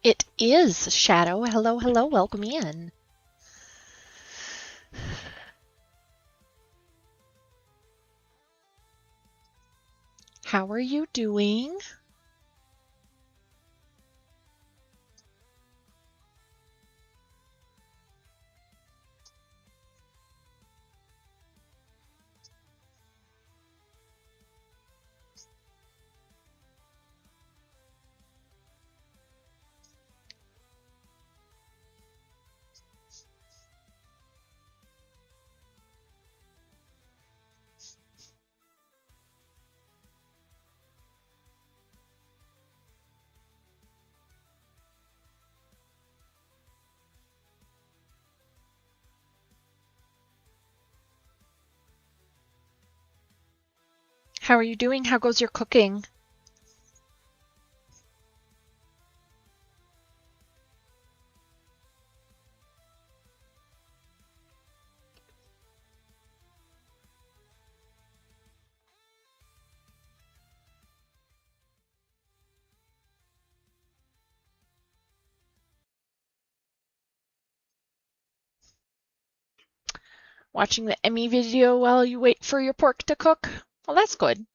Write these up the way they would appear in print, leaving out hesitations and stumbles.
It is Shadow. Hello, hello, welcome in. How are you doing? How are you doing? How goes your cooking? Watching the Emmy video while you wait for your pork to cook? Well, that's good.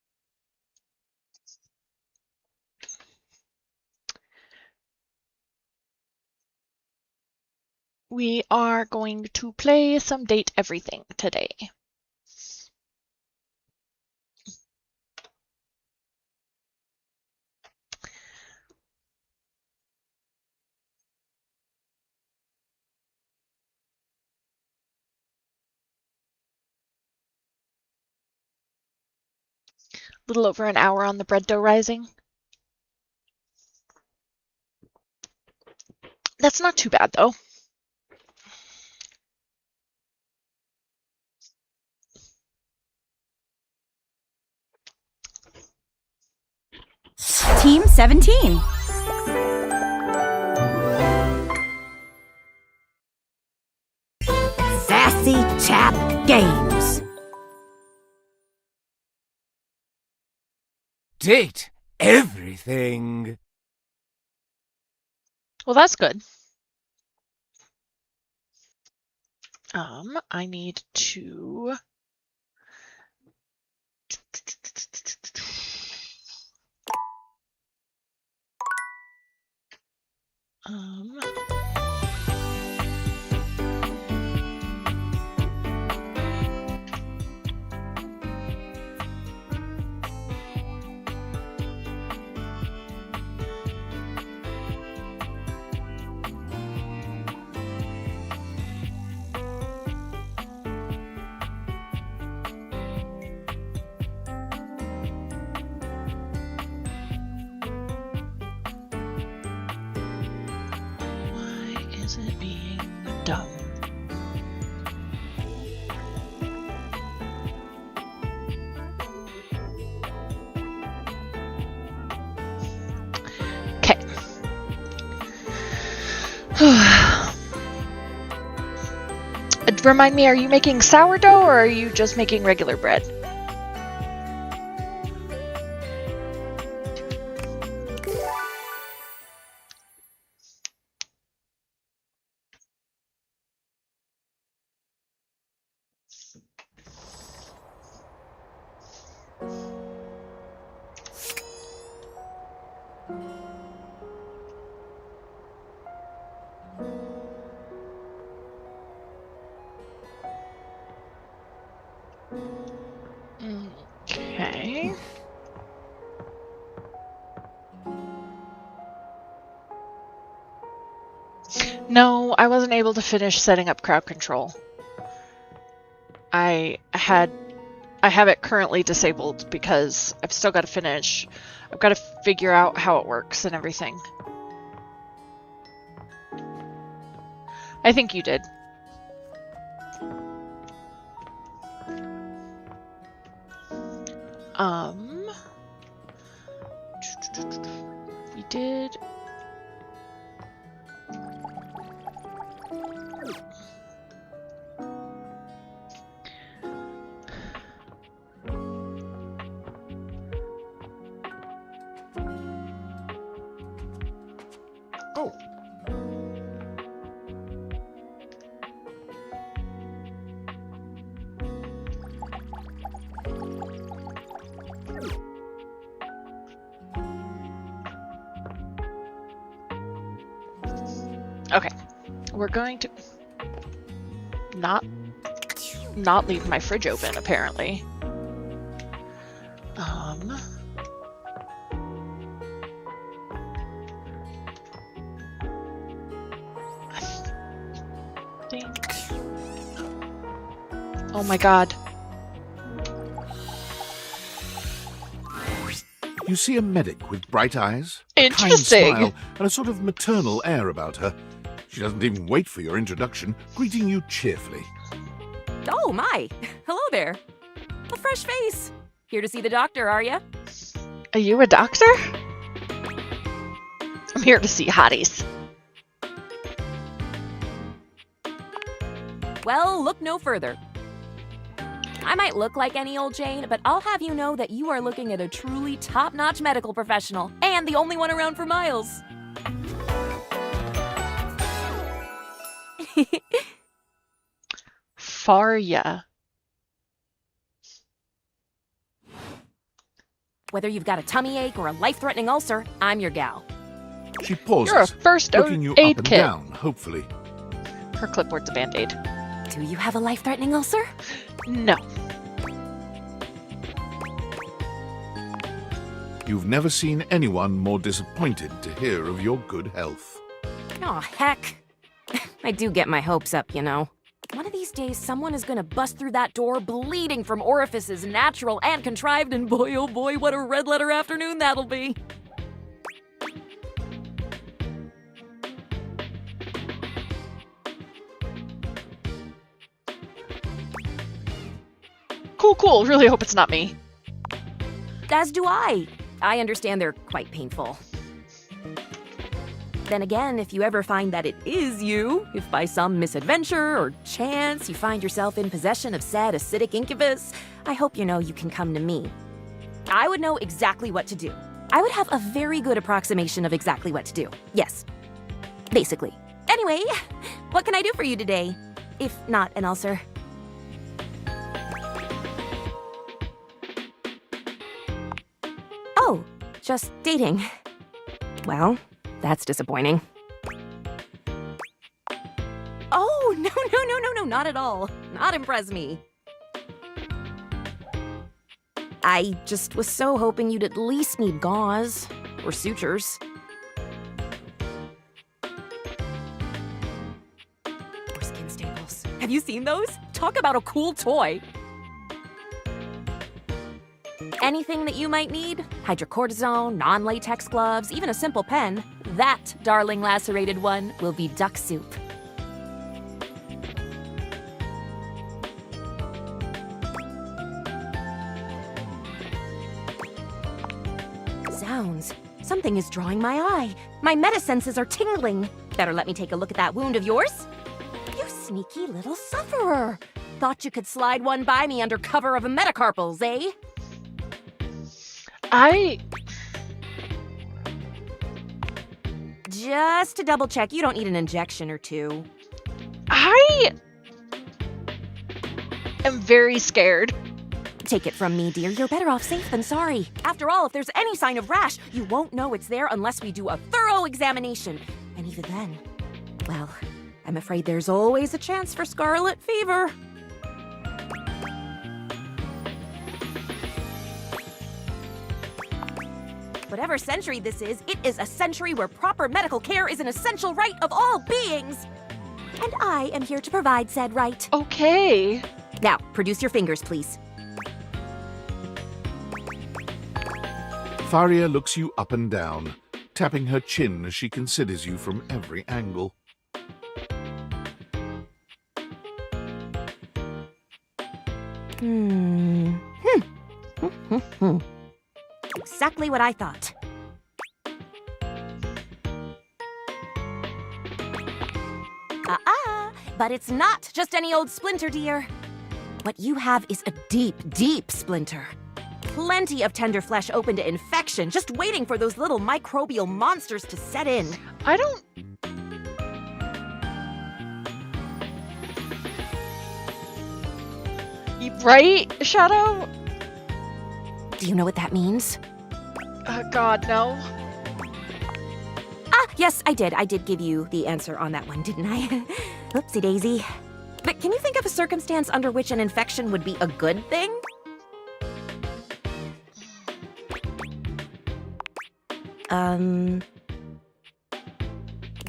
We are going to play some Date Everything today. A little over an hour on the bread dough rising. That's not too bad, though. Team 17. Sassy Chap Games. Date everything. Well, that's good. I need to... Why is it being dumb? Okay. Remind me, are you making sourdough or are you just making regular bread? Okay. No, I wasn't able to finish setting up crowd control. I have it currently disabled because I've still got to finish. I've got to figure out how it works and everything. I think you did. We did. Oh. Okay. We're going to not leave my fridge open, apparently. I think. Oh my god. You see a medic with bright eyes, a kind Interesting. smile, and a sort of maternal air about her. She doesn't even wait for your introduction, greeting you cheerfully. Oh, my. Hello there. A fresh face. Here to see the doctor, are ya? Are you a doctor? I'm here to see hotties. Well, look no further. I might look like any old Jane, but I'll have you know that you are looking at a truly top-notch medical professional, and the only one around for miles. Faria. Whether you've got a tummy ache or a life-threatening ulcer, I'm your gal. She pauses, You're a first looking you aid up and kit. down, hopefully. Her clipboard's a band-aid. Do you have a life-threatening ulcer? No. You've never seen anyone more disappointed to hear of your good health. Aw, heck. I do get my hopes up, you know. One of these days, someone is gonna bust through that door bleeding from orifices, natural and contrived, and boy, oh boy, what a red-letter afternoon that'll be. Cool. Really hope it's not me. As do I. I understand they're quite painful. Then again, if you ever find that it is you, if by some misadventure or chance you find yourself in possession of said acidic incubus, I hope you know you can come to me. I would know exactly what to do. I would have a very good approximation of exactly what to do. Yes. Basically. Anyway, what can I do for you today? If not an ulcer. Oh, just dating. Well, that's disappointing. Oh, no, not at all. Not impress me. I just was so hoping you'd at least need gauze or sutures. Or skin staples. Have you seen those? Talk about a cool toy. Anything that you might need, hydrocortisone, non-latex gloves, even a simple pen, that, darling lacerated one, will be duck soup. Zounds, something is drawing my eye. My metasenses are tingling. Better let me take a look at that wound of yours. You sneaky little sufferer. Thought you could slide one by me under cover of a metacarpals, eh? Just to double check, you don't need an injection or two. I am very scared. Take it from me, dear. You're better off safe than sorry. After all, if there's any sign of rash, you won't know it's there unless we do a thorough examination. And even then, well, I'm afraid there's always a chance for scarlet fever. Whatever century this is, it is a century where proper medical care is an essential right of all beings. And I am here to provide said right. Okay. Now, produce your fingers, please. Faria looks you up and down, tapping her chin as she considers you from every angle. Exactly what I thought. But it's not just any old splinter, dear. What you have is a deep, deep splinter. plenty of tender flesh open to infection, just waiting for those little microbial monsters to set in. I don't... Right, Shadow? Do you know what that means? God, no. Ah, yes, I did. I did give you the answer on that one, didn't I? Oopsie daisy. But can you think of a circumstance under which an infection would be a good thing?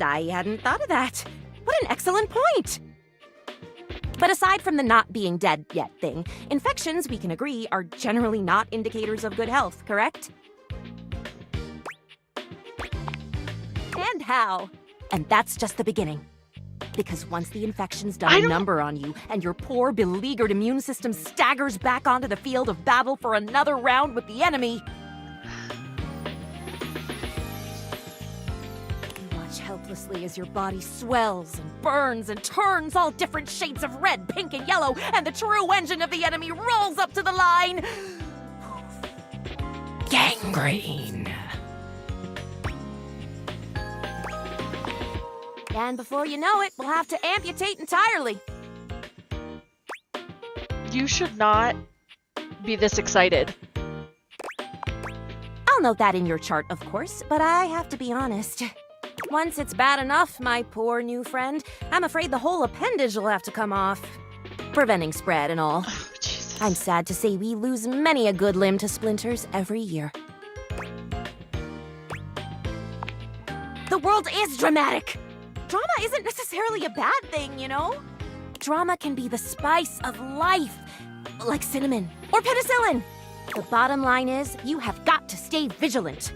I hadn't thought of that. What an excellent point! But aside from the not being dead yet thing, infections, we can agree, are generally not indicators of good health, correct? And how? And that's just the beginning. Because once the infection's done a number on you, and your poor, beleaguered immune system staggers back onto the field of battle for another round with the enemy, you watch helplessly as your body swells and burns and turns all different shades of red, pink, and yellow, and the true engine of the enemy rolls up to the line. Gangrene. And before you know it, we'll have to amputate entirely. You should not be this excited. I'll note that in your chart, of course, but I have to be honest. Once it's bad enough, my poor new friend, I'm afraid the whole appendage will have to come off. Preventing spread and all. Oh, Jesus. I'm sad to say we lose many a good limb to splinters every year. The world is dramatic! Drama isn't necessarily a bad thing, you know? Drama can be the spice of life, like cinnamon or penicillin. The bottom line is, you have got to stay vigilant.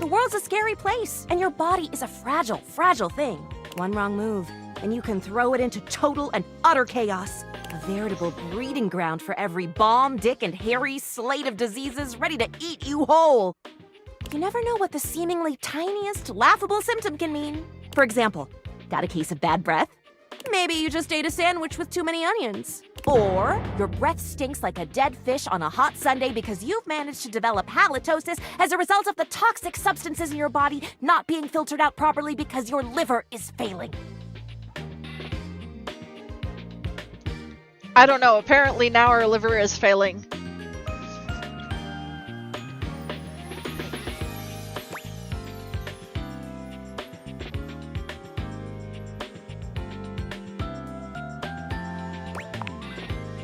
The world's a scary place, and your body is a fragile, fragile thing. One wrong move, and you can throw it into total and utter chaos. A veritable breeding ground for every bomb, dick, and hairy slate of diseases ready to eat you whole. You never know what the seemingly tiniest, laughable symptom can mean. For example, got a case of bad breath? Maybe you just ate a sandwich with too many onions. Or your breath stinks like a dead fish on a hot Sunday because you've managed to develop halitosis as a result of the toxic substances in your body not being filtered out properly because your liver is failing. I don't know. Apparently now our liver is failing.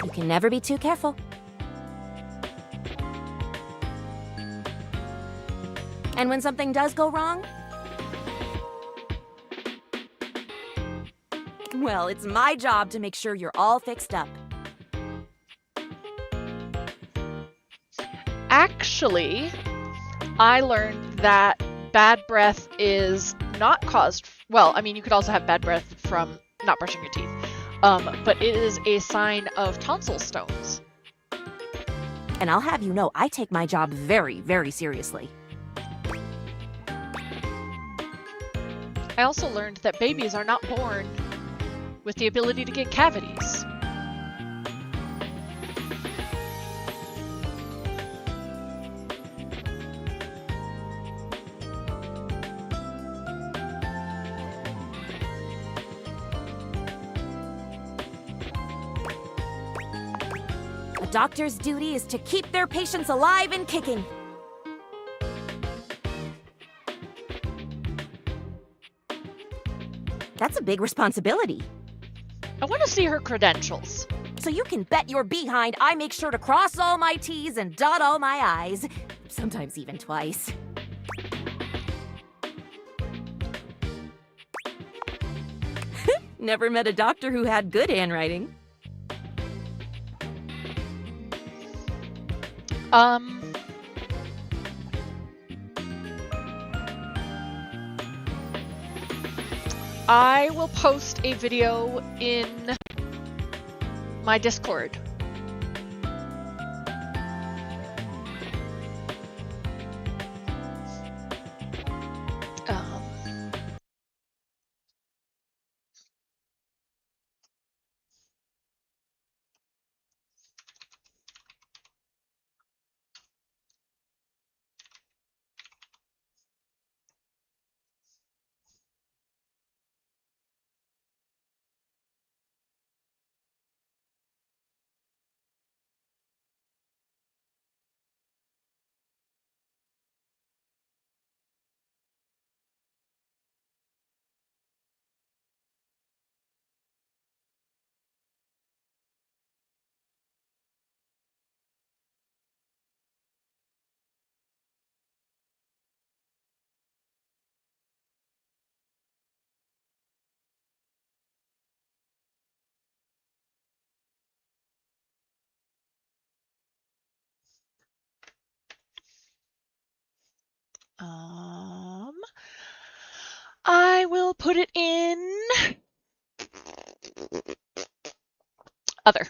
You can never be too careful. And when something does go wrong, well, it's my job to make sure you're all fixed up. Actually, I learned that bad breath is not caused... Well, I mean, you could also have bad breath from not brushing your teeth. But it is a sign of tonsil stones. And I'll have you know, I take my job very, very seriously. I also learned that babies are not born with the ability to get cavities. A doctor's duty is to keep their patients alive and kicking. That's a big responsibility. I want to see her credentials. So you can bet your behind I make sure to cross all my T's and dot all my I's. Sometimes even twice. Never met a doctor who had good handwriting. I will post a video in my Discord. put it in other.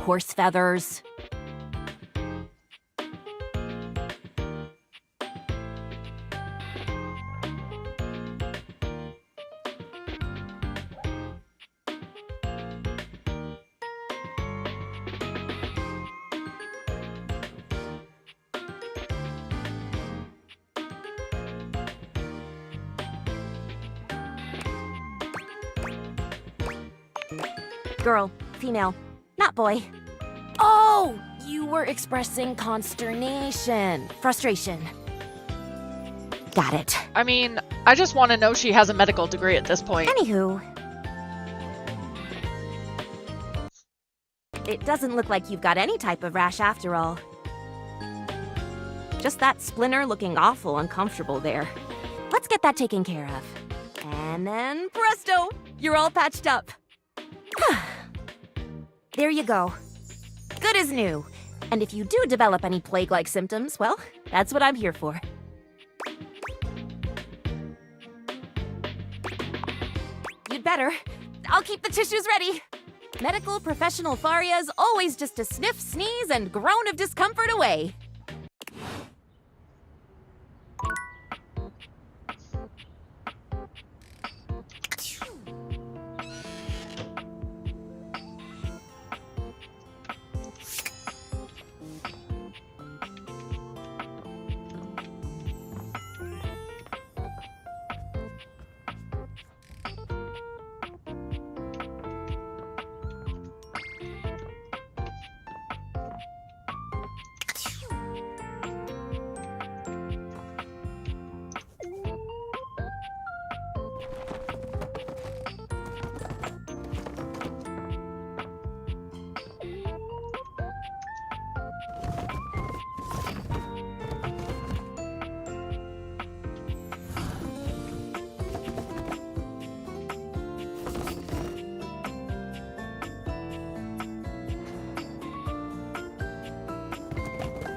Horse feathers. Girl, female, not boy. Oh, you were expressing consternation, frustration. Got it. I mean, I just want to know she has a medical degree at this point. Anywho, it doesn't look like you've got any type of rash after all. Just that splinter looking awful uncomfortable there. Let's get that taken care of. And then presto, you're all patched up. There you go. Good as new. And if you do develop any plague-like symptoms, well, that's what I'm here for. You'd better. I'll keep the tissues ready. Medical professional Faria's always just a sniff, sneeze, and groan of discomfort away.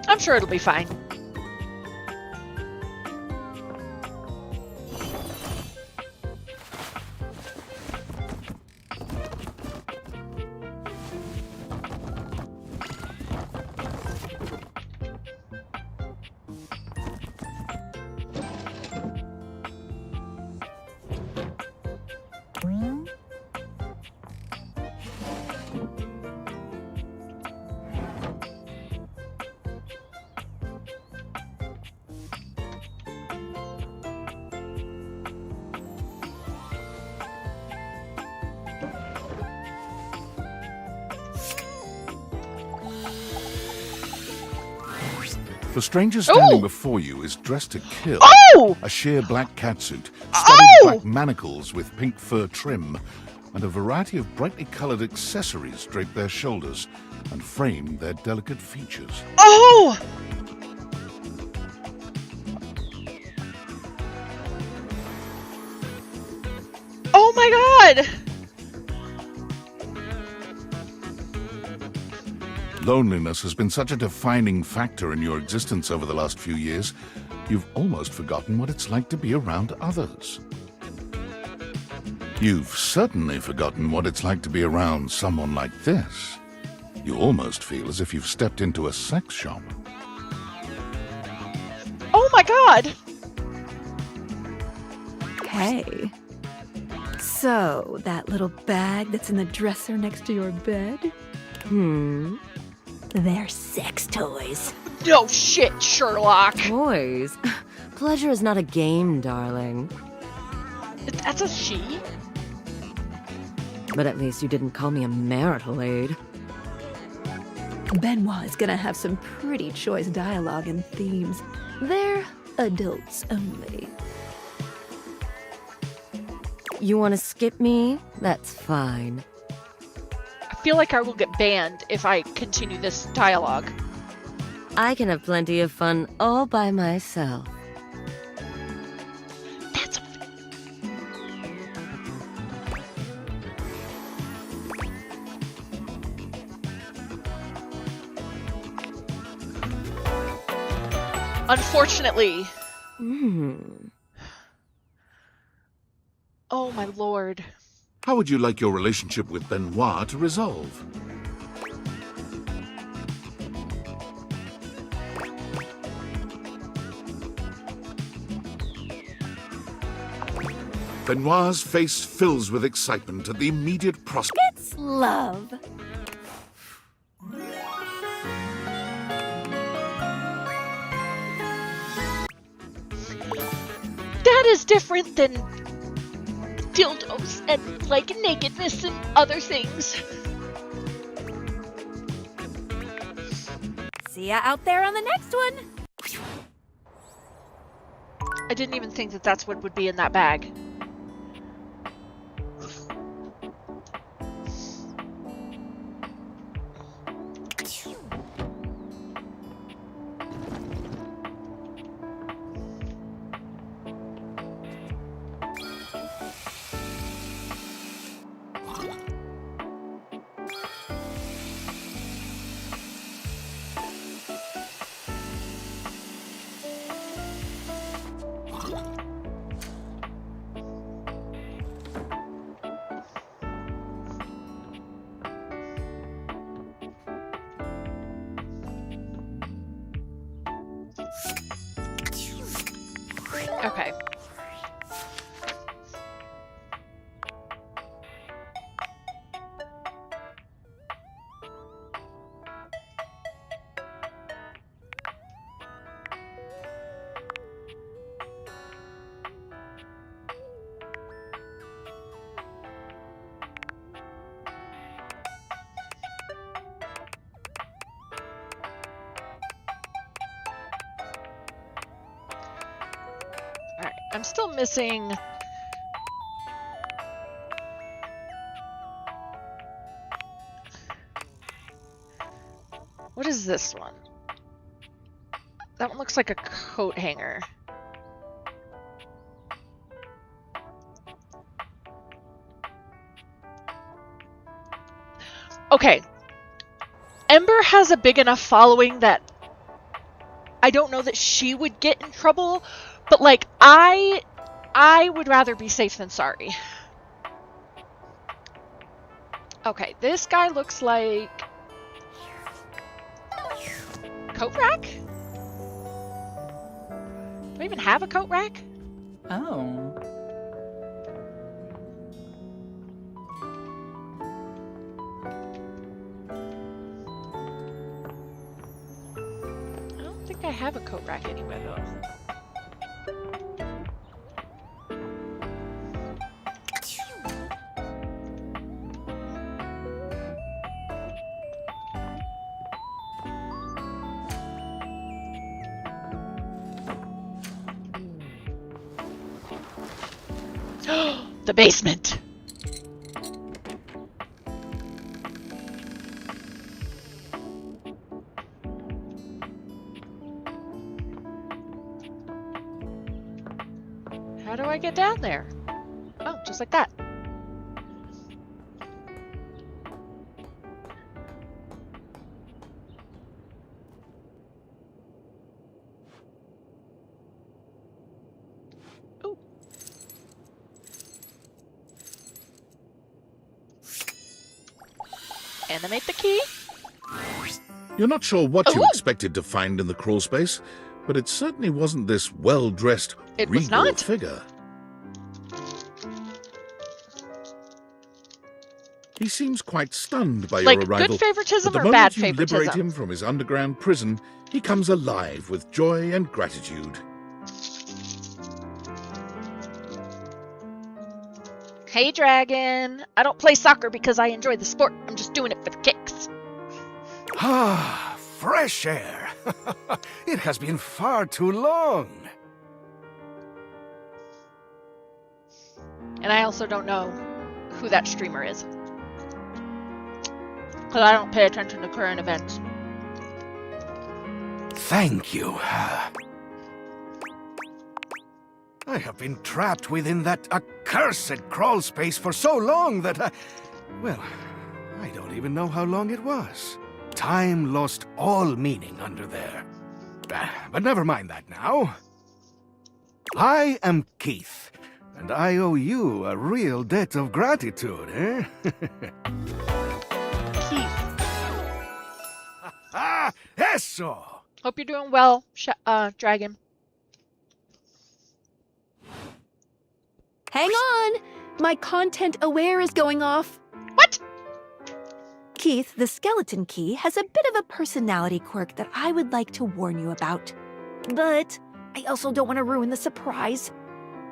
I'm sure it'll be fine. The stranger standing Ooh! before you is dressed to kill. Oh! A sheer black catsuit, studded Oh! black manacles with pink fur trim, and a variety of brightly colored accessories drape their shoulders and frame their delicate features. Oh! Oh my god! Loneliness has been such a defining factor in your existence over the last few years, you've almost forgotten what it's like to be around others. You've certainly forgotten what it's like to be around someone like this. You almost feel as if you've stepped into a sex shop. Oh my god! Hey. So, that little bag that's in the dresser next to your bed? They're sex toys. No shit, Sherlock! Toys? Pleasure is not a game, darling. That's a she? But at least you didn't call me a marital aid. Benoit is gonna have some pretty choice dialogue and themes. They're adults only. You want to skip me? That's fine. I feel like I will get banned if I continue this dialogue. I can have plenty of fun all by myself. That's unfortunately. Oh my lord. How would you like your relationship with Benoit to resolve? Benoit's face fills with excitement at the immediate prospect. It's love. That is different than dildos and like nakedness and other things. See ya out there on the next one. I didn't even think that that's what would be in that bag. Okay. Alright, I'm still missing... What is this one? That one looks like a coat hanger. Okay. Ember has a big enough following that I don't know that she would get in trouble, but like I would rather be safe than sorry. Okay, this guy looks like coat rack? Do I even have a coat rack? Oh. I don't think I have a coat rack anywhere though. The basement. How do I get down there? Oh, just like that. Ooh. Animate the key. You're not sure what you Ooh. expected to find in the crawl space, but it certainly wasn't this well-dressed, It was regal not. figure. He seems quite stunned by Like your arrival. good favoritism but the or bad moment you liberate favoritism? him from his underground prison, he comes alive with joy and gratitude. Hey, Dragon. I don't play soccer because I enjoy the sport. I'm just doing it for the kicks. Ah, fresh air. It has been far too long. And I also don't know who that streamer is. Because I don't pay attention to current events. Thank you. I have been trapped within that accursed crawl space for so long that well, I don't even know how long it was. Time lost all meaning under there. But never mind that now. I am Keith, and I owe you a real debt of gratitude, eh? Keith. Ah, eso! Hope you're doing well, Dragon. Hang on! My content aware is going off. What? Keith, the skeleton key has a bit of a personality quirk that I would like to warn you about. But I also don't want to ruin the surprise.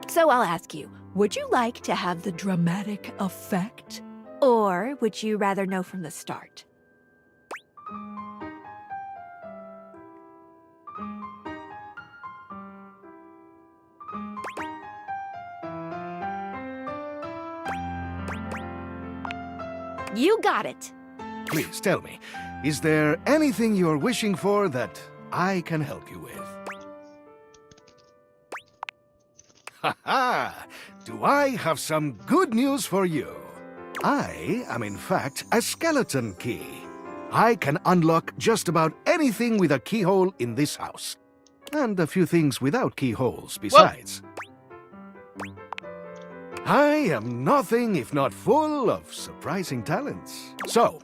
So I'll ask you, would you like to have the dramatic effect? Or would you rather know from the start? You got it. Please tell me, is there anything you're wishing for that I can help you with? Ha-ha! Do I have some good news for you? I am in fact a skeleton key. I can unlock just about anything with a keyhole in this house. And a few things without keyholes besides. I am nothing if not full of surprising talents. So,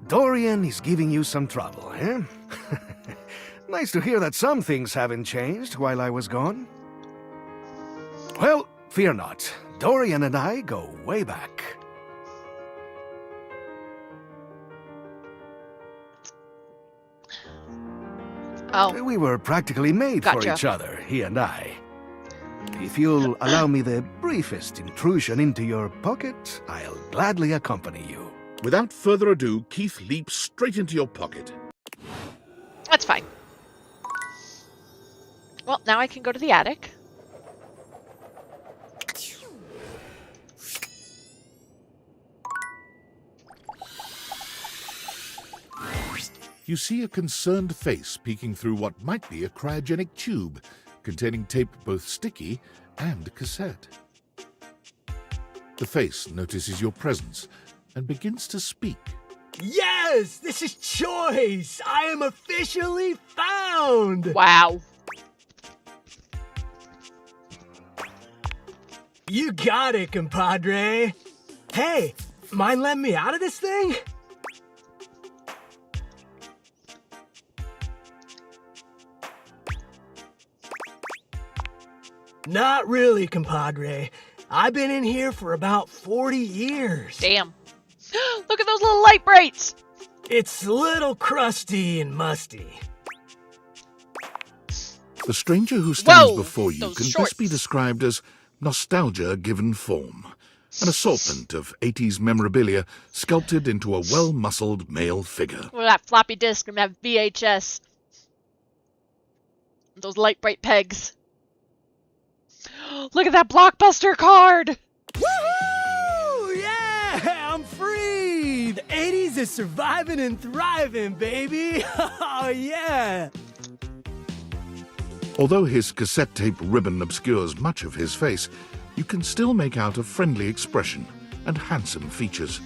Dorian is giving you some trouble, eh? Nice to hear that some things haven't changed while I was gone. Well, fear not. Dorian and I go way back. Oh, We were practically made for Gotcha. each other, he and I. If you'll allow me the briefest intrusion into your pocket, I'll gladly accompany you. Without further ado, Keith leaps straight into your pocket. that's fine. Well, now I can go to the attic. You see a concerned face peeking through what might be a cryogenic tube, containing tape both sticky and cassette. The face notices your presence and begins to speak. Yes, this is Choice. I am officially found. Wow. You got it, compadre. Hey, mind letting me out of this thing? Not really, compadre. I've been in here for about 40 years. Damn. Look at those little light brights. It's a little crusty and musty. The stranger who stands Whoa, before you those can shorts. best be described as nostalgia given form, an assortment of 80s memorabilia sculpted into a well-muscled male figure. With that floppy disk and that VHS. Those light bright pegs. Look at that Blockbuster card! Woohoo! Yeah, I'm free. The 80s is surviving and thriving, baby. Oh, yeah. Although his cassette tape ribbon obscures much of his face, you can still make out a friendly expression and handsome features.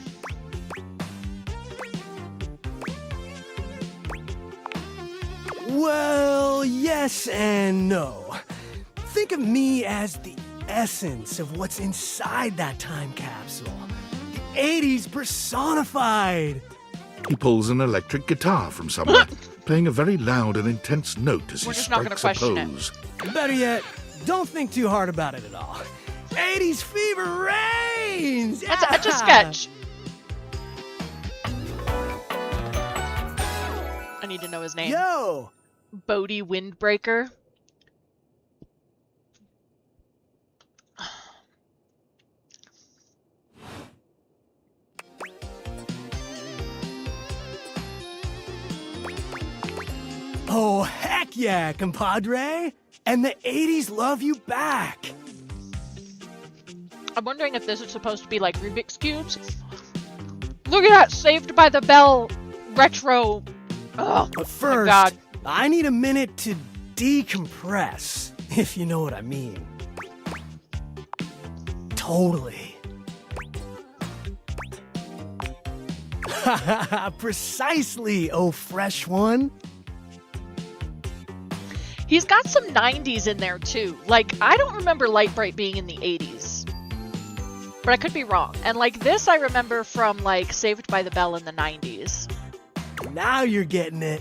Well, yes and no. Think of me as the essence of what's inside that time capsule. The 80s personified. He pulls an electric guitar from somewhere, playing a very loud and intense note as We're he just not gonna strikes a question it. pose. Better yet, don't think too hard about it at all. 80s fever reigns! That's a Yeah! sketch. I need to know his name. Yo! Bodie Windbreaker. Oh, heck yeah, compadre! And the 80s love you back. I'm wondering if this is supposed to be like Rubik's Cubes. Look at that Saved by the Bell retro. Oh, But my first, God. I need a minute to decompress, if you know what I mean. Totally. Precisely, oh fresh one. He's got some 90s in there too. Like, I don't remember Light Bright being in the 80s. But I could be wrong. And like this I remember from like Saved by the Bell in the 90s. Now you're getting it.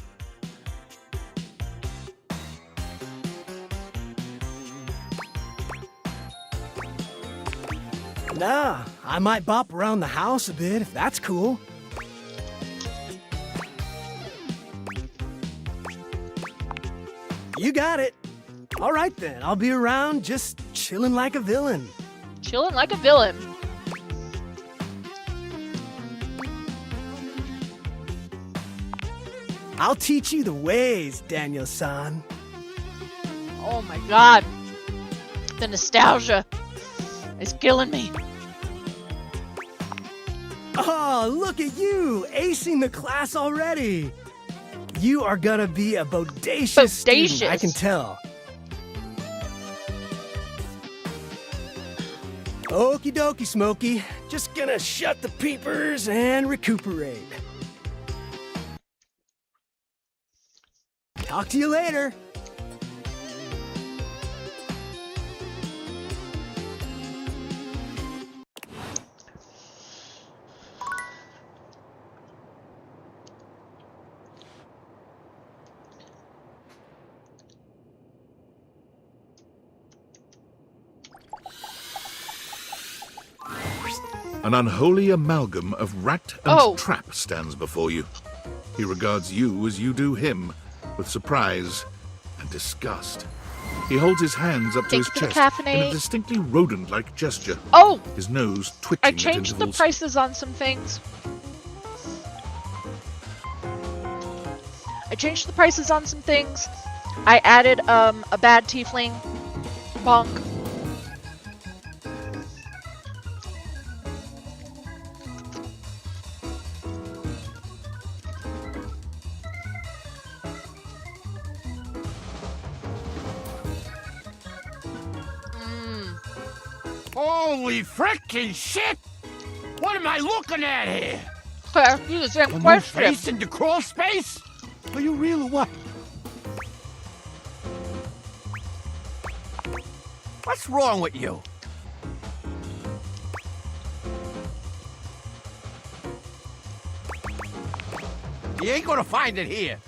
Nah, I might bop around the house a bit if that's cool. You got it. All right then, I'll be around just chilling like a villain. Chilling like a villain. I'll teach you the ways, Daniel-san. Oh my God. The nostalgia is killing me. Oh, look at you, acing the class already. You are gonna be a bodacious student, I can tell. Okie dokie, Smokey. Just gonna shut the peepers and recuperate. Talk to you later. An unholy amalgam of rat and Oh. trap stands before you. He regards you as you do him, with surprise and disgust. He holds his hands up to Thank his you for the chest in caffeinate. a distinctly rodent-like gesture, Oh, his nose twitching I at changed the intervals. prices on some things. I added a bad tiefling. Bonk. Holy frickin' shit! What am I looking at here? Okay, you the same A new question. face into crawl space? Are you real or what? What's wrong with you? You ain't gonna find it here.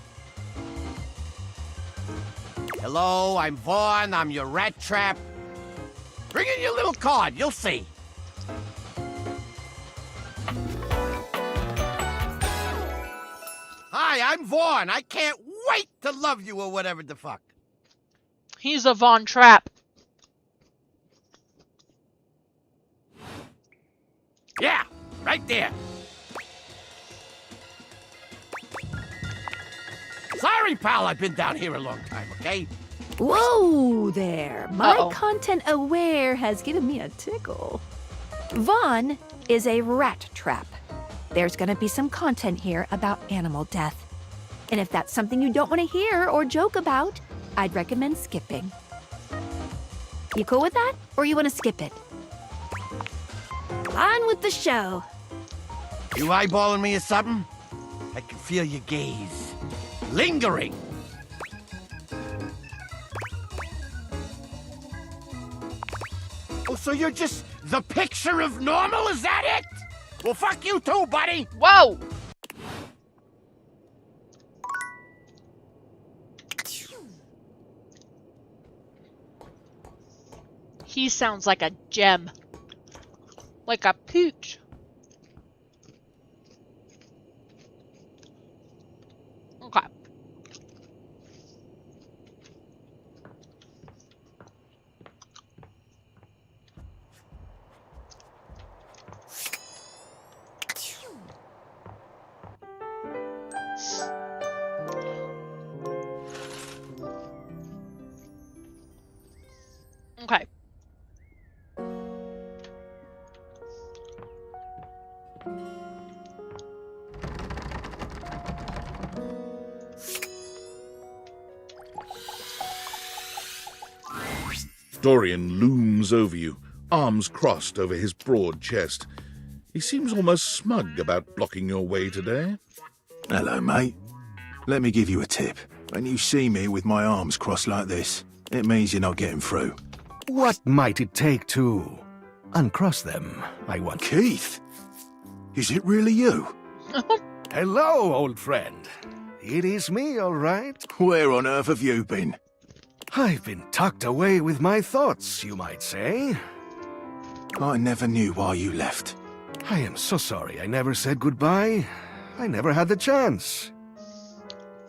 Hello, I'm Vaughn. I'm your rat trap. Bring in your little card. You'll see. Hi, I'm Vaughn. I can't wait to love you or whatever the fuck. He's a Von Trapp. Yeah, right there. Sorry, pal, I've been down here a long time, okay? Whoa there. My Uh-oh. content aware has given me a tickle. Vaughn is a rat trap. There's gonna be some content here about animal death. And if that's something you don't want to hear or joke about, I'd recommend skipping. You cool with that? Or you want to skip it? On with the show. You eyeballing me or something? I can feel your gaze. Lingering. Oh, so you're just the picture of normal? Is that it? Well, fuck you too, buddy. Whoa! He sounds like a gem. Like a peach. Okay. Okay. Dorian looms over you, arms crossed over his broad chest. He seems almost smug about blocking your way today. Hello, mate. Let me give you a tip. When you see me with my arms crossed like this, it means you're not getting through. What might it take to uncross them, I wonder? Keith! Is it really you? Hello, old friend. It is me, all right. Where on earth have you been? I've been tucked away with my thoughts, you might say. I never knew why you left. I am so sorry I never said goodbye. I never had the chance.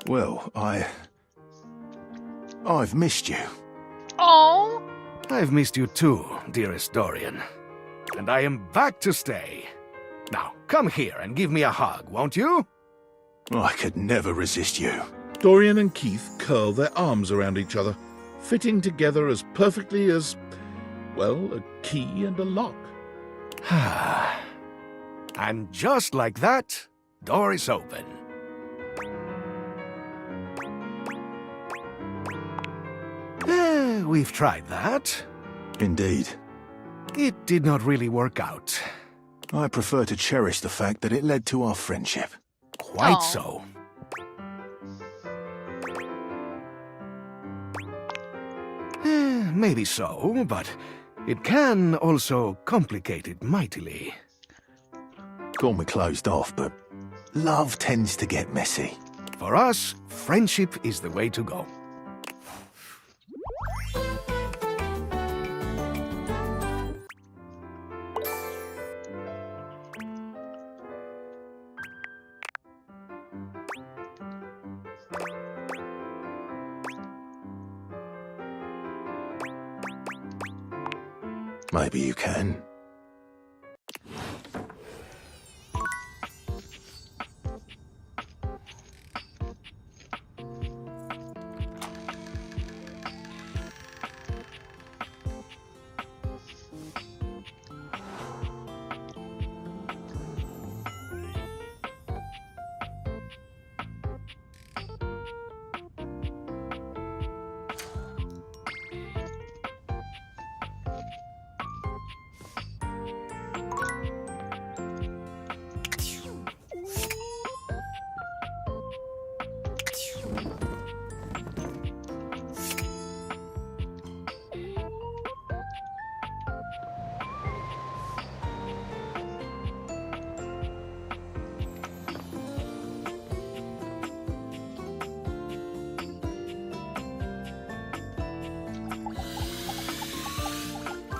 Well, I've missed you. Oh, I've missed you too, dearest Dorian. And I am back to stay. Now, come here and give me a hug, won't you? I could never resist you. Dorian and Keith curl their arms around each other, fitting together as perfectly as, well, a key and a lock. And just like that, door is open. We've tried that. Indeed. It did not really work out. I prefer to cherish the fact that it led to our friendship. Quite Aw. so. Maybe so, but it can also complicate it mightily. Call me closed off, but love tends to get messy. For us, friendship is the way to go. Maybe you can.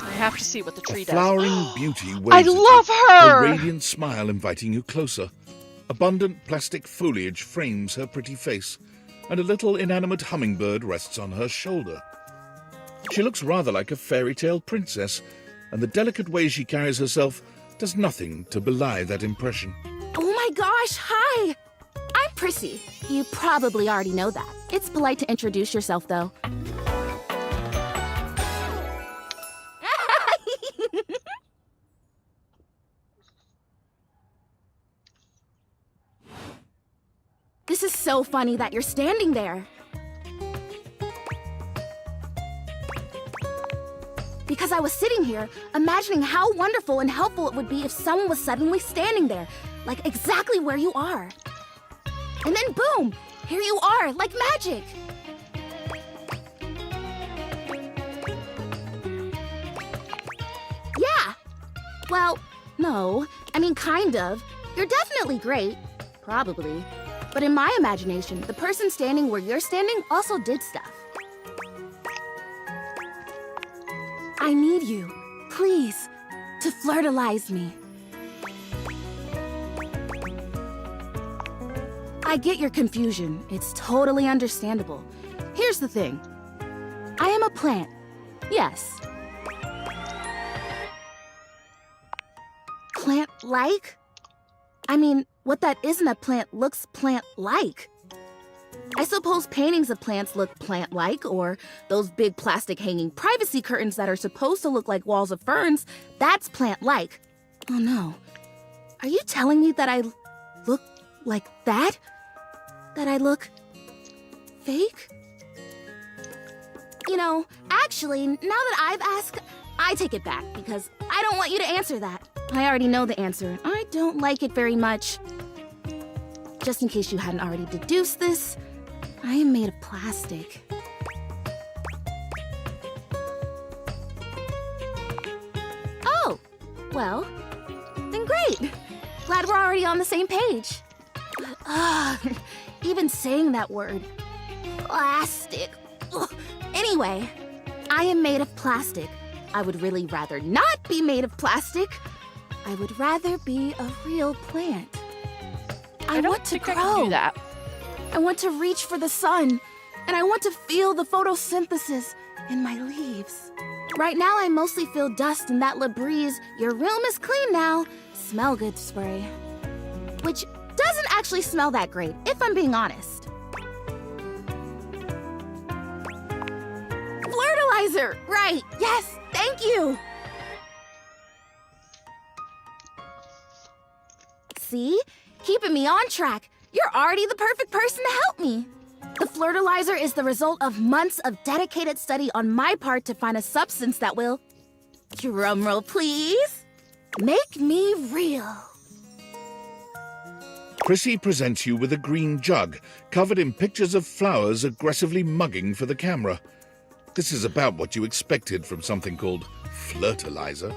I have to see what the tree does. Flowering beauty waves I at you, love her! a radiant smile inviting you closer. Abundant plastic foliage frames her pretty face, and a little inanimate hummingbird rests on her shoulder. She looks rather like a fairy tale princess, and the delicate way she carries herself does nothing to belie that impression. Oh my gosh, hi! I'm Prissy. You probably already know that. It's polite to introduce yourself, though. This is so funny that you're standing there. Because I was sitting here, imagining how wonderful and helpful it would be if someone was suddenly standing there, like exactly where you are. And then boom, here you are, like magic. Yeah. Well, no, I mean kind of. You're definitely great. Probably. But in my imagination, the person standing where you're standing also did stuff. I need you, please, to flirtalize me. I get your confusion. It's totally understandable. Here's the thing. I am a plant. Yes. Plant-like? I mean, what that isn't a plant looks plant-like. I suppose paintings of plants look plant-like, or those big plastic hanging privacy curtains that are supposed to look like walls of ferns, that's plant-like. Oh no. Are you telling me that I look like that? That I look fake? You know, actually, now that I've asked, I take it back because I don't want you to answer that. I already know the answer. I don't like it very much. Just in case you hadn't already deduced this, I am made of plastic. Oh, well, then great. Glad we're already on the same page. But, even saying that word, plastic. Ugh. Anyway, I am made of plastic. I would really rather not be made of plastic. I would rather be a real plant. I want to grow. I can do that. I want to reach for the sun, and I want to feel the photosynthesis in my leaves. Right now, I mostly feel dust in that Labreeze, your room is clean now, smell good spray. Which doesn't actually smell that great, if I'm being honest. Flirtilizer! Right, yes, thank you! See? Keeping me on track. You're already the perfect person to help me. The Flirtilizer is the result of months of dedicated study on my part to find a substance that will, drumroll please, make me real. Prissy presents you with a green jug, covered in pictures of flowers aggressively mugging for the camera. This is about what you expected from something called Flirtilizer.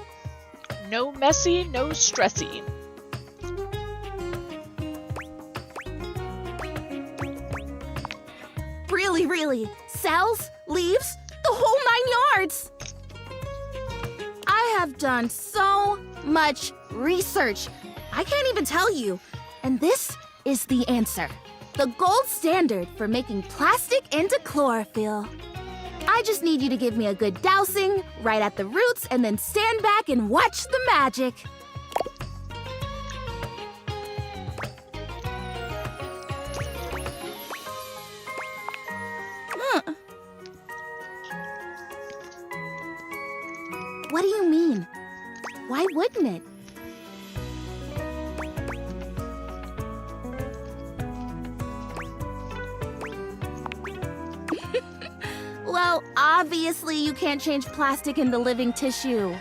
No messy, no stressy. Really, cells, leaves, the whole 9 yards. I have done so much research. I can't even tell you. And this is the answer. The gold standard for making plastic into chlorophyll. I just need you to give me a good dousing right at the roots and then stand back and watch the magic. What do you mean? Why wouldn't it? Well, obviously you can't change plastic into living tissue.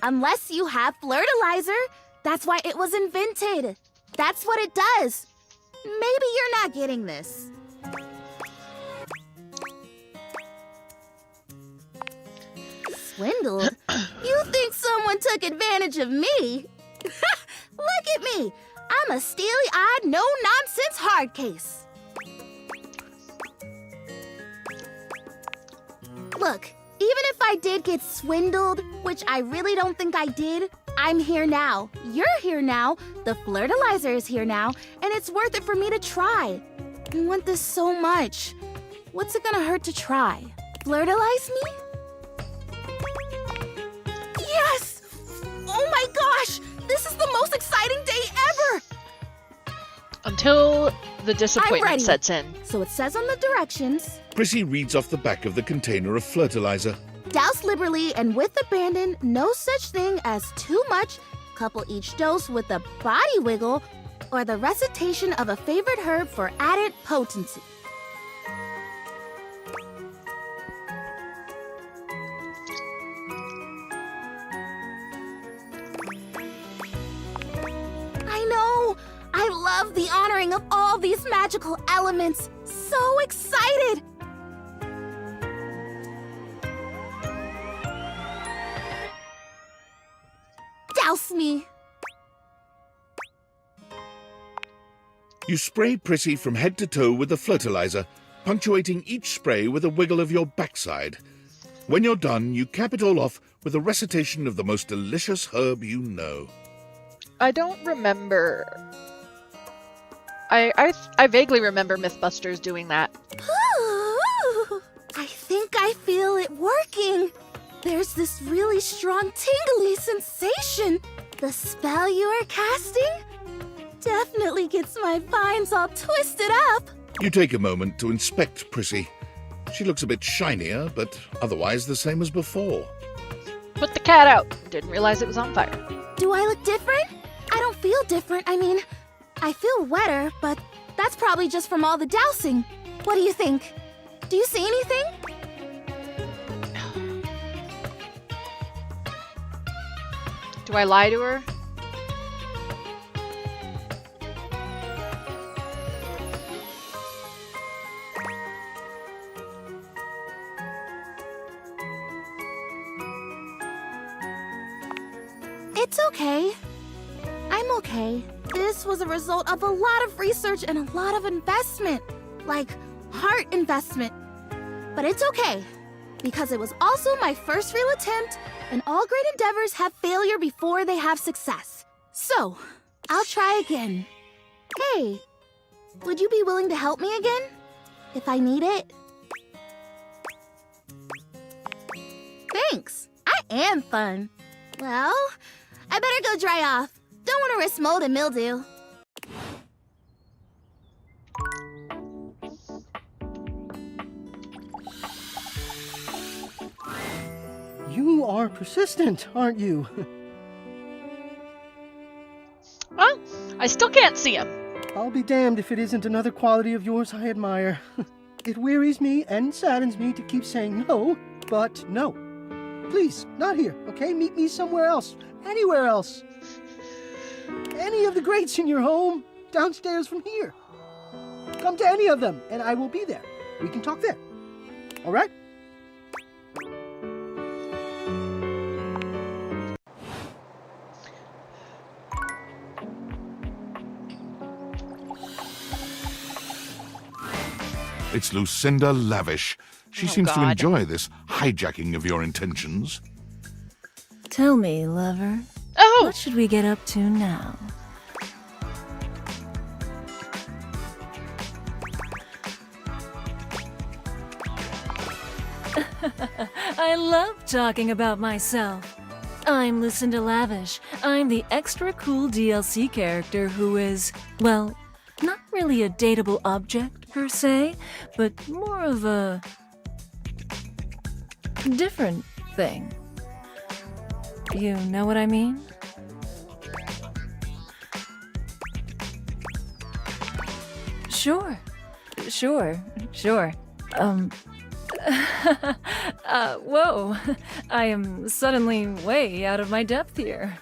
Unless you have Flirtilizer. That's why it was invented. That's what it does. Maybe you're not getting this. Swindled? You think someone took advantage of me? Look at me! I'm a steely-eyed, no-nonsense hard case. Look, even if I did get swindled, which I really don't think I did, I'm here now. You're here now. The Flirtilizer is here now, and it's worth it for me to try. I want this so much. What's it gonna hurt to try? Flirtilize me? Yes! Oh my gosh! This is the most exciting day ever! Until the I'm disappointment ready. sets in. So it says on the directions, Prissy reads off the back of the container of Flirtilizer. douse liberally and with abandon, no such thing as too much, couple each dose with a body wiggle, or the recitation of a favorite herb for added potency. I know! I love the honoring of all these magical elements. So excited! Douse me! You spray Prissy from head to toe with the Flirtilizer, punctuating each spray with a wiggle of your backside. When you're done, you cap it all off with a recitation of the most delicious herb you know. I don't remember. I vaguely remember Mythbusters doing that. I think I feel it working. There's this really strong tingly sensation. The spell you are casting definitely gets my vines all twisted up. You take a moment to inspect Prissy. She looks a bit shinier, but otherwise the same as before. Put the cat out. Didn't realize it was on fire. Do I look different? I don't feel different. I mean, I feel wetter, but that's probably just from all the dousing. What do you think? Do you see anything? Do I lie to her? It's okay. I'm okay. This was a result of a lot of research and a lot of investment. Like, heart investment. But it's okay. Because it was also my first real attempt, and all great endeavors have failure before they have success. So, I'll try again. Hey, would you be willing to help me again? If I need it? Thanks. I am fun. Well, I better go dry off. Don't want to risk mold and mildew. You are persistent, aren't you? Well, I still can't see him. I'll be damned if it isn't another quality of yours I admire. It wearies me and saddens me to keep saying no, but no. Please, not here, okay? Meet me somewhere else. Anywhere else. Any of the greats in your home, downstairs from here. Come to any of them, and I will be there. We can talk there. All right? It's Lucinda Lavish. She seems to enjoy this hijacking of your intentions. Tell me, lover. Oh! What should we get up to now? I love talking about myself. I'm Lucinda Lavish. I'm the extra cool DLC character who is, well, not really a dateable object per se, but more of a different thing. You know what I mean? Sure. Whoa. I am suddenly way out of my depth here.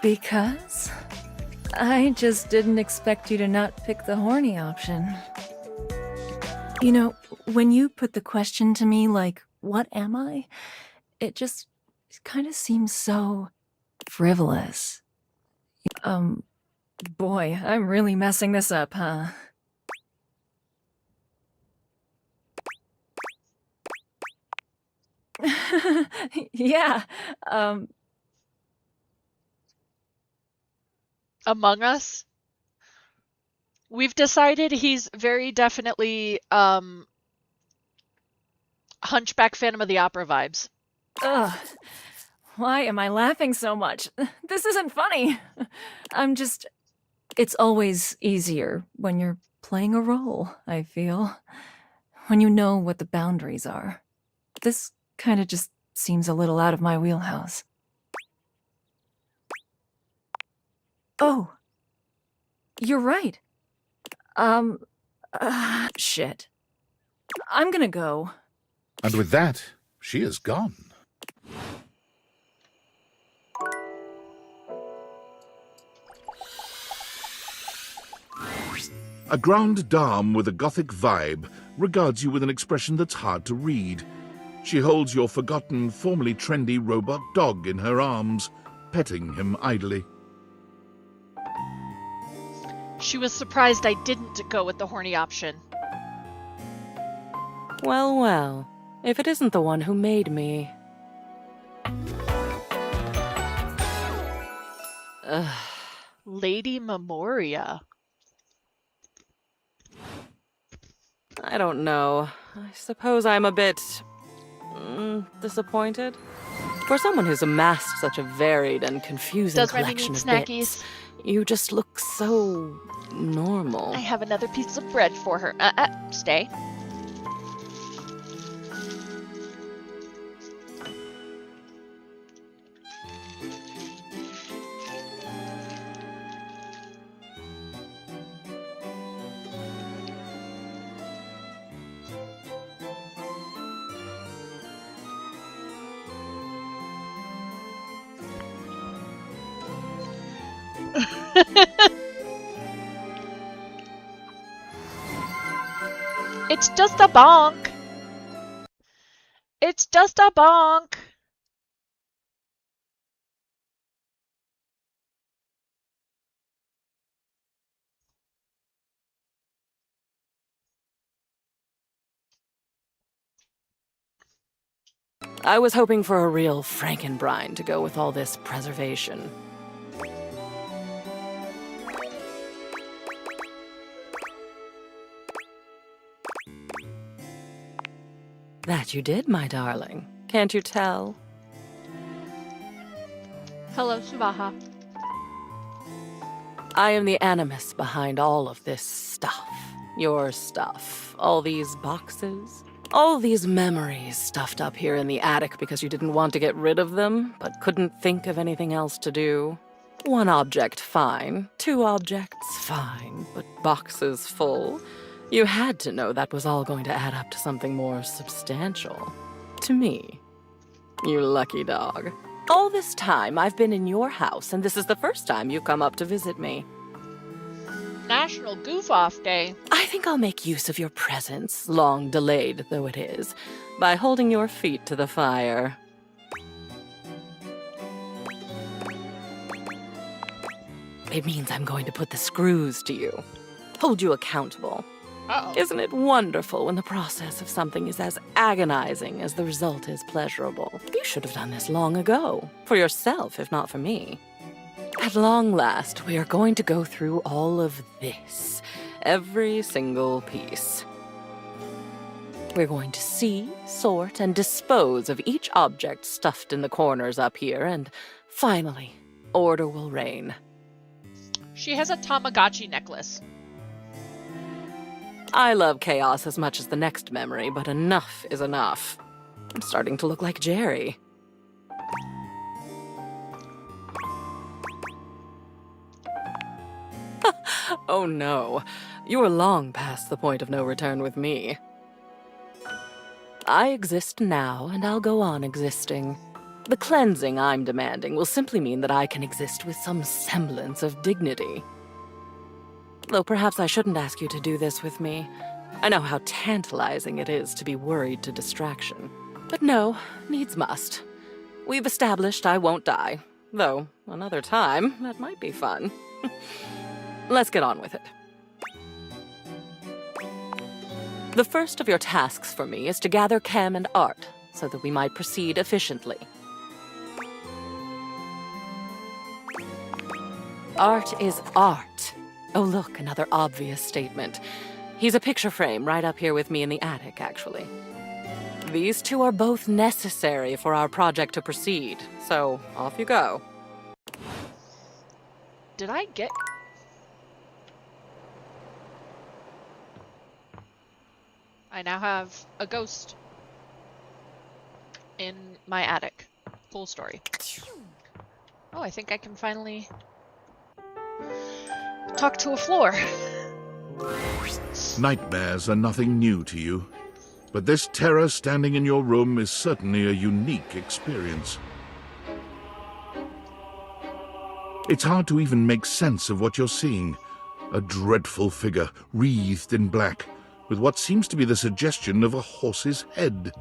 Because? I just didn't expect you to not pick the horny option. You know, when you put the question to me like, what am I? It just kind of seems so frivolous. Boy, I'm really messing this up, huh? Yeah, Among Us. We've decided he's very definitely Hunchback Phantom of the Opera vibes. Ugh. Why am I laughing so much? This isn't funny. It's always easier when you're playing a role, I feel. When you know what the boundaries are. This kind of just seems a little out of my wheelhouse. Oh. You're right. Shit. I'm gonna go. And with that, she is gone. A grande dame with a gothic vibe regards you with an expression that's hard to read. She holds your forgotten, formerly trendy robot dog in her arms, petting him idly. She was surprised I didn't go with the horny option. Well, well. If it isn't the one who made me. Ugh. Lady Memoria. I don't know. I suppose I'm a bit... disappointed. For someone who's amassed such a varied and confusing Does Remy collection need of snackies? bits, you just look so... normal. I have another piece of bread for her. Stay. It's just a bonk. It's just a bonk. I was hoping for a real Frankenbrine to go with all this preservation. That you did, my darling. Can't you tell? Hello, Subaha. I am the animus behind all of this stuff. Your stuff. All these boxes. All these memories stuffed up here in the attic because you didn't want to get rid of them, but couldn't think of anything else to do. One object, fine. Two objects, fine. But boxes full? You had to know that was all going to add up to something more substantial. To me. You lucky dog. All this time I've been in your house, and this is the first time you've come up to visit me. National Goof Off Day. I think I'll make use of your presence, long delayed though it is, by holding your feet to the fire. It means I'm going to put the screws to you. Hold you accountable. Uh-oh. Isn't it wonderful when the process of something is as agonizing as the result is pleasurable? You should have done this long ago. For yourself, if not for me. At long last, we are going to go through all of this. Every single piece. We're going to see, sort, and dispose of each object stuffed in the corners up here, and finally, order will reign. She has a Tamagotchi necklace. I love chaos as much as the next memory, but enough is enough. I'm starting to look like Jerry. Oh no, you are long past the point of no return with me. I exist now, and I'll go on existing. The cleansing I'm demanding will simply mean that I can exist with some semblance of dignity. Though perhaps I shouldn't ask you to do this with me. I know how tantalizing it is to be worried to distraction. But no, needs must. We've established I won't die. Though, another time, that might be fun. Let's get on with it. The first of your tasks for me is to gather Chem and Art, so that we might proceed efficiently. Art is art. Oh look, another obvious statement. He's a picture frame right up here with me in the attic, actually. These two are both necessary for our project to proceed, so off you go. Did I get... I now have a ghost in my attic. Full story. Oh, I think I can finally talk to a floor. Nightmares are nothing new to you, but this terror standing in your room is certainly a unique experience. It's hard to even make sense of what you're seeing. A dreadful figure, wreathed in black, with what seems to be the suggestion of a horse's head,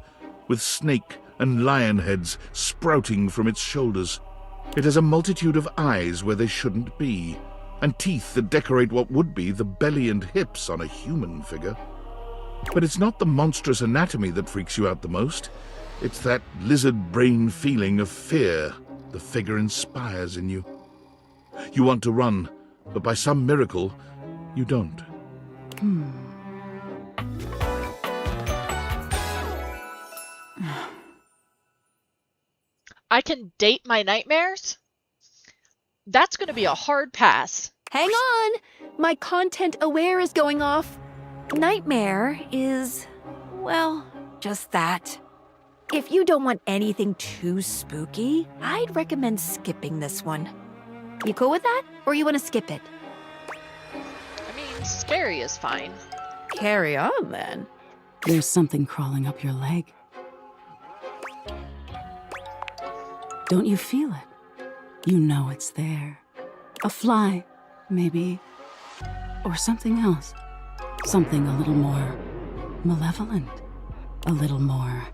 with snake and lion heads sprouting from its shoulders. It has a multitude of eyes where they shouldn't be, and teeth that decorate what would be the belly and hips on a human figure. But it's not the monstrous anatomy that freaks you out the most. It's that lizard brain feeling of fear the figure inspires in you. You want to run, but by some miracle, you don't. I can date my nightmares? That's gonna be a hard pass. Hang on! My content aware is going off. Nightmare is, well, just that. If you don't want anything too spooky, I'd recommend skipping this one. You cool with that? Or you want to skip it? I mean, scary is fine. Carry on, then. There's something crawling up your leg. Don't you feel it? You know it's there. A fly, maybe. Or something else. Something a little more malevolent. A little more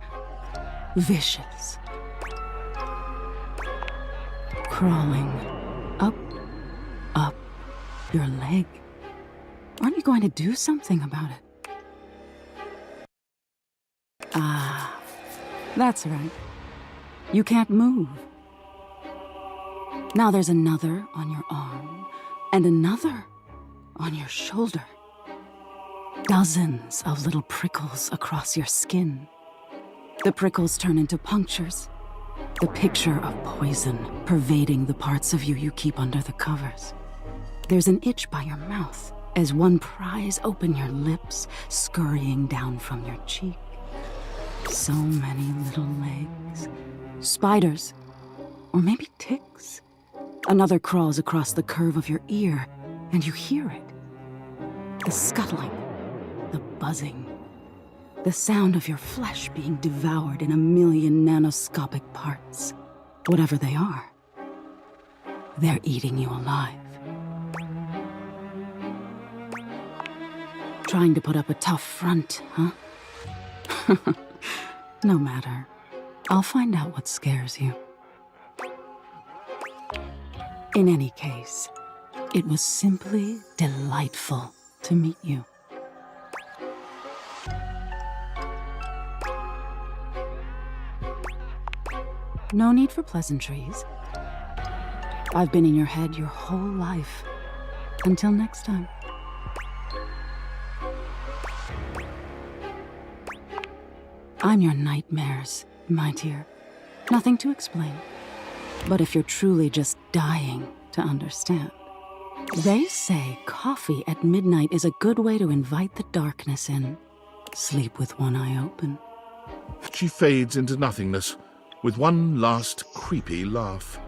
vicious. Crawling up your leg. Aren't you going to do something about it? Ah, that's right. You can't move. Now there's another on your arm, and another on your shoulder. Dozens of little prickles across your skin. The prickles turn into punctures. The picture of poison pervading the parts of you you keep under the covers. There's an itch by your mouth as one pries open your lips, scurrying down from your cheek. So many little legs. Spiders. Or maybe ticks. Another crawls across the curve of your ear, and you hear it. The scuttling. The buzzing. The sound of your flesh being devoured in a million nanoscopic parts. Whatever they are. They're eating you alive. Trying to put up a tough front, huh? No matter. I'll find out what scares you. In any case, it was simply delightful to meet you. No need for pleasantries. I've been in your head your whole life. Until next time. I'm your nightmares, my dear. Nothing to explain. But if you're truly just dying to understand, they say coffee at midnight is a good way to invite the darkness in. Sleep with one eye open. She fades into nothingness with one last creepy laugh.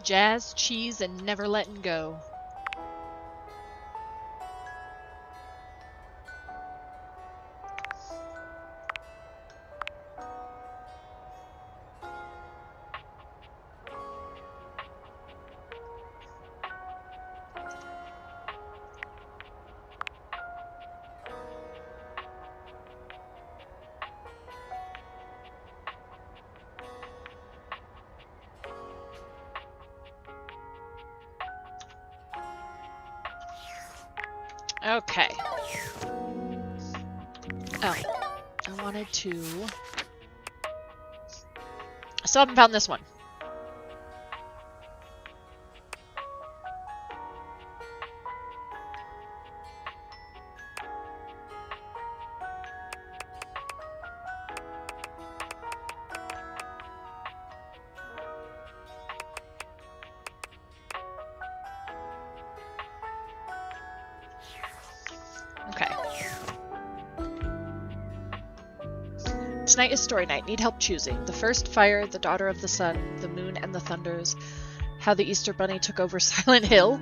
Jazz, cheese, and never letting go. Okay. Oh, I wanted to... I still haven't found this one. Tonight is story night. Need help choosing. The first fire, the daughter of the sun, the moon and the thunders, how the Easter Bunny took over Silent Hill.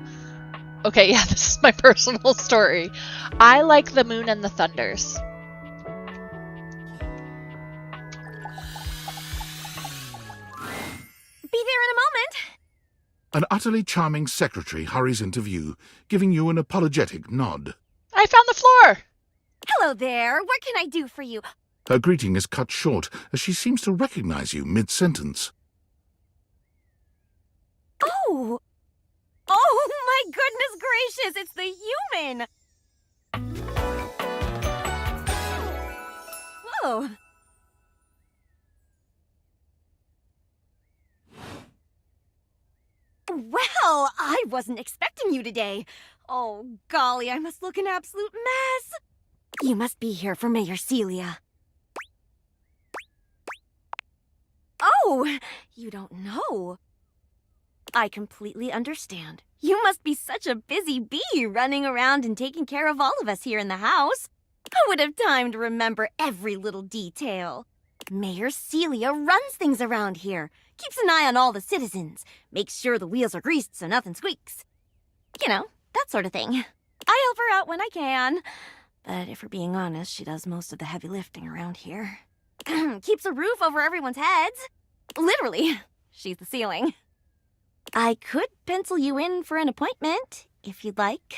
Okay, yeah, this is my personal story. I like the moon and the thunders. Be there in a moment. An utterly charming secretary hurries into view, giving you an apologetic nod. I found the floor! Hello there. What can I do for you? Her greeting is cut short as she seems to recognize you mid-sentence. Oh! Oh, my goodness gracious! It's the human! Whoa! wasn't expecting you today. Oh, golly, I must look an absolute mess. You must be here for Mayor Celia. Oh, you don't know. I completely understand. You must be such a busy bee running around and taking care of all of us here in the house. I would have time to remember every little detail. Mayor Celia runs things around here, keeps an eye on all the citizens, makes sure the wheels are greased so nothing squeaks. You know, that sort of thing. I help her out when I can. But if we're being honest, she does most of the heavy lifting around here. Keeps a roof over everyone's heads. Literally, she's the ceiling. I could pencil you in for an appointment, if you'd like.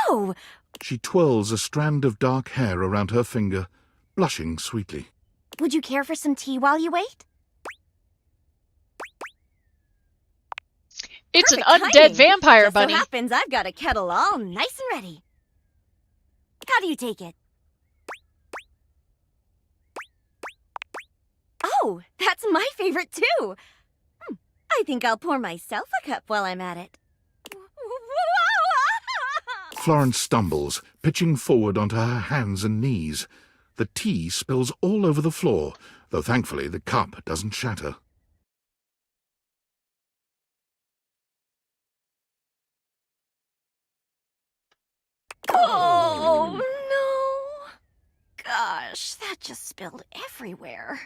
Oh! She twirls a strand of dark hair around her finger, blushing sweetly. Would you care for some tea while you wait? It's Perfect an undead timing. vampire Just bunny. So happens I've got a kettle all nice and ready. How do you take it? Oh, that's my favorite too. I think I'll pour myself a cup while I'm at it. Florence stumbles, pitching forward onto her hands and knees. The tea spills all over the floor, though thankfully the cup doesn't shatter. Oh, no. Gosh, that just spilled everywhere.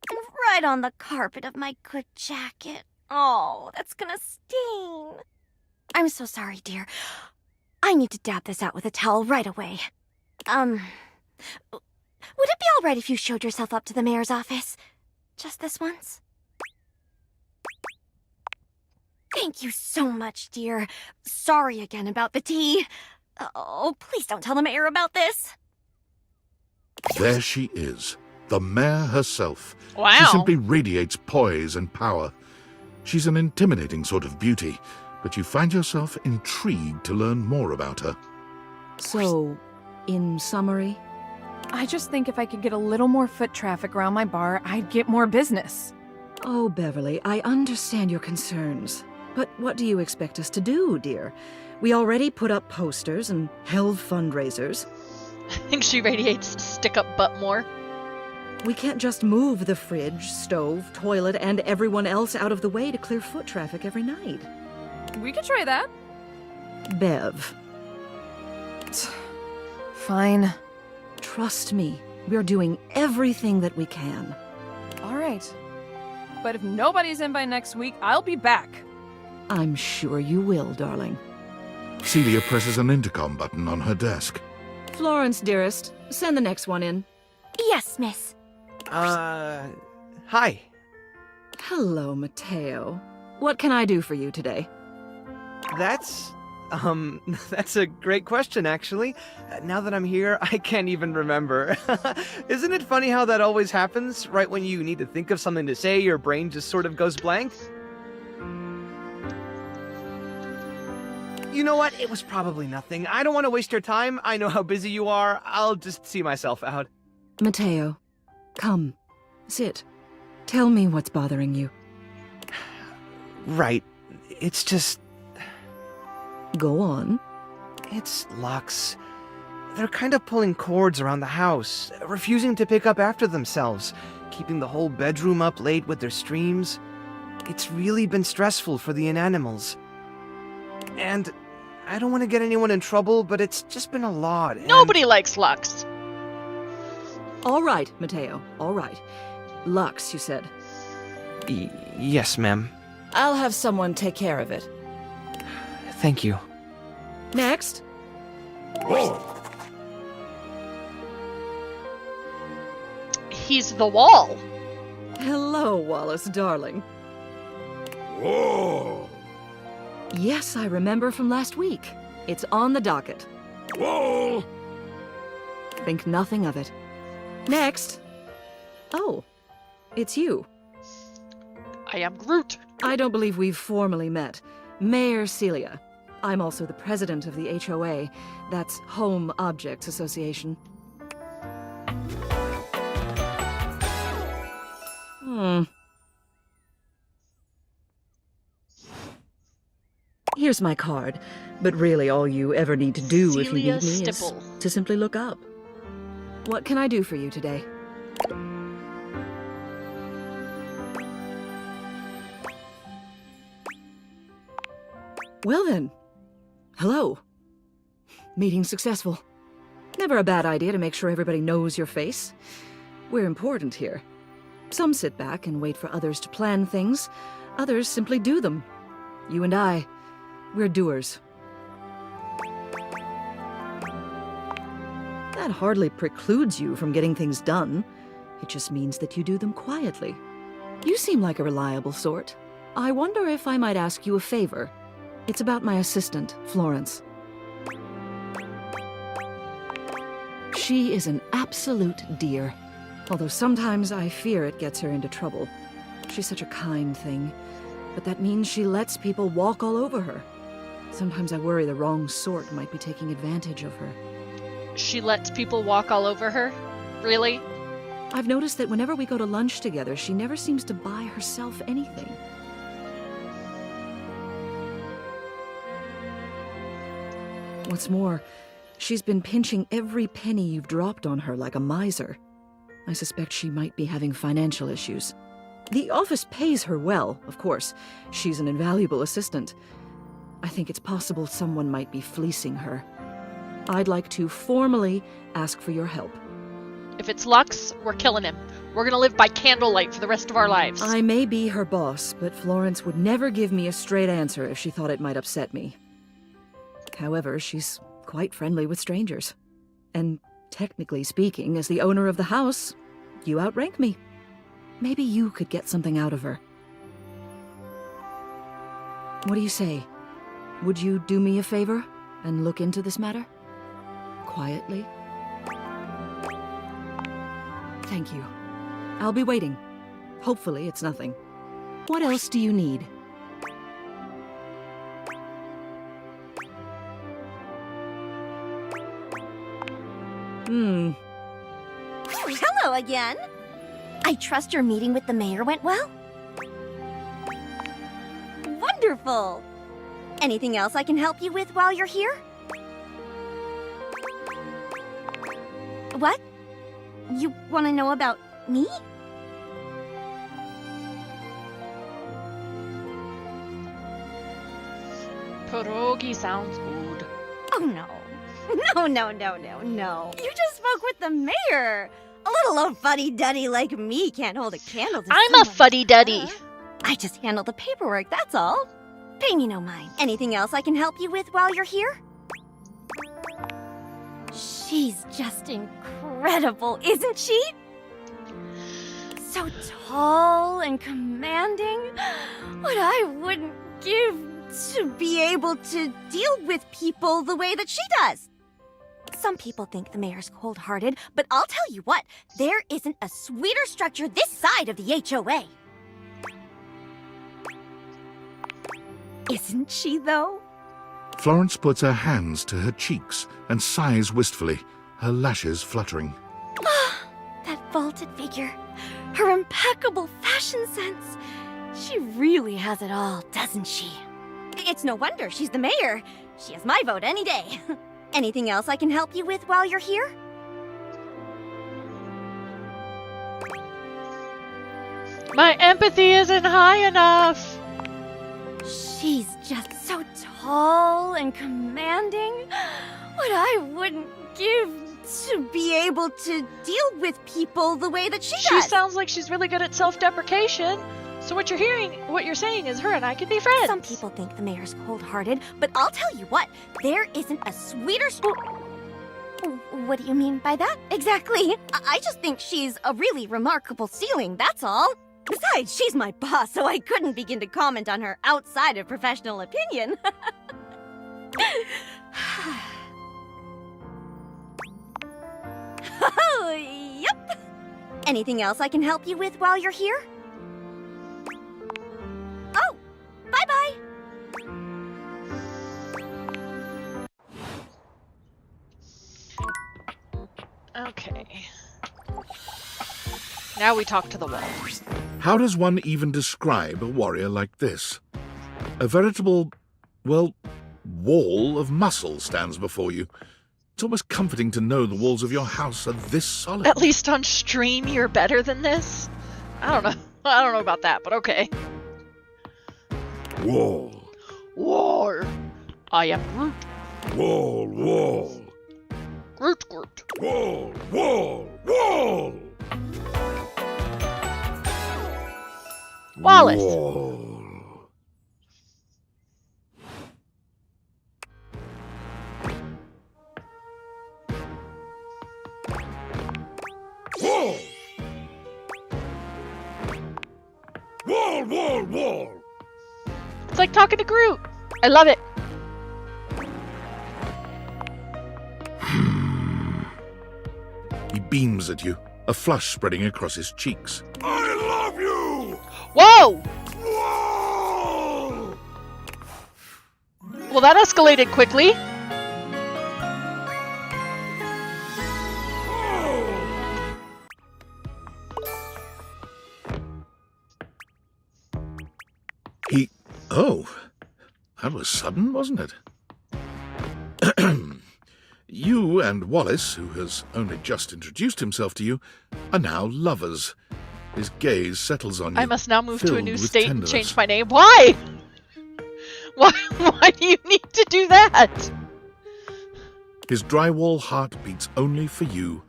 And right on the carpet of my good jacket. Oh, that's gonna stain. I'm so sorry, dear. I need to dab this out with a towel right away. Would it be all right if you showed yourself up to the mayor's office? Just this once? Thank you so much, dear. Sorry again about the tea. Oh, please don't tell the mayor about this. There she is, the mayor herself. Wow. She simply radiates poise and power. She's an intimidating sort of beauty, but you find yourself intrigued to learn more about her. So, in summary? I just think if I could get a little more foot traffic around my bar, I'd get more business. Oh, Beverly, I understand your concerns. But what do you expect us to do, dear? We already put up posters and held fundraisers. I think she radiates stick-up butt more. We can't just move the fridge, stove, toilet, and everyone else out of the way to clear foot traffic every night. We could try that. Bev. Fine. Trust me, we're doing everything that we can. All right. But if nobody's in by next week, I'll be back. I'm sure you will, darling. Celia presses an intercom button on her desk. Florence, dearest, send the next one in. Yes, miss. Hi. Hello, Mateo. What can I do for you today? That's a great question, actually. Now that I'm here, I can't even remember. Isn't it funny how that always happens? Right when you need to think of something to say, your brain just sort of goes blank? You know what? It was probably nothing. I don't want to waste your time. I know how busy you are. I'll just see myself out. Mateo, come. Sit. Tell me what's bothering you. Right. It's just... Go on. It's Lux. They're kind of pulling cords around the house, refusing to pick up after themselves, keeping the whole bedroom up late with their streams. It's really been stressful for the inanimals. And I don't want to get anyone in trouble, but it's just been a lot. Nobody likes Lux. All right, Mateo. All right. Lux, you said. Yes, ma'am. I'll have someone take care of it. Thank you. Next. He's the wall. Hello, Wallace, darling. Whoa! Yes, I remember from last week. It's on the docket. Whoa! Think nothing of it. Next. Oh, it's you. I am Groot. I don't believe we've formally met. Mayor Celia. I'm also the president of the HOA. That's Home Objects Association. Here's my card, but really all you ever need to do if you Celia need me Stipple. is to simply look up. What can I do for you today? Well then, hello. Meeting successful. Never a bad idea to make sure everybody knows your face. We're important here. Some sit back and wait for others to plan things. Others simply do them. You and I, we're doers. That hardly precludes you from getting things done. It just means that you do them quietly. You seem like a reliable sort. I wonder if I might ask you a favor. It's about my assistant, Florence. She is an absolute dear, although sometimes I fear it gets her into trouble. She's such a kind thing, but that means she lets people walk all over her. Sometimes I worry the wrong sort might be taking advantage of her. She lets people walk all over her? Really? I've noticed that whenever we go to lunch together, she never seems to buy herself anything. What's more, she's been pinching every penny you've dropped on her like a miser. I suspect she might be having financial issues. The office pays her well, of course. She's an invaluable assistant. I think it's possible someone might be fleecing her. I'd like to formally ask for your help. If it's Lux, we're killing him. We're gonna live by candlelight for the rest of our lives. I may be her boss, but Florence would never give me a straight answer if she thought it might upset me. However, she's quite friendly with strangers. And technically speaking, as the owner of the house, you outrank me. Maybe you could get something out of her. What do you say? Would you do me a favor and look into this matter? Quietly? Thank you. I'll be waiting. Hopefully it's nothing. What else do you need? Hello again. I trust your meeting with the mayor went well? Wonderful. Anything else I can help you with while you're here? What? You want to know about me? Pierogi sounds good. Oh no. No. You just spoke with the mayor. A little old fuddy-duddy like me can't hold a candle to I'm a fuddy-duddy. I just handle the paperwork, that's all. Pay me no mind. Anything else I can help you with while you're here? She's just incredible, isn't she? So tall and commanding. What I wouldn't give to be able to deal with people the way that she does. Some people think the mayor's cold-hearted, but I'll tell you what, there isn't a sweeter structure this side of the HOA. Isn't she, though? Florence puts her hands to her cheeks and sighs wistfully, her lashes fluttering. That vaulted figure, her impeccable fashion sense. She really has it all, doesn't she? It's no wonder she's the mayor. She has my vote any day. Anything else I can help you with while you're here? My empathy isn't high enough. She's just so tall and commanding. What I wouldn't give to be able to deal with people the way that she does. She sounds like she's really good at self-deprecation. So what you're saying is her and I could be friends. Some people think the mayor's cold-hearted, but I'll tell you what, there isn't a sweeter What do you mean by that, exactly? I just think she's a really remarkable ceiling, that's all. Besides, she's my boss, so I couldn't begin to comment on her outside of professional opinion. Oh, yep. Anything else I can help you with while you're here? Oh, bye-bye. Okay. Now we talk to the wall. How does one even describe a warrior like this? A veritable well, wall of muscle stands before you. It's almost comforting to know the walls of your house are this solid. At least on stream, you're better than this. I don't know. I don't know about that, but okay. Wall. War. I am Groot. Wall, wall. Groot, Groot. Wall, wall, wall. Wallace. Wall. Wall. Wall, wall, wall. It's like talking to Groot. I love it. He beams at you, a flush spreading across his cheeks. I love you! Whoa! Whoa! Well, that escalated quickly. Oh, that was sudden, wasn't it? You and Wallace, who has only just introduced himself to you, are now lovers. His gaze settles on you. I must now move to a filled new with state tenderness. and change my name. Why? Why do you need to do that? His drywall heart beats only for you.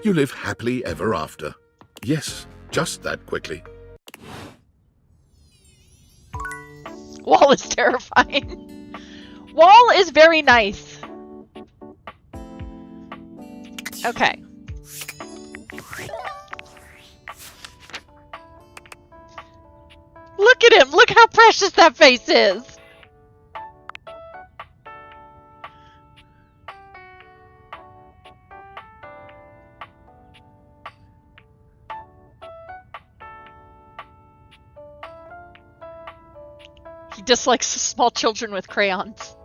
You live happily ever after. Yes, just that quickly. Wall is terrifying. Wall is very nice. Okay. Look at him! Look how precious that face is! He dislikes small children with crayons.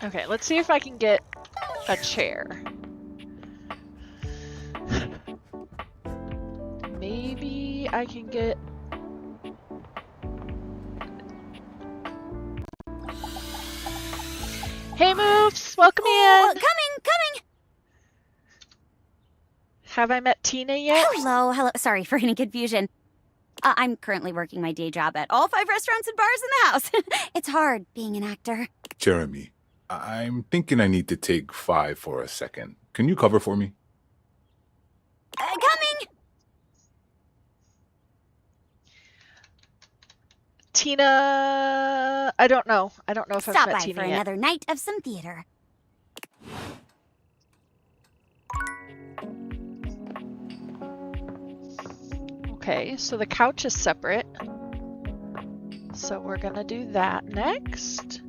Okay, let's see if I can get a chair. Maybe I can get... Hey, Moves! Welcome in! Coming! Have I met Tina yet? Hello. Sorry for any confusion. I'm currently working my day job at all 5 restaurants and bars in the house. It's hard being an actor. Jeremy, I'm thinking I need to take 5 for a second. Can you cover for me? Coming! Tina... I don't know. I don't know if I've Stop met by Tina for yet. another night of some theater. Okay, so the couch is separate. So we're gonna do that next.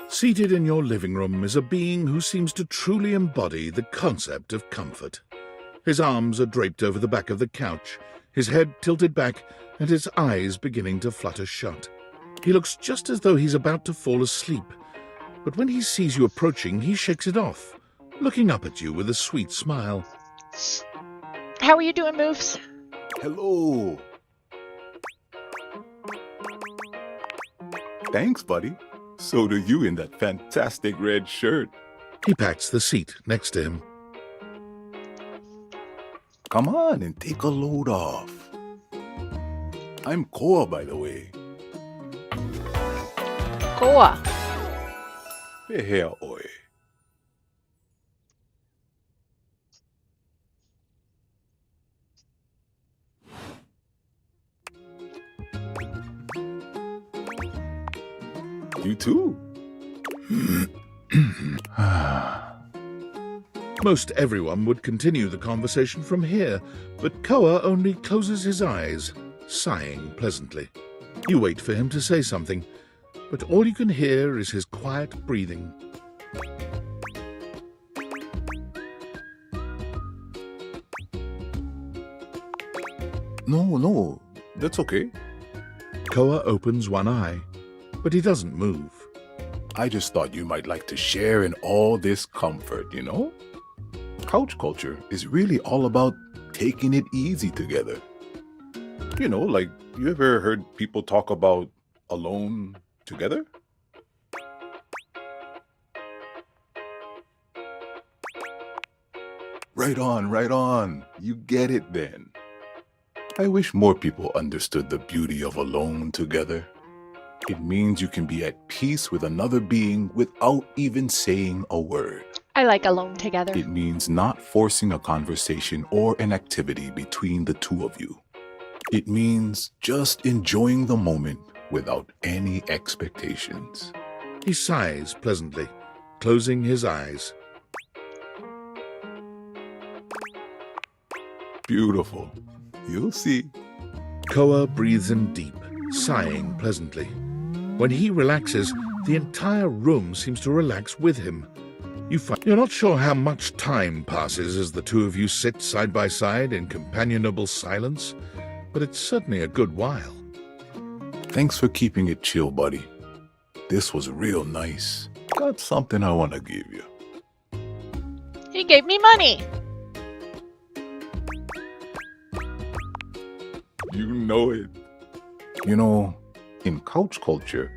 Seated in your living room is a being who seems to truly embody the concept of comfort. His arms are draped over the back of the couch, his head tilted back, and his eyes beginning to flutter shut. He looks just as though he's about to fall asleep, but when he sees you approaching, he shakes it off, looking up at you with a sweet smile. How are you doing, Moves? Hello. Thanks, buddy. So do you in that fantastic red shirt. He pats the seat next to him. Come on and take a load off. I'm Koa, by the way. Koa. Hey, oi. too. Most everyone would continue the conversation from here, but Koa only closes his eyes, sighing pleasantly. You wait for him to say something, but all you can hear is his quiet breathing. No, that's okay. Koa opens one eye, but he doesn't move. I just thought you might like to share in all this comfort, you know? Couch culture is really all about taking it easy together. You know, like, you ever heard people talk about alone together? Right on. You get it then. I wish more people understood the beauty of alone together. It means you can be at peace with another being without even saying a word. I like alone together. It means not forcing a conversation or an activity between the two of you. It means just enjoying the moment without any expectations. He sighs pleasantly, closing his eyes. Beautiful. You'll see. Koa breathes in deep, sighing pleasantly. When he relaxes, the entire room seems to relax with him. You're not sure how much time passes as the two of you sit side by side in companionable silence, but it's certainly a good while. Thanks for keeping it chill, buddy. This was real nice. Got something I want to give you. He gave me money. You know it. You know, in couch culture,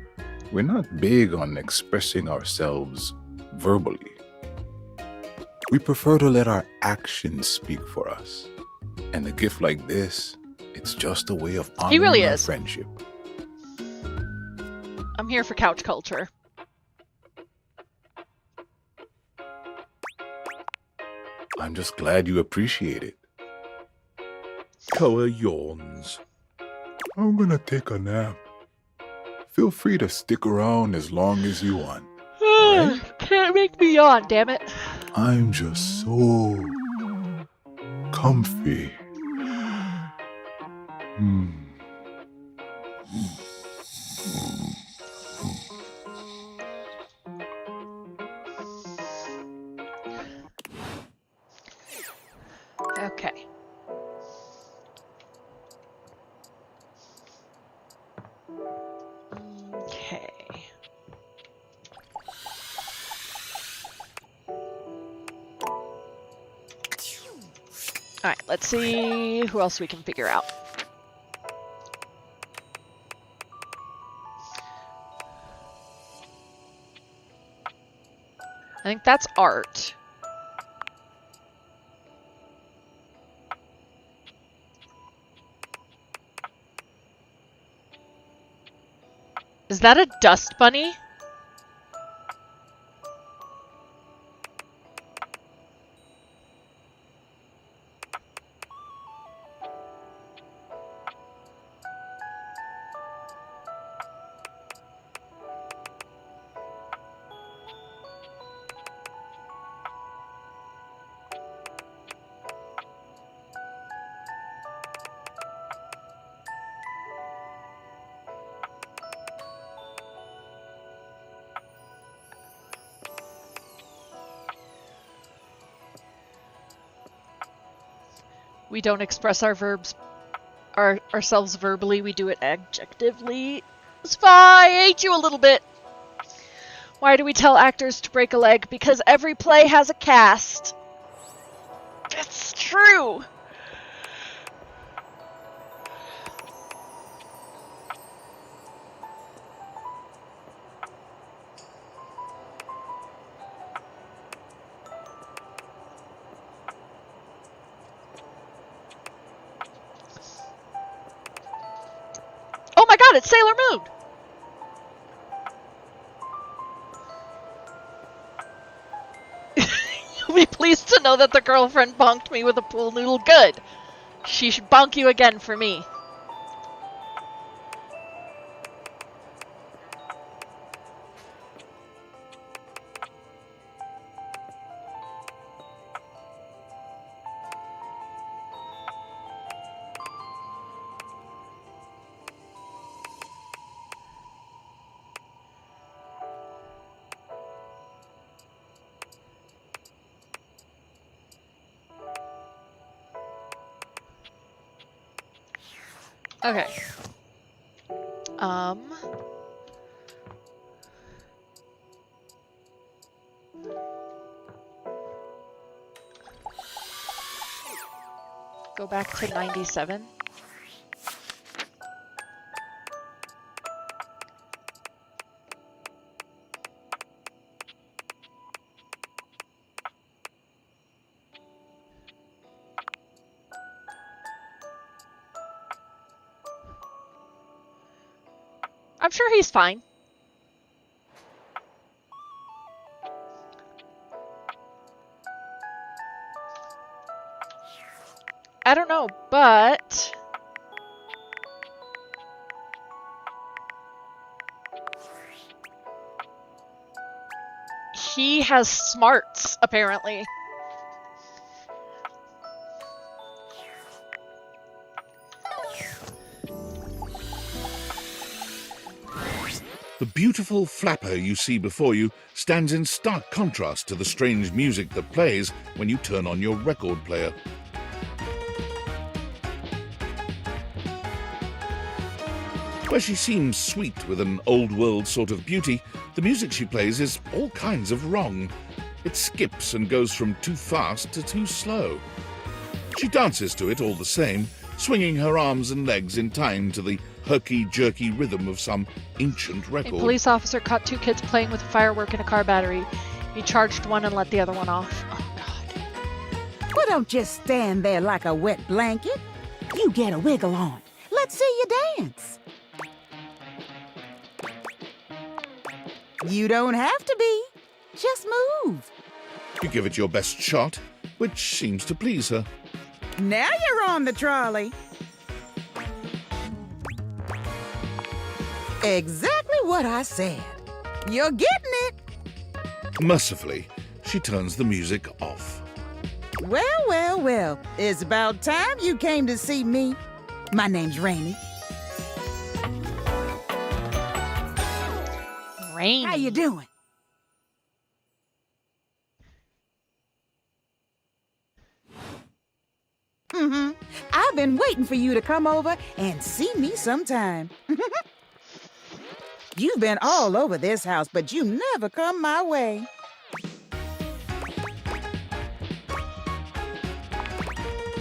we're not big on expressing ourselves verbally. We prefer to let our actions speak for us. And a gift like this, it's just a way of honoring really our is. friendship. I'm here for couch culture. I'm just glad you appreciate it. Koa yawns. I'm gonna take a nap. Feel free to stick around as long as you want. Can't make me yawn, damn it. I'm just so comfy. Okay. Okay. Alright, let's see who else we can figure out. I think that's Art. Is that a dust bunny? We don't express our verbs, ourselves verbally. We do it adjectively. Spy, I hate you a little bit. Why do we tell actors to break a leg? Because every play has a cast. It's true. Oh my god, it's Sailor Moon! You'll be pleased to know that the girlfriend bonked me with a pool noodle good. She should bonk you again for me. Okay. Go back to 97. I'm sure he's fine. I don't know, but he has smarts, apparently. The beautiful flapper you see before you stands in stark contrast to the strange music that plays when you turn on your record player. Where she seems sweet with an old-world sort of beauty, the music she plays is all kinds of wrong. It skips and goes from too fast to too slow. She dances to it all the same, swinging her arms and legs in time to the herky-jerky rhythm of some ancient record. A police officer caught 2 kids playing with a firework in a car battery. He charged one and let the other one off. Oh, God. Well, don't just stand there like a wet blanket. You get a wiggle on. Let's see you dance. You don't have to be. Just move. You give it your best shot, which seems to please her. Now you're on the trolley. Exactly what I said. You're getting it. Mercifully, she turns the music off. Well, well, well. It's about time you came to see me. My name's Rainey. Rainey. How you doing? I've been waiting for you to come over and see me sometime. You've been all over this house, but you never come my way.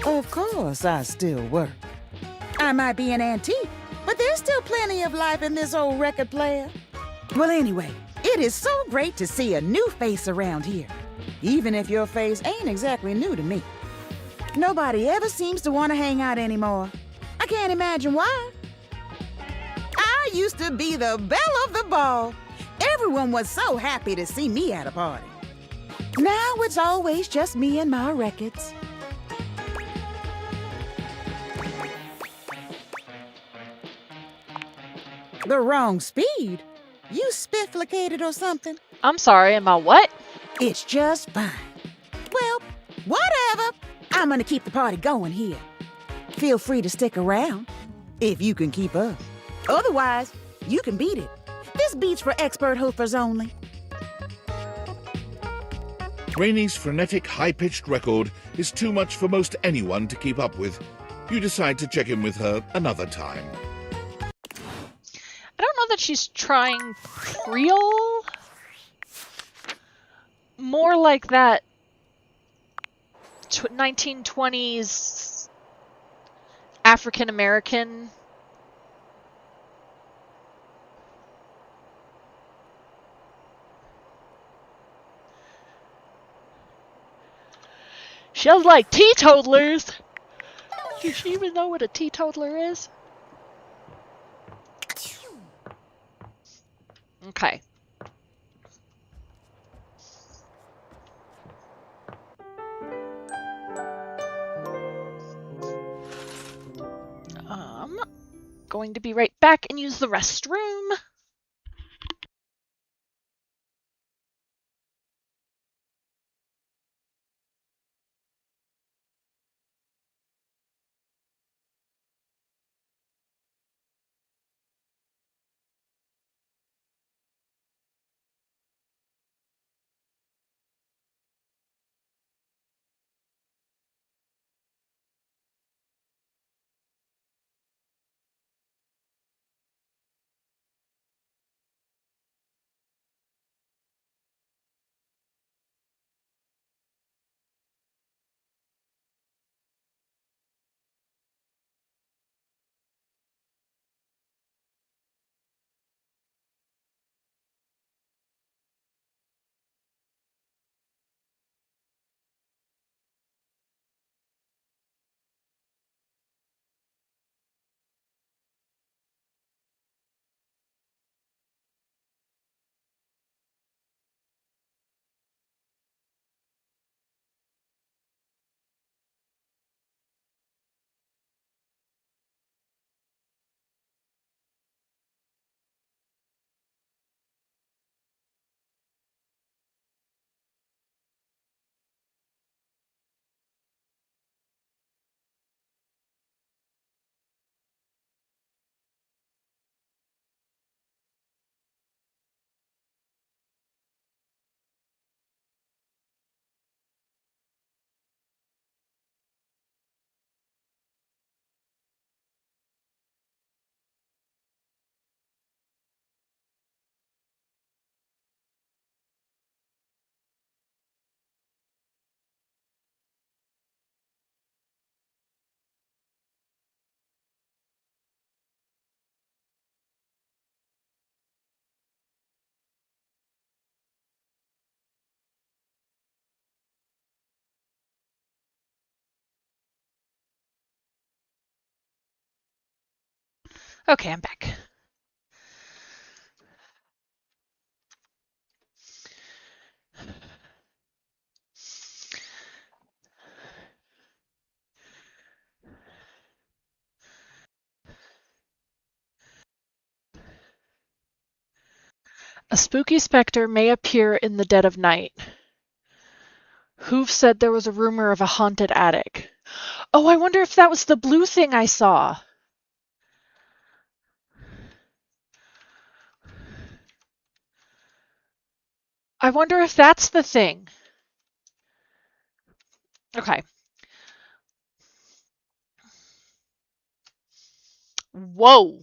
Of course, I still work. I might be an antique, but there's still plenty of life in this old record player. Well, anyway, it is so great to see a new face around here, even if your face ain't exactly new to me. Nobody ever seems to want to hang out anymore. I can't imagine why. I used to be the belle of the ball. Everyone was so happy to see me at a party. Now it's always just me and my records. The wrong speed? You spifflicated or something? I'm sorry, am I what? It's just fine. Well, whatever. I'm gonna keep the party going here. Feel free to stick around, if you can keep up. Otherwise, you can beat it. This beat's for expert hoofers only. Rainey's frenetic, high-pitched record is too much for most anyone to keep up with. You decide to check in with her another time. I don't know that she's trying Creole. More like that 1920s African American. She was like teetotalers. Does she even know what a teetotaler is? Okay. Going to be right back and use the restroom. Okay, I'm back. A spooky specter may appear in the dead of night. Hoof said there was a rumor of a haunted attic. Oh, I wonder if that was the blue thing I saw. I wonder if that's the thing. Okay. Whoa.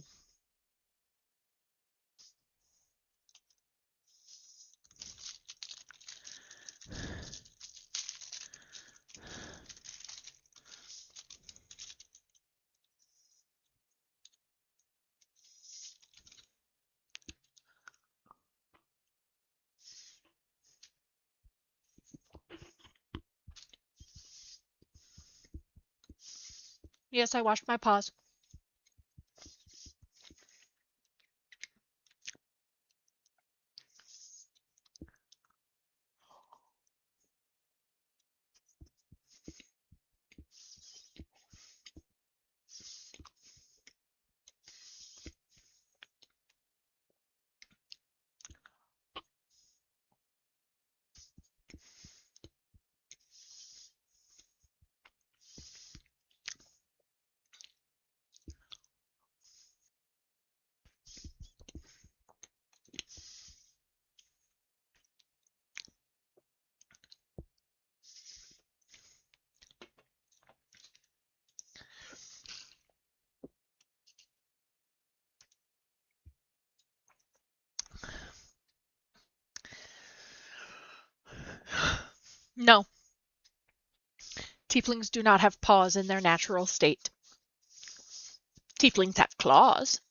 Yes, I washed my paws. No. Tieflings do not have paws in their natural state. Tieflings have claws.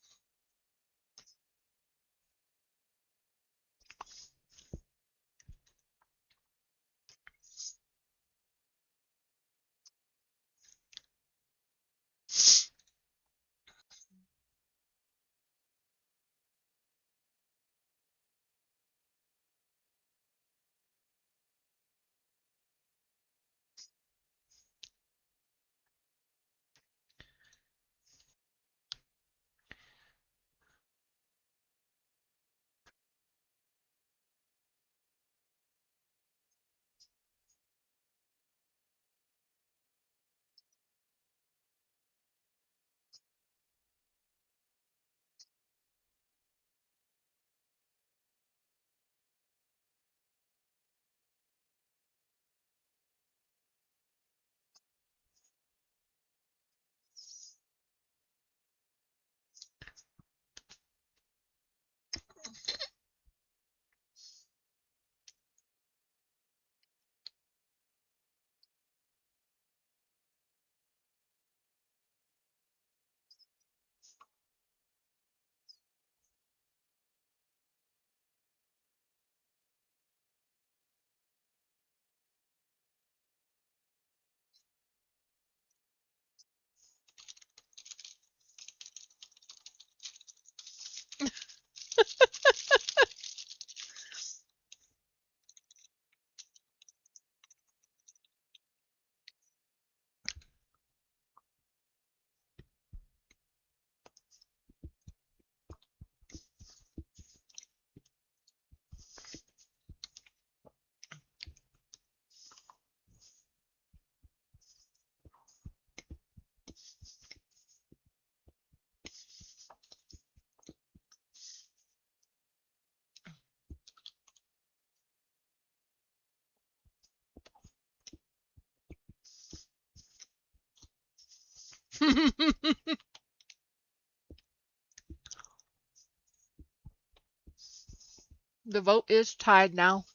The vote is tied now.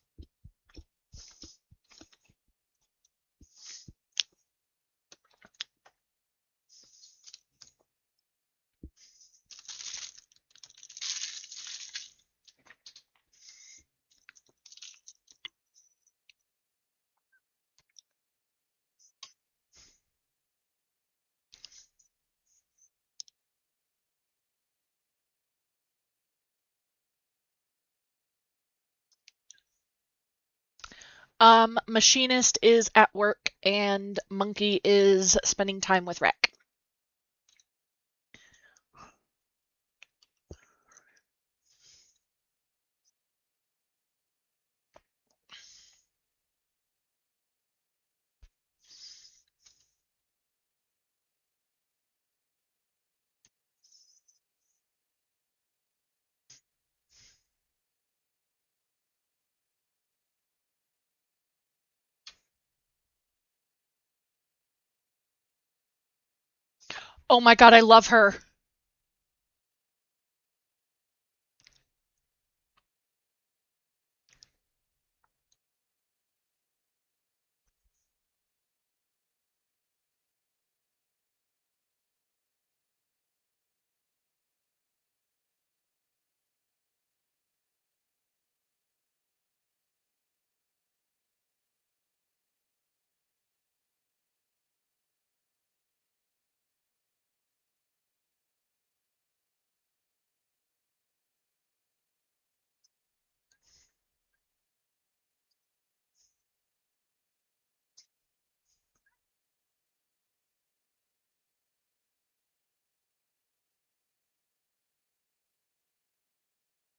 Machinist is at work and Monkey is spending time with Rec. Oh my god, I love her.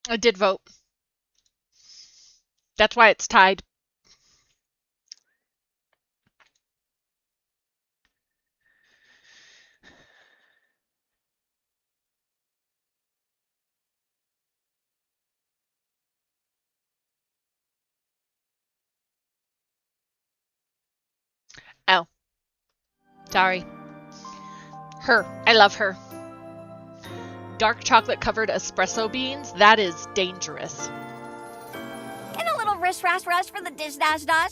I did vote. That's why it's tied. Oh. Sorry. Her. I love her. Dark chocolate covered espresso beans? That is dangerous. And a little rish rash rush for the dish dash dash.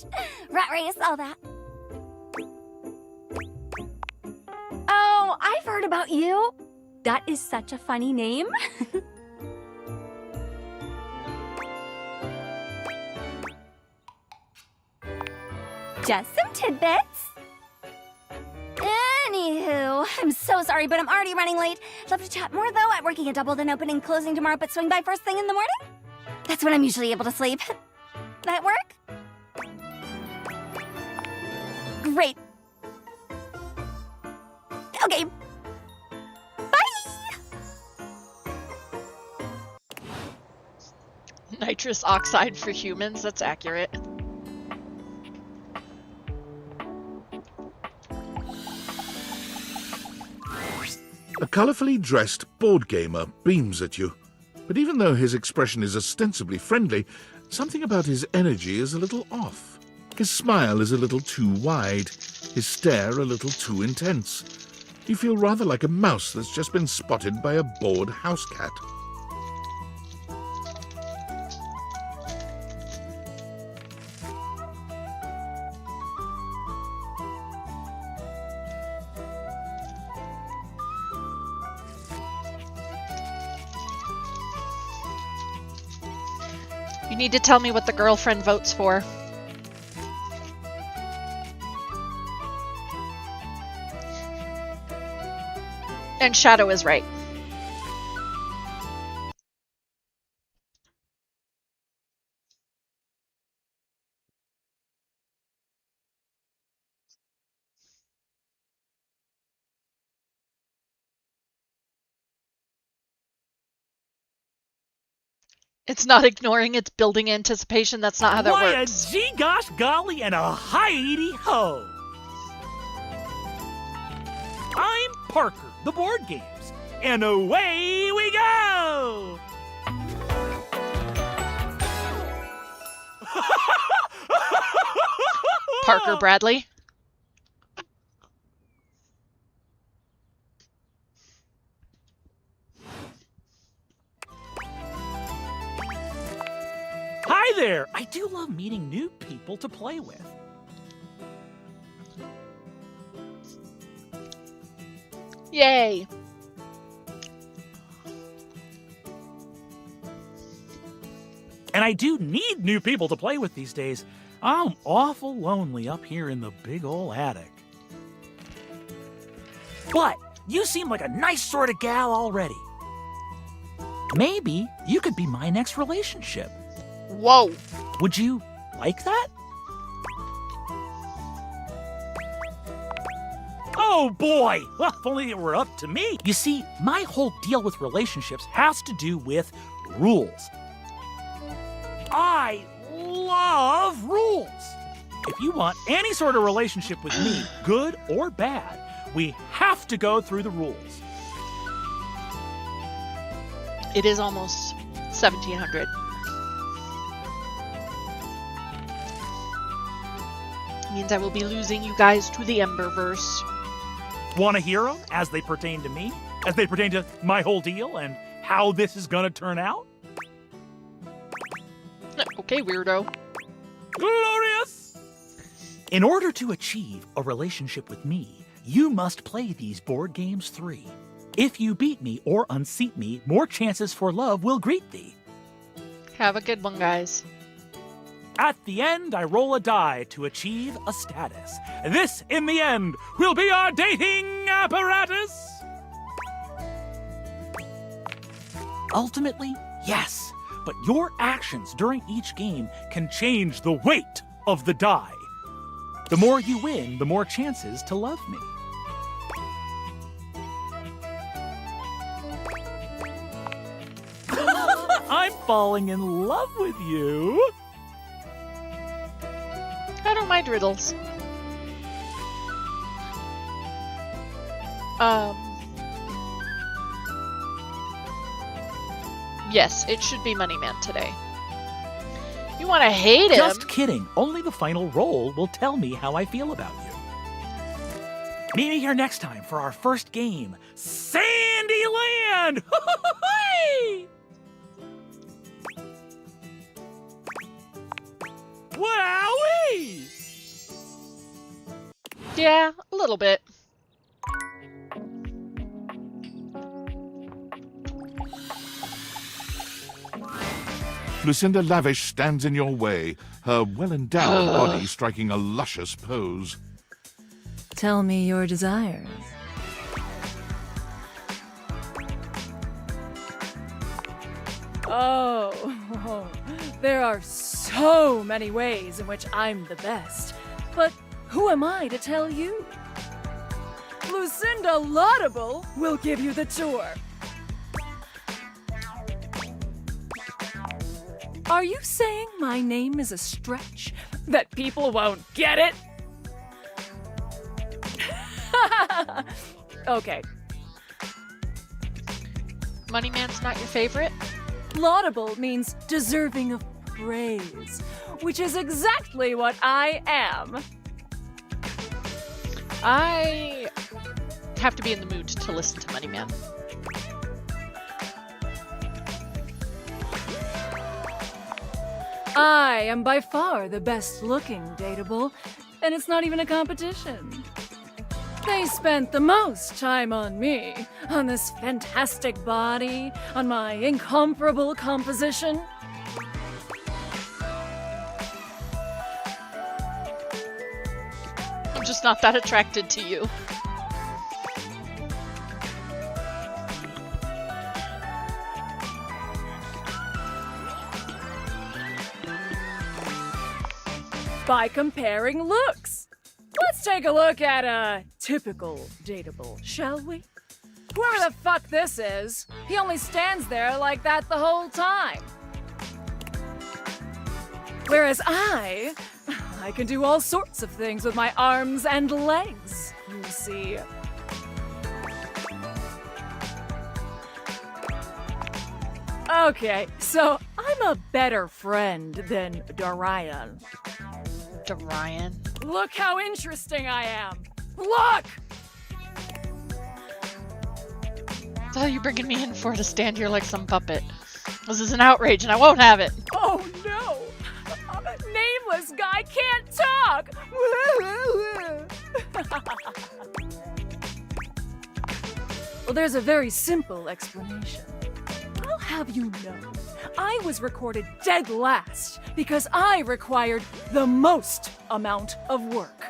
Rat race, all that. Oh, I've heard about you. That is such a funny name. Just some tidbits. Anywho, I'm so sorry, but I'm already running late. Love to chat more, though. I'm working a double, then open and closing tomorrow, but swing by first thing in the morning. That's when I'm usually able to sleep. That work? Great. Okay. Bye! Nitrous oxide for humans, that's accurate. A colourfully dressed board gamer beams at you, but even though his expression is ostensibly friendly, something about his energy is a little off. His smile is a little too wide, his stare a little too intense. You feel rather like a mouse that's just been spotted by a bored house cat. You need to tell me what the girlfriend votes for. And Shadow is right. It's not ignoring, it's building anticipation. That's not how that Why works. a gee gosh golly and a hi-de ho! I'm Parker, the board games, and away we go! Parker Bradley. Hi there! I do love meeting new people to play with. Yay! And I do need new people to play with these days. I'm awful lonely up here in the big ol' attic. But you seem like a nice sort of gal already. Maybe you could be my next relationship. Whoa. Would you like that? Oh boy! Well, if only it were up to me. You see, my whole deal with relationships has to do with rules. I love rules. If you want any sort of relationship with me, good or bad, we have to go through the rules. It is almost 1700. Means I will be losing you guys to the Emberverse. Want to hear them as they pertain to me? As they pertain to my whole deal and how this is gonna turn out? Okay, weirdo. Glorious! In order to achieve a relationship with me, you must play these board games 3. If you beat me or unseat me, more chances for love will greet thee. Have a good one, guys. At the end, I roll a die to achieve a status. This, in the end, will be our dating apparatus. Ultimately, yes, but your actions during each game can change the weight of the die. The more you win, the more chances to love me. I'm falling in love with you. I don't mind riddles. Yes, it should be Money Man today. You want to hate him? Just kidding. Only the final roll will tell me how I feel about you. Meet me here next time for our first game, Sandyland! Wowee! Yeah, a little bit. Lucinda Lavish stands in your way, her well-endowed body striking a luscious pose. Tell me your desires. Oh, there are so many ways in which I'm the best. But who am I to tell you? Lucinda Laudable will give you the tour. Are you saying my name is a stretch? That people won't get it? Okay. Money Man's not your favorite? Laudable means deserving of praise, which is exactly what I am. I have to be in the mood to listen to Money Man. I am by far the best looking dateable, and it's not even a competition. They spent the most time on me, on this fantastic body, on my incomparable composition. I'm just not that attracted to you. By comparing looks. Let's take a look at a typical dateable, shall we? Whoever the fuck this is, he only stands there like that the whole time. Whereas I can do all sorts of things with my arms and legs, you see. Okay, so I'm a better friend than Darian. Darian? Look how interesting I am! Look! What the hell are you bringing me in for to stand here like some puppet? This is an outrage and I won't have it. Oh no! Nameless guy can't talk! Well, there's a very simple explanation. I'll have you know, I was recorded dead last because I required the most amount of work.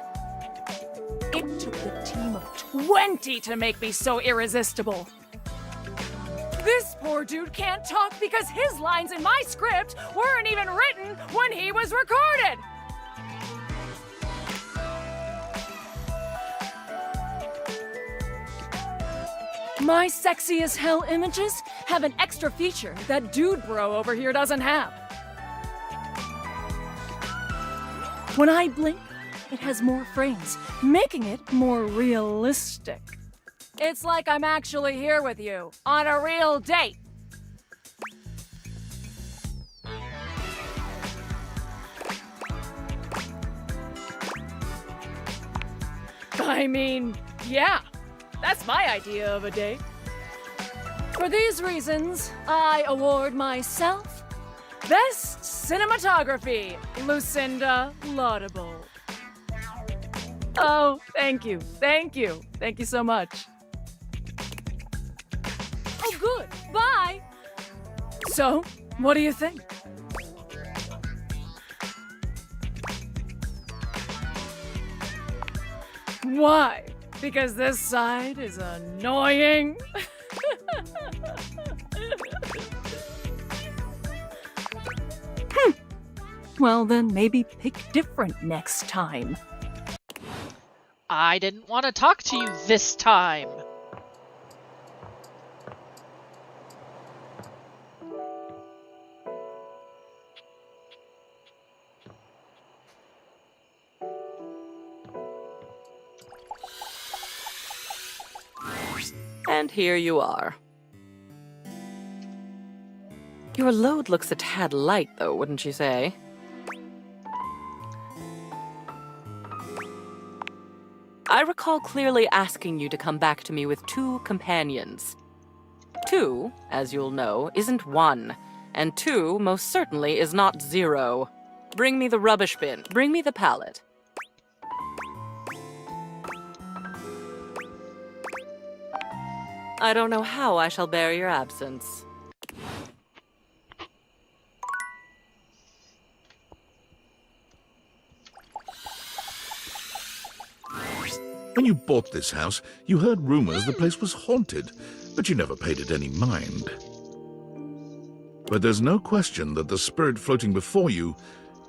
It took a team of 20 to make me so irresistible. This poor dude can't talk because his lines in my script weren't even written when he was recorded. My sexy as hell images have an extra feature that dude bro over here doesn't have. When I blink, it has more frames, making it more realistic. It's like I'm actually here with you on a real date. I mean, yeah, that's my idea of a date. For these reasons, I award myself Best Cinematography, Lucinda Laudable. Oh, thank you, thank you, thank you so much. Oh, good, bye. So, what do you think? Why? Because this side is annoying? Well, then maybe pick different next time. I didn't want to talk to you this time. And here you are. Your load looks a tad light, though, wouldn't you say? I recall clearly asking you to come back to me with 2 companions. 2, as you'll know, isn't 1, and 2 most certainly is not 0. Bring me the rubbish bin. Bring me the pallet. I don't know how I shall bear your absence. When you bought this house, you heard rumors the place was haunted, but you never paid it any mind. But there's no question that the spirit floating before you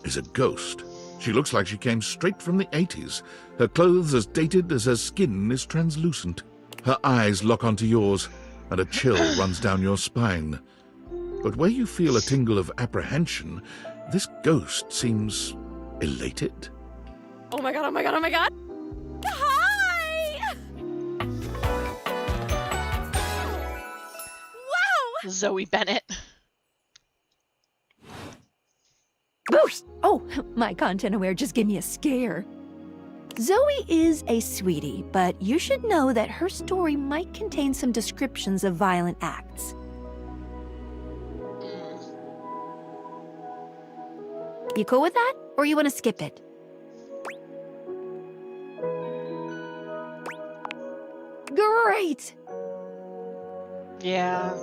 is a ghost. She looks like she came straight from the 80s, her clothes as dated as her skin is translucent. Her eyes lock onto yours, and a chill runs down your spine. But where you feel a tingle of apprehension, this ghost seems elated. Oh my god, oh my god, oh my god! Hi! Wow! Zoe Bennett. Boost! Oh, my content aware just gave me a scare. Zoe is a sweetie, but you should know that her story might contain some descriptions of violent acts. You cool with that? Or you want to skip it? Great! Yeah.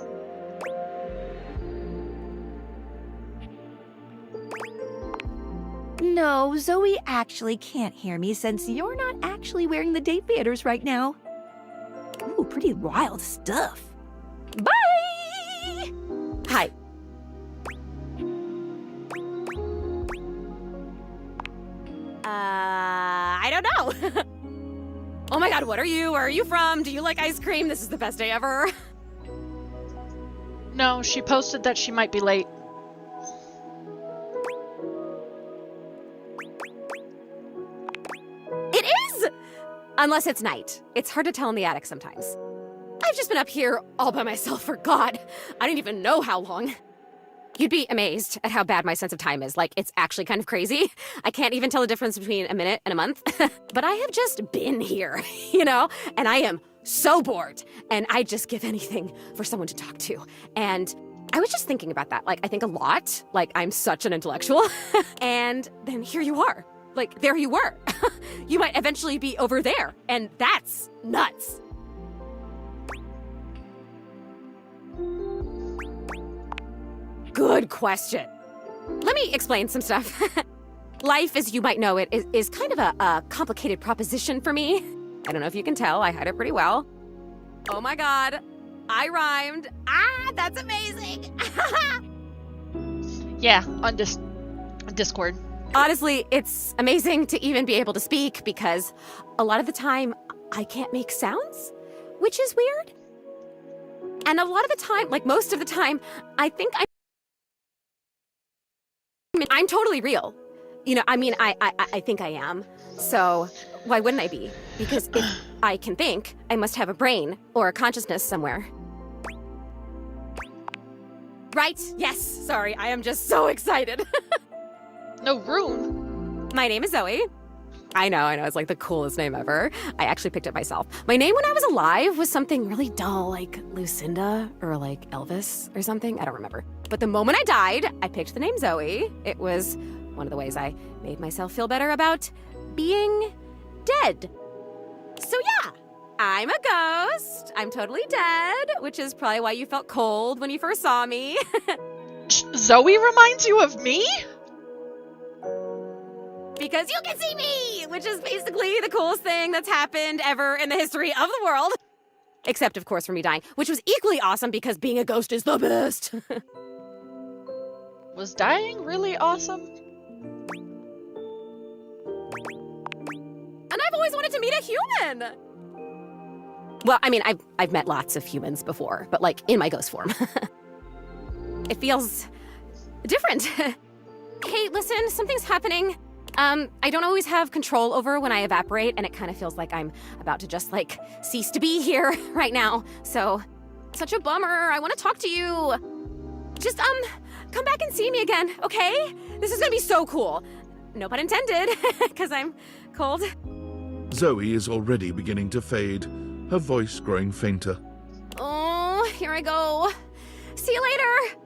No, Zoe actually can't hear me since you're not actually wearing the day theaters right now. Ooh, pretty wild stuff. Bye! Hi. I don't know. Oh my god, what are you? Where are you from? Do you like ice cream? This is the best day ever. No, she posted that she might be late. It is! Unless it's night. It's hard to tell in the attic sometimes. I've just been up here all by myself for God. I don't even know how long. You'd be amazed at how bad my sense of time is. Like, it's actually kind of crazy. I can't even tell the difference between a minute and a month. But I have just been here, you know? And I am so bored. And I'd just give anything for someone to talk to. And I was just thinking about that. Like, I think a lot. Like, I'm such an intellectual. And then here you are. Like, there you were. You might eventually be over there. And that's nuts. Good question. Let me explain some stuff. Life, as you might know it, is kind of a complicated proposition for me. I don't know if you can tell, I hide it pretty well. Oh my god, I rhymed. Ah, that's amazing. Yeah, on Discord. Honestly, it's amazing to even be able to speak because a lot of the time I can't make sounds, which is weird. And a lot of the time, like most of the time, I think I'm totally real. You know, I mean, I think I am. So why wouldn't I be? Because if I can think, I must have a brain or a consciousness somewhere. Right? Yes. Sorry, I am just so excited. No room. My name is Zoe. I know, it's like the coolest name ever. I actually picked it myself. My name when I was alive was something really dull, like Lucinda or like Elvis or something. I don't remember. But the moment I died, I picked the name Zoe. It was one of the ways I made myself feel better about being dead. So yeah, I'm a ghost. I'm totally dead, which is probably why you felt cold when you first saw me. Zoe reminds you of me? Because you can see me, which is basically the coolest thing that's happened ever in the history of the world. Except, of course, for me dying, which was equally awesome because being a ghost is the best. Was dying really awesome? And I've always wanted to meet a human. Well, I mean, I've met lots of humans before, but like in my ghost form. It feels different. Hey, listen, something's happening. I don't always have control over when I evaporate, and it kind of feels like I'm about to just, like, cease to be here right now. So, such a bummer. I want to talk to you. Just, come back and see me again, okay? This is gonna be so cool. No pun intended, because I'm cold. Zoe is already beginning to fade, her voice growing fainter. Oh, here I go. See you later.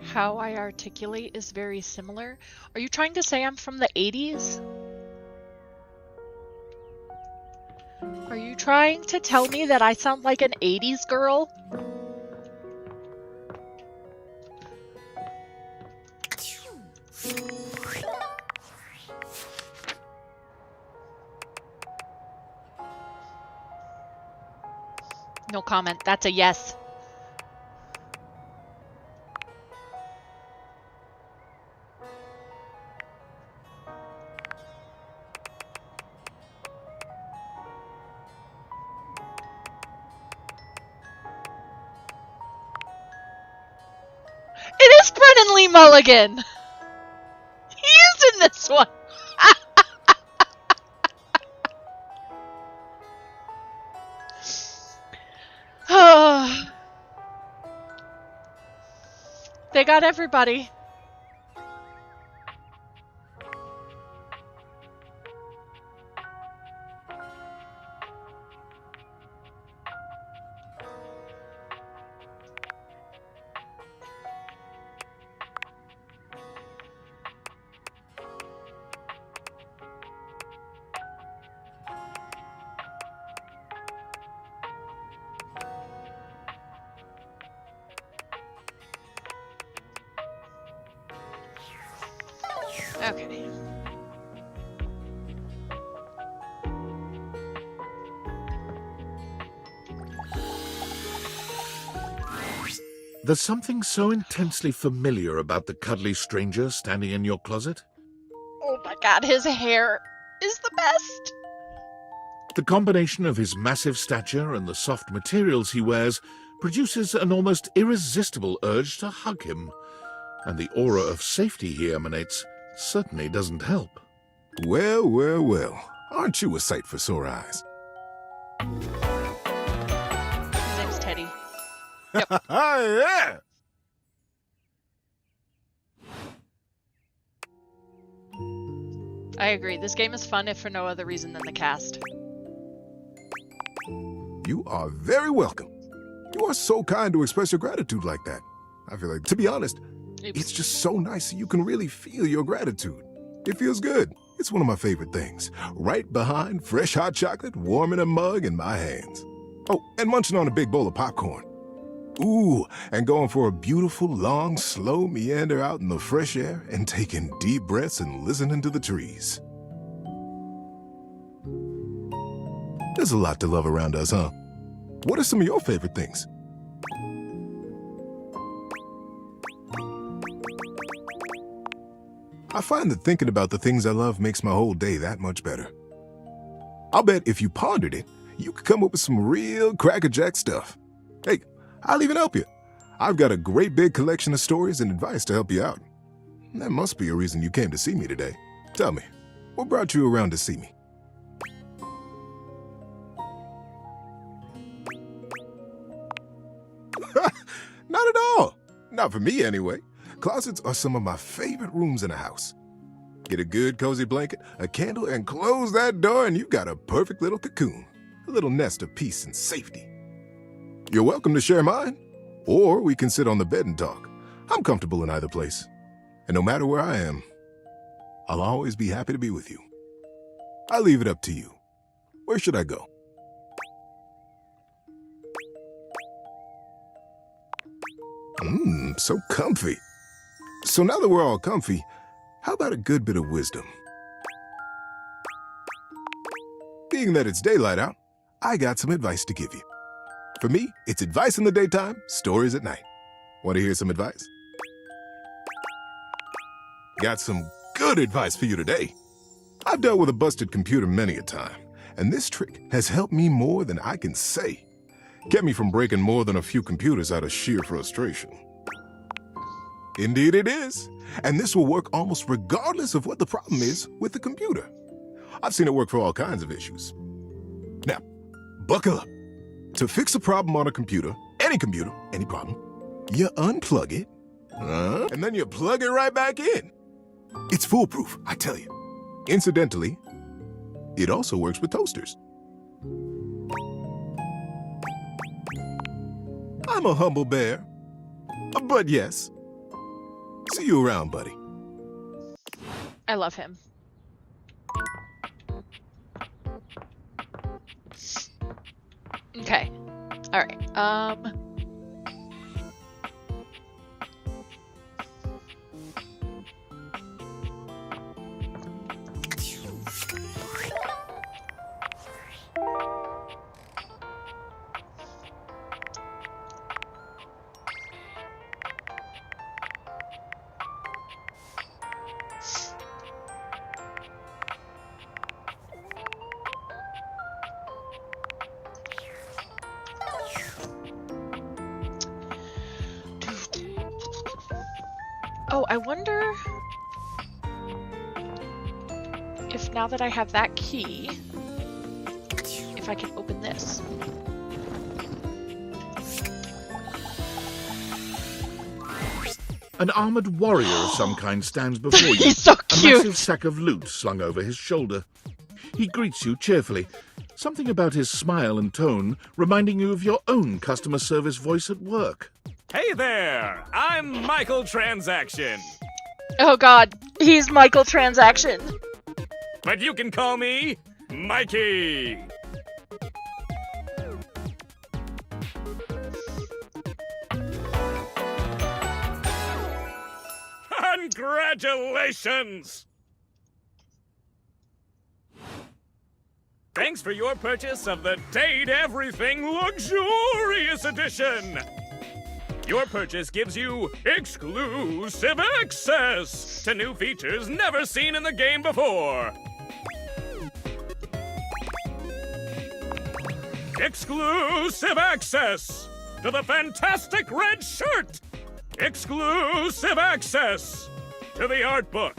How I articulate is very similar. Are you trying to say I'm from the 80s? Are you trying to tell me that I sound like an 80s girl? No comment. That's a yes. It is Brennan Lee Mulligan! He is in this one! They got everybody. Okay. There's something so intensely familiar about the cuddly stranger standing in your closet. Oh my god, his hair is the best! The combination of his massive stature and the soft materials he wears produces an almost irresistible urge to hug him, and the aura of safety he emanates certainly doesn't help. Well, well, well. Aren't you a sight for sore eyes? His name's Teddy. Yep. Yeah! I agree. This game is fun if for no other reason than the cast. You are very welcome. You are so kind to express your gratitude like that. I feel like, to be honest, it's just so nice that you can really feel your gratitude. It feels good. It's one of my favorite things. Right behind fresh hot chocolate, warm in a mug in my hands. Oh, and munching on a big bowl of popcorn. Ooh, and going for a beautiful, long, slow meander out in the fresh air and taking deep breaths and listening to the trees. There's a lot to love around us, huh? What are some of your favorite things? I find that thinking about the things I love makes my whole day that much better. I'll bet if you pondered it, you could come up with some real crackerjack stuff. Hey, I'll even help you. I've got a great big collection of stories and advice to help you out. That must be a reason you came to see me today. Tell me, what brought you around to see me? Not at all. Not for me, anyway. Closets are some of my favorite rooms in a house. Get a good cozy blanket, a candle, and close that door and you've got a perfect little cocoon. A little nest of peace and safety. You're welcome to share mine, or we can sit on the bed and talk. I'm comfortable in either place. And no matter where I am, I'll always be happy to be with you. I leave it up to you. Where should I go? So comfy. So now that we're all comfy, how about a good bit of wisdom? Being that it's daylight out, I got some advice to give you. For me, it's advice in the daytime, stories at night. Want to hear some advice? Got some good advice for you today. I've dealt with a busted computer many a time, and this trick has helped me more than I can say. Kept me from breaking more than a few computers out of sheer frustration. Indeed it is. And this will work almost regardless of what the problem is with the computer. I've seen it work for all kinds of issues. Now, buckle up. To fix a problem on a computer, any problem, you unplug it, and then you plug it right back in. It's foolproof, I tell you. Incidentally, it also works with toasters. I'm a humble bear, but yes. See you around, buddy. I love him. Okay. All right. Oh, I wonder if now that I have that key, if I can open this. An armored warrior of some kind stands before you. He's so cute. A massive sack of loot slung over his shoulder. He greets you cheerfully, something about his smile and tone reminding you of your own customer service voice at work. Hey there! I'm Michael Transaction. Oh god, he's Michael Transaction. But you can call me Mikey. Congratulations! Thanks for your purchase of the Date Everything Luxurious Edition! Your purchase gives you exclusive access to new features never seen in the game before. Exclusive access to the fantastic red shirt. Exclusive access to the art book.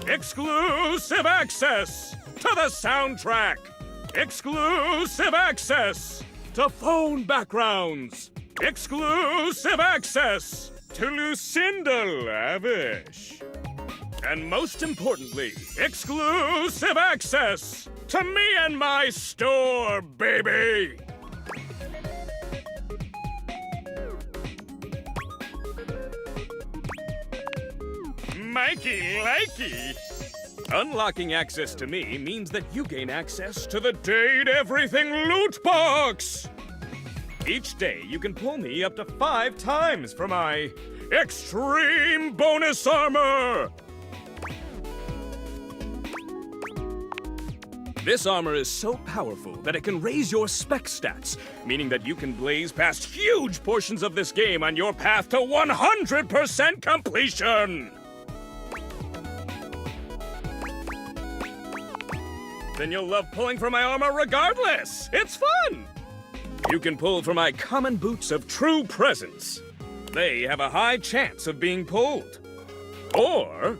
Exclusive access to the soundtrack. Exclusive access to phone backgrounds. Exclusive access to Lucinda Lavish. And most importantly, exclusive access to me and my store, baby! Mikey likey! Unlocking access to me means that you gain access to the Date Everything loot box! Each day, you can pull me up to 5 times for my extreme bonus armor! This armor is so powerful that it can raise your spec stats, meaning that you can blaze past huge portions of this game on your path to 100% completion! Then you'll love pulling for my armor regardless! It's fun! You can pull for my common boots of true presence. They have a high chance of being pulled. Or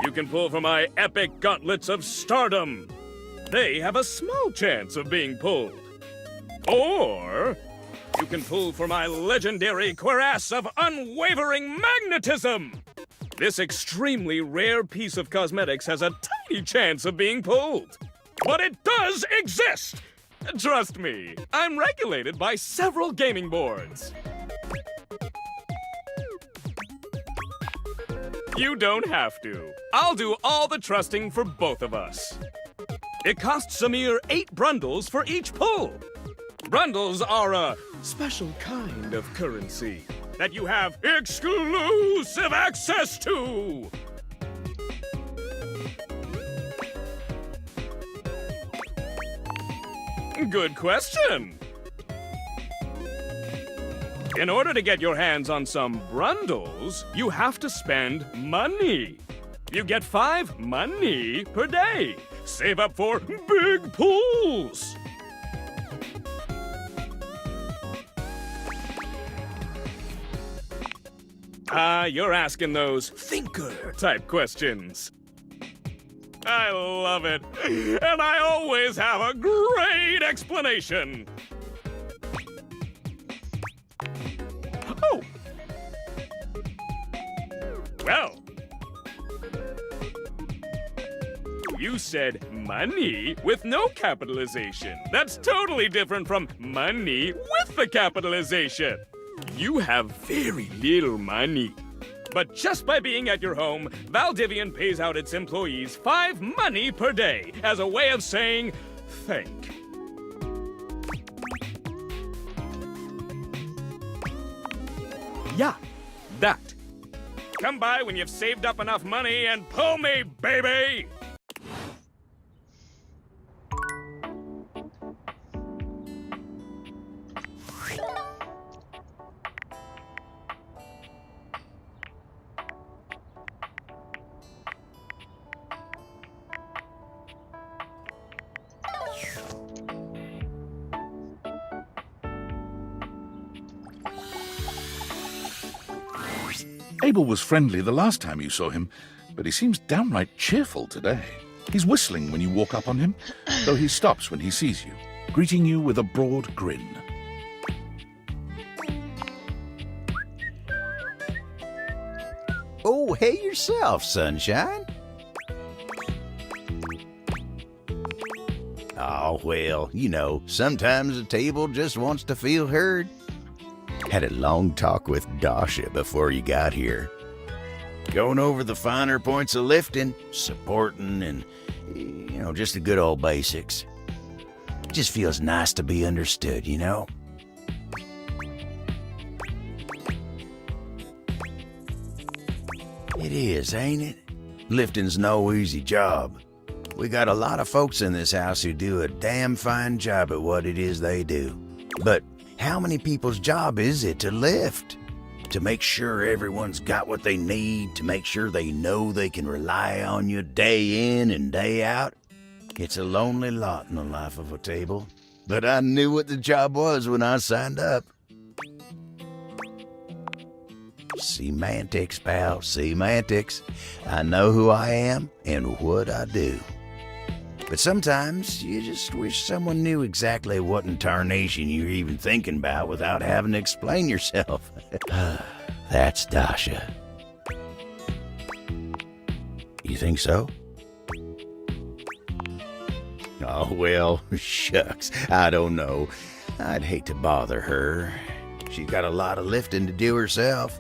you can pull for my epic gauntlets of stardom. They have a small chance of being pulled. Or you can pull for my legendary cuirass of unwavering magnetism. This extremely rare piece of cosmetics has a tiny chance of being pulled. But it does exist! Trust me, I'm regulated by several gaming boards. You don't have to. I'll do all the trusting for both of us. It costs a mere 8 brundles for each pull. Brundles are a special kind of currency that you have exclusive access to. Good question. In order to get your hands on some brundles, you have to spend money. You get 5 money per day. Save up for big pulls. You're asking those thinker-type questions. I love it. And I always have a great explanation. Oh! Well, you said money with no capitalization. That's totally different from money with the capitalization. You have very little money. But just by being at your home, Valdivian pays out its employees 5 money per day as a way of saying thank. Yeah, that. Come by when you've saved up enough money and pull me, baby! Abel was friendly the last time you saw him, but he seems downright cheerful today. He's whistling when you walk up on him, though he stops when he sees you, greeting you with a broad grin. Oh, hey yourself, Sunshine. Oh, well, you know, sometimes a table just wants to feel heard. Had a long talk with Dasha before you got here. Going over the finer points of lifting, supporting, and, you know, just the good old basics. It just feels nice to be understood, you know? It is, ain't it? Lifting's no easy job. We got a lot of folks in this house who do a damn fine job at what it is they do. But how many people's job is it to lift? To make sure everyone's got what they need, to make sure they know they can rely on you day in and day out? It's a lonely lot in the life of a table. But I knew what the job was when I signed up. Semantics, pal, semantics. I know who I am and what I do. But sometimes you just wish someone knew exactly what in tarnation you're even thinking about without having to explain yourself. That's Dasha. You think so? Oh, well, shucks, I don't know. I'd hate to bother her. She's got a lot of lifting to do herself.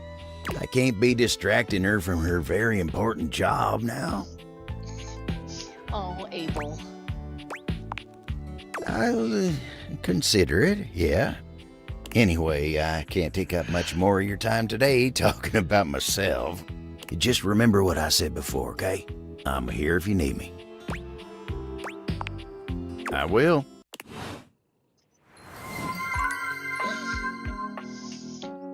I can't be distracting her from her very important job now. Oh, Abel. I'll consider it, yeah. Anyway, I can't take up much more of your time today talking about myself. Just remember what I said before, okay? I'm here if you need me. I will.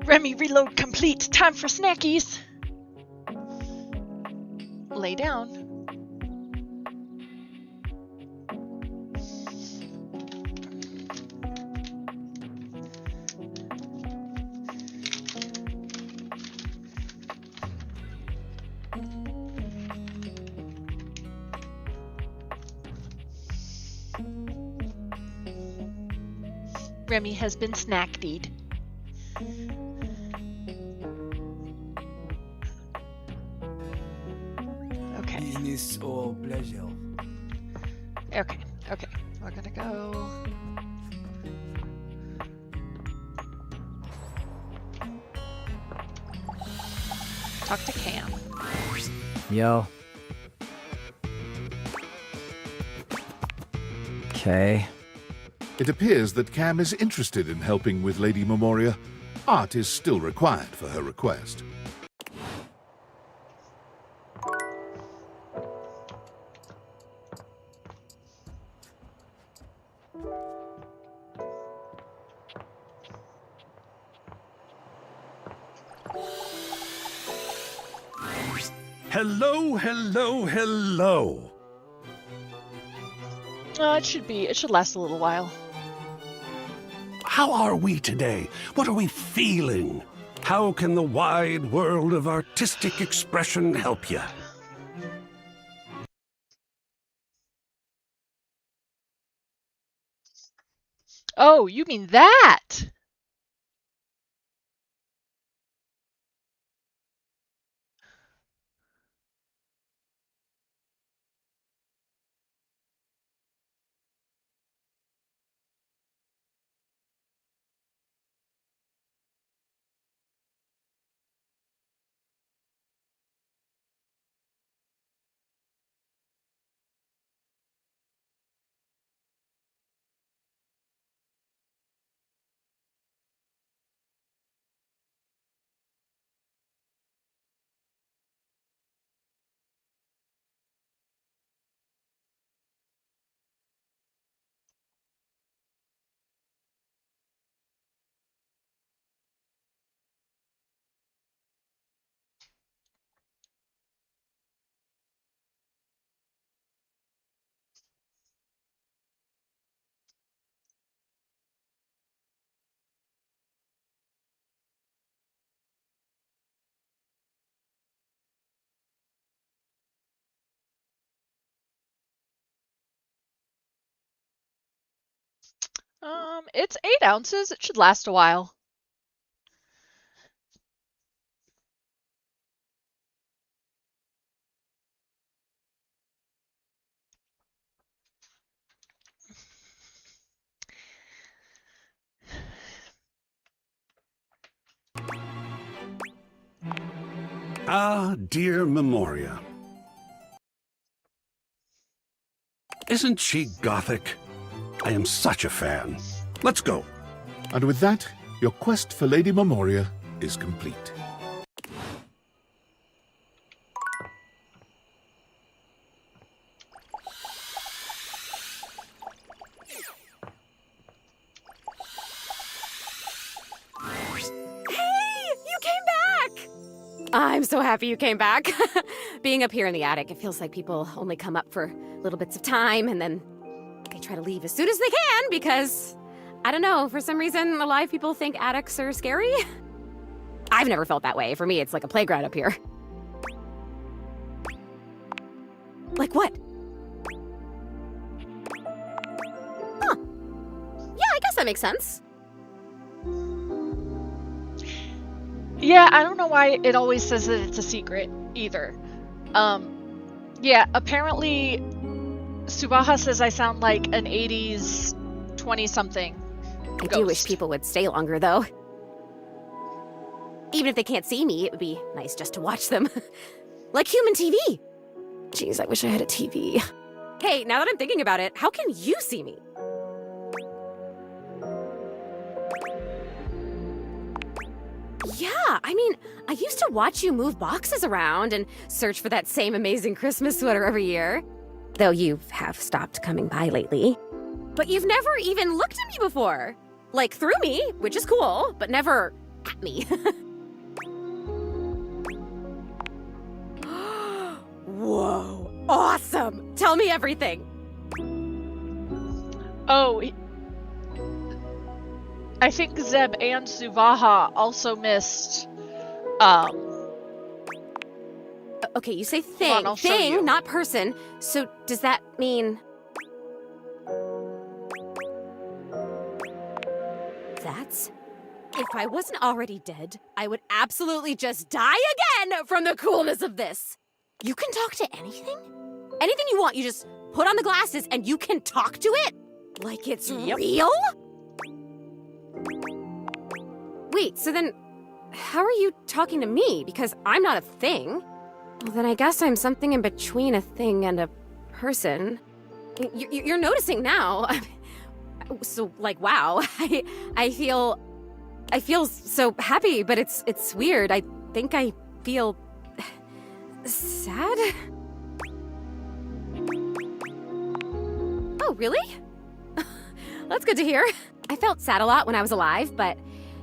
Remy, reload complete. Time for snackies. Lay down. Remy has been snacked. Okay. It is all pleasure. Okay. We're gonna go. Talk to Cam. Yo. Okay. It appears that Cam is interested in helping with Lady Memoria. Art is still required for her request. Hello. It should last a little while. How are we today? What are we feeling? How can the wide world of artistic expression help you? Oh, you mean that? It's 8 ounces. It should last a while. Ah, dear Memoria. Isn't she gothic? I am such a fan. Let's go. And with that, your quest for Lady Memoria is complete. I'm so happy you came back. Being up here in the attic, it feels like people only come up for little bits of time and then they try to leave as soon as they can because, I don't know, for some reason, a lot of people think attics are scary. I've never felt that way. For me, it's like a playground up here. Like what? Huh. Yeah, I guess that makes sense. Yeah, I don't know why it always says that it's a secret either. Yeah, apparently Subaha says I sound like an 80s 20-something I do wish people would stay longer, though. Even if they can't see me, it would be nice just to watch them. Like human TV. Jeez, I wish I had a TV. Hey, now that I'm thinking about it, how can you see me? Yeah, I mean, I used to watch you move boxes around and search for that same amazing Christmas sweater every year. Though you have stopped coming by lately. But you've never even looked at me before. Like, through me, which is cool, but never at me. Whoa, awesome! Tell me everything. Oh, I think Zeb and Suvaha also missed, Okay, you say thing. Hold on, I'll show thing, you. not person. So does that mean... That's... If I wasn't already dead, I would absolutely just die again from the coolness of this. You can talk to anything? Anything you want, you just put on the glasses and you can talk to it? Like it's real? Wait, so then how are you talking to me? Because I'm not a thing. Well, then I guess I'm something in between a thing and a person. You're noticing now. So, like, wow. I feel so happy, but it's weird. I think I feel sad. Oh, really? That's good to hear. I felt sad a lot when I was alive, but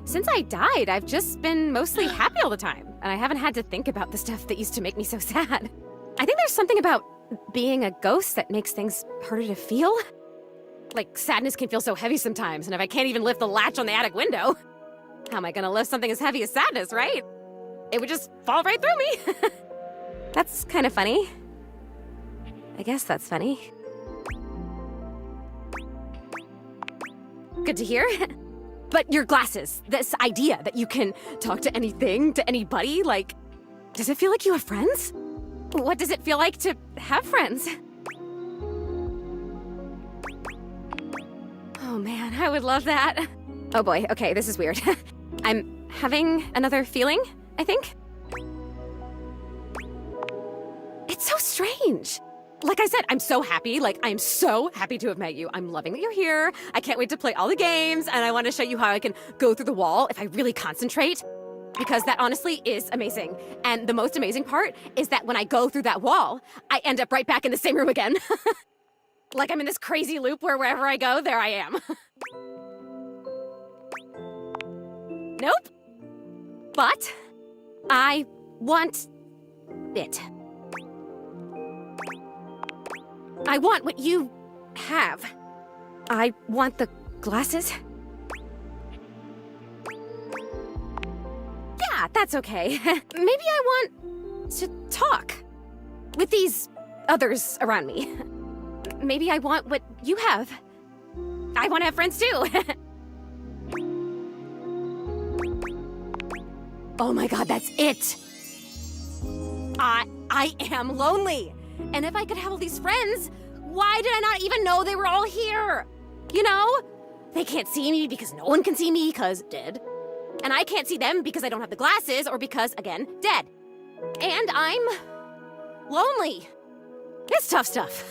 since I died, I've just been mostly happy all the time, and I haven't had to think about the stuff that used to make me so sad. I think there's something about being a ghost that makes things harder to feel. Like, sadness can feel so heavy sometimes, and if I can't even lift the latch on the attic window, how am I gonna lift something as heavy as sadness, right? It would just fall right through me. That's kind of funny. I guess that's funny. Good to hear. But your glasses, this idea that you can talk to anything, to anybody, like, does it feel like you have friends? What does it feel like to have friends? Oh man, I would love that. Oh boy, okay, this is weird. I'm having another feeling, I think. It's so strange. Like I said, I'm so happy. Like, I'm so happy to have met you. I'm loving that you're here. I can't wait to play all the games, and I want to show you how I can go through the wall if I really concentrate, because that honestly is amazing. And the most amazing part is that when I go through that wall, I end up right back in the same room again. Like I'm in this crazy loop where wherever I go, there I am. Nope. But I want it. I want what you have. I want the glasses. Yeah, that's okay. Maybe I want to talk with these others around me. Maybe I want what you have. I want to have friends too. Oh my god, that's it. I am lonely. And if I could have all these friends, why did I not even know they were all here? You know? They can't see me because no one can see me because dead. And I can't see them because I don't have the glasses or because, again, dead. And I'm lonely. It's tough stuff.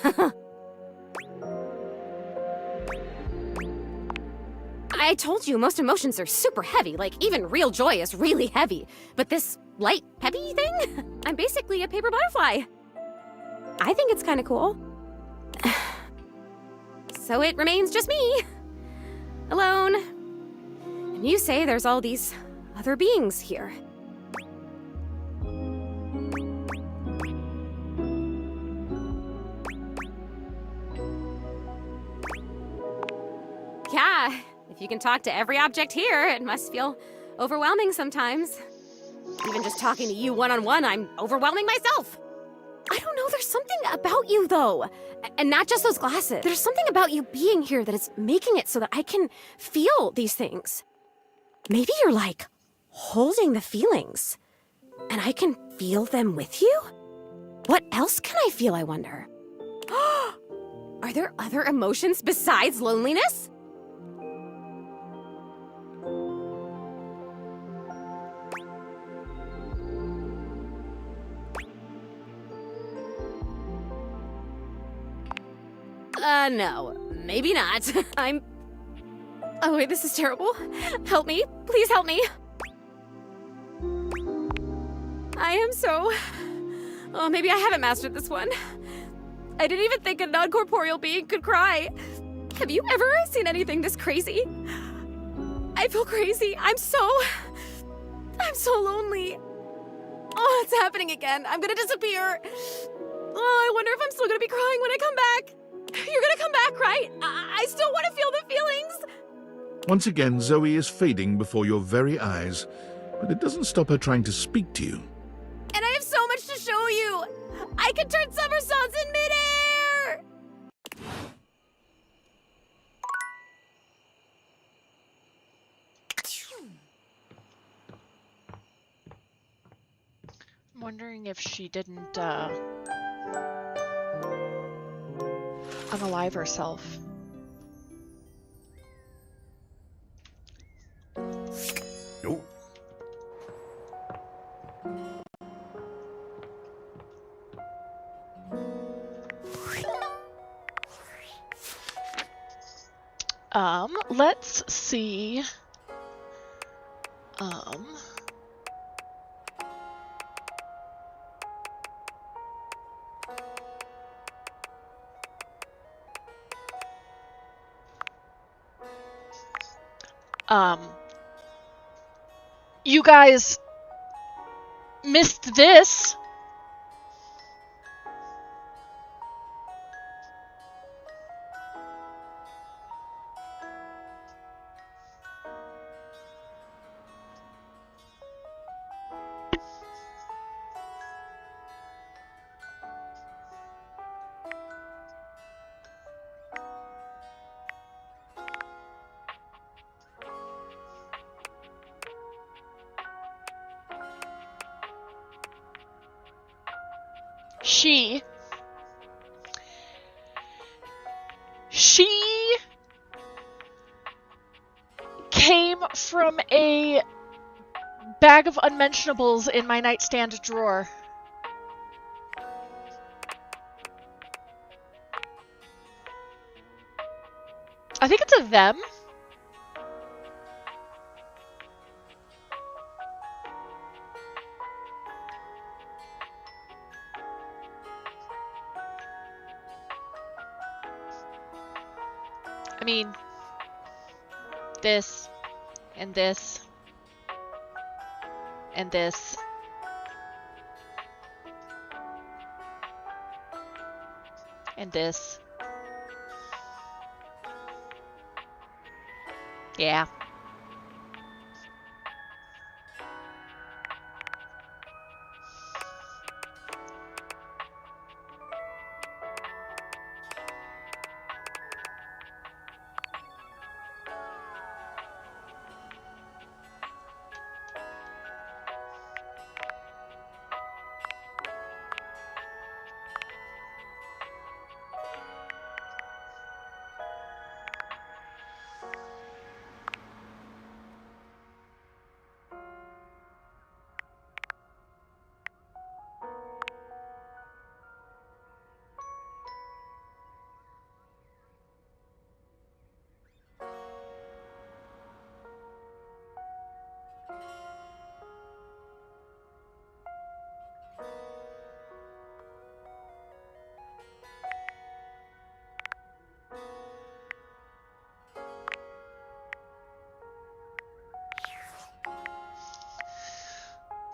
I told you most emotions are super heavy, like even real joy is really heavy. But this light, peppy thing? I'm basically a paper butterfly. I think it's kind of cool. So it remains just me. Alone. And you say there's all these other beings here. Yeah, if you can talk to every object here, it must feel overwhelming sometimes. Even just talking to you one-on-one, I'm overwhelming myself. I don't know, there's something about you, though. And not just those glasses. There's something about you being here that is making it so that I can feel these things. Maybe you're, like, holding the feelings. And I can feel them with you? What else can I feel, I wonder? Are there other emotions besides loneliness? No. Maybe not. Oh, wait, this is terrible. Help me. Please help me. I am so... Oh, maybe I haven't mastered this one. I didn't even think a non-corporeal being could cry. Have you ever seen anything this crazy? I feel crazy. I'm so lonely. Oh, it's happening again. I'm gonna disappear. Oh, I wonder if I'm still gonna be crying when I come back. You're gonna come back, right? I still want to feel the feelings. Once again, Zoe is fading before your very eyes, but it doesn't stop her trying to speak to you. And I have so much to show you. I can turn somersaults in midair. I'm wondering if she didn't unalive herself. Nope. Let's see. You guys missed this. She came from a bag of unmentionables in my nightstand drawer. I think it's a them. I mean, this, and this, and this. And this. Yeah.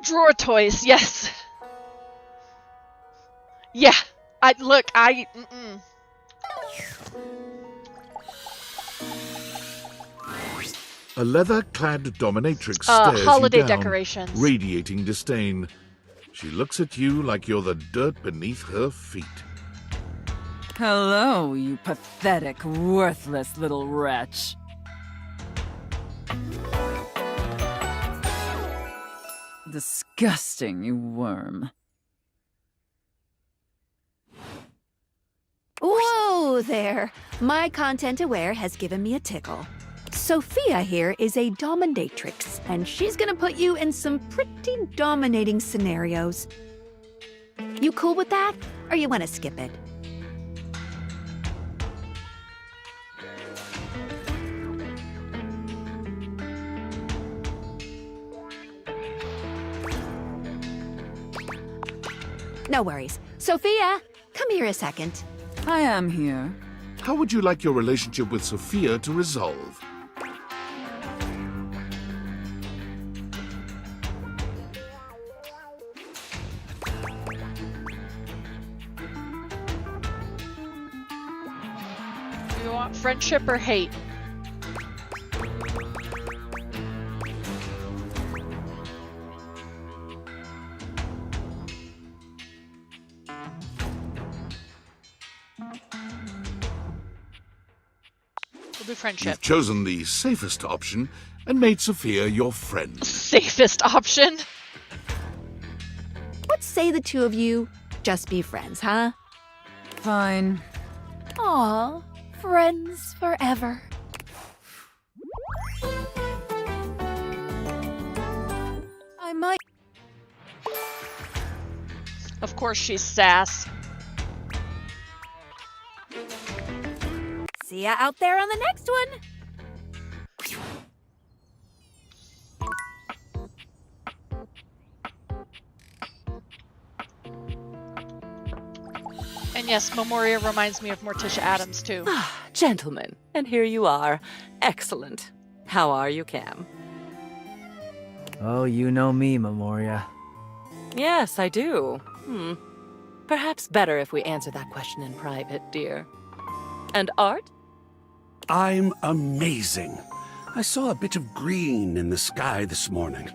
Drawer toys, yes. Yeah, A leather-clad dominatrix stares holiday you down, decorations. radiating disdain. She looks at you like you're the dirt beneath her feet. Hello, you pathetic, worthless little wretch. Disgusting, you worm. Whoa there! My content aware has given me a tickle. Sophia here is a dominatrix, and she's gonna put you in some pretty dominating scenarios. You cool with that, or you wanna skip it? No worries. Sophia, come here a second. I am here. How would you like your relationship with Sophia to resolve? Do you want friendship or hate? We'll do friendship. You've chosen the safest option and made Sophia your friend. Safest option? What say the two of you just be friends, huh? Fine. Aw, friends forever. I might. Of course she's sass. See ya out there on the next one. And yes, Memoria reminds me of Morticia Adams, too. Gentlemen, and here you are. Excellent. How are you, Cam? Oh, you know me, Memoria. Yes, I do. Perhaps better if we answer that question in private, dear. And Art? I'm amazing. I saw a bit of green in the sky this morning.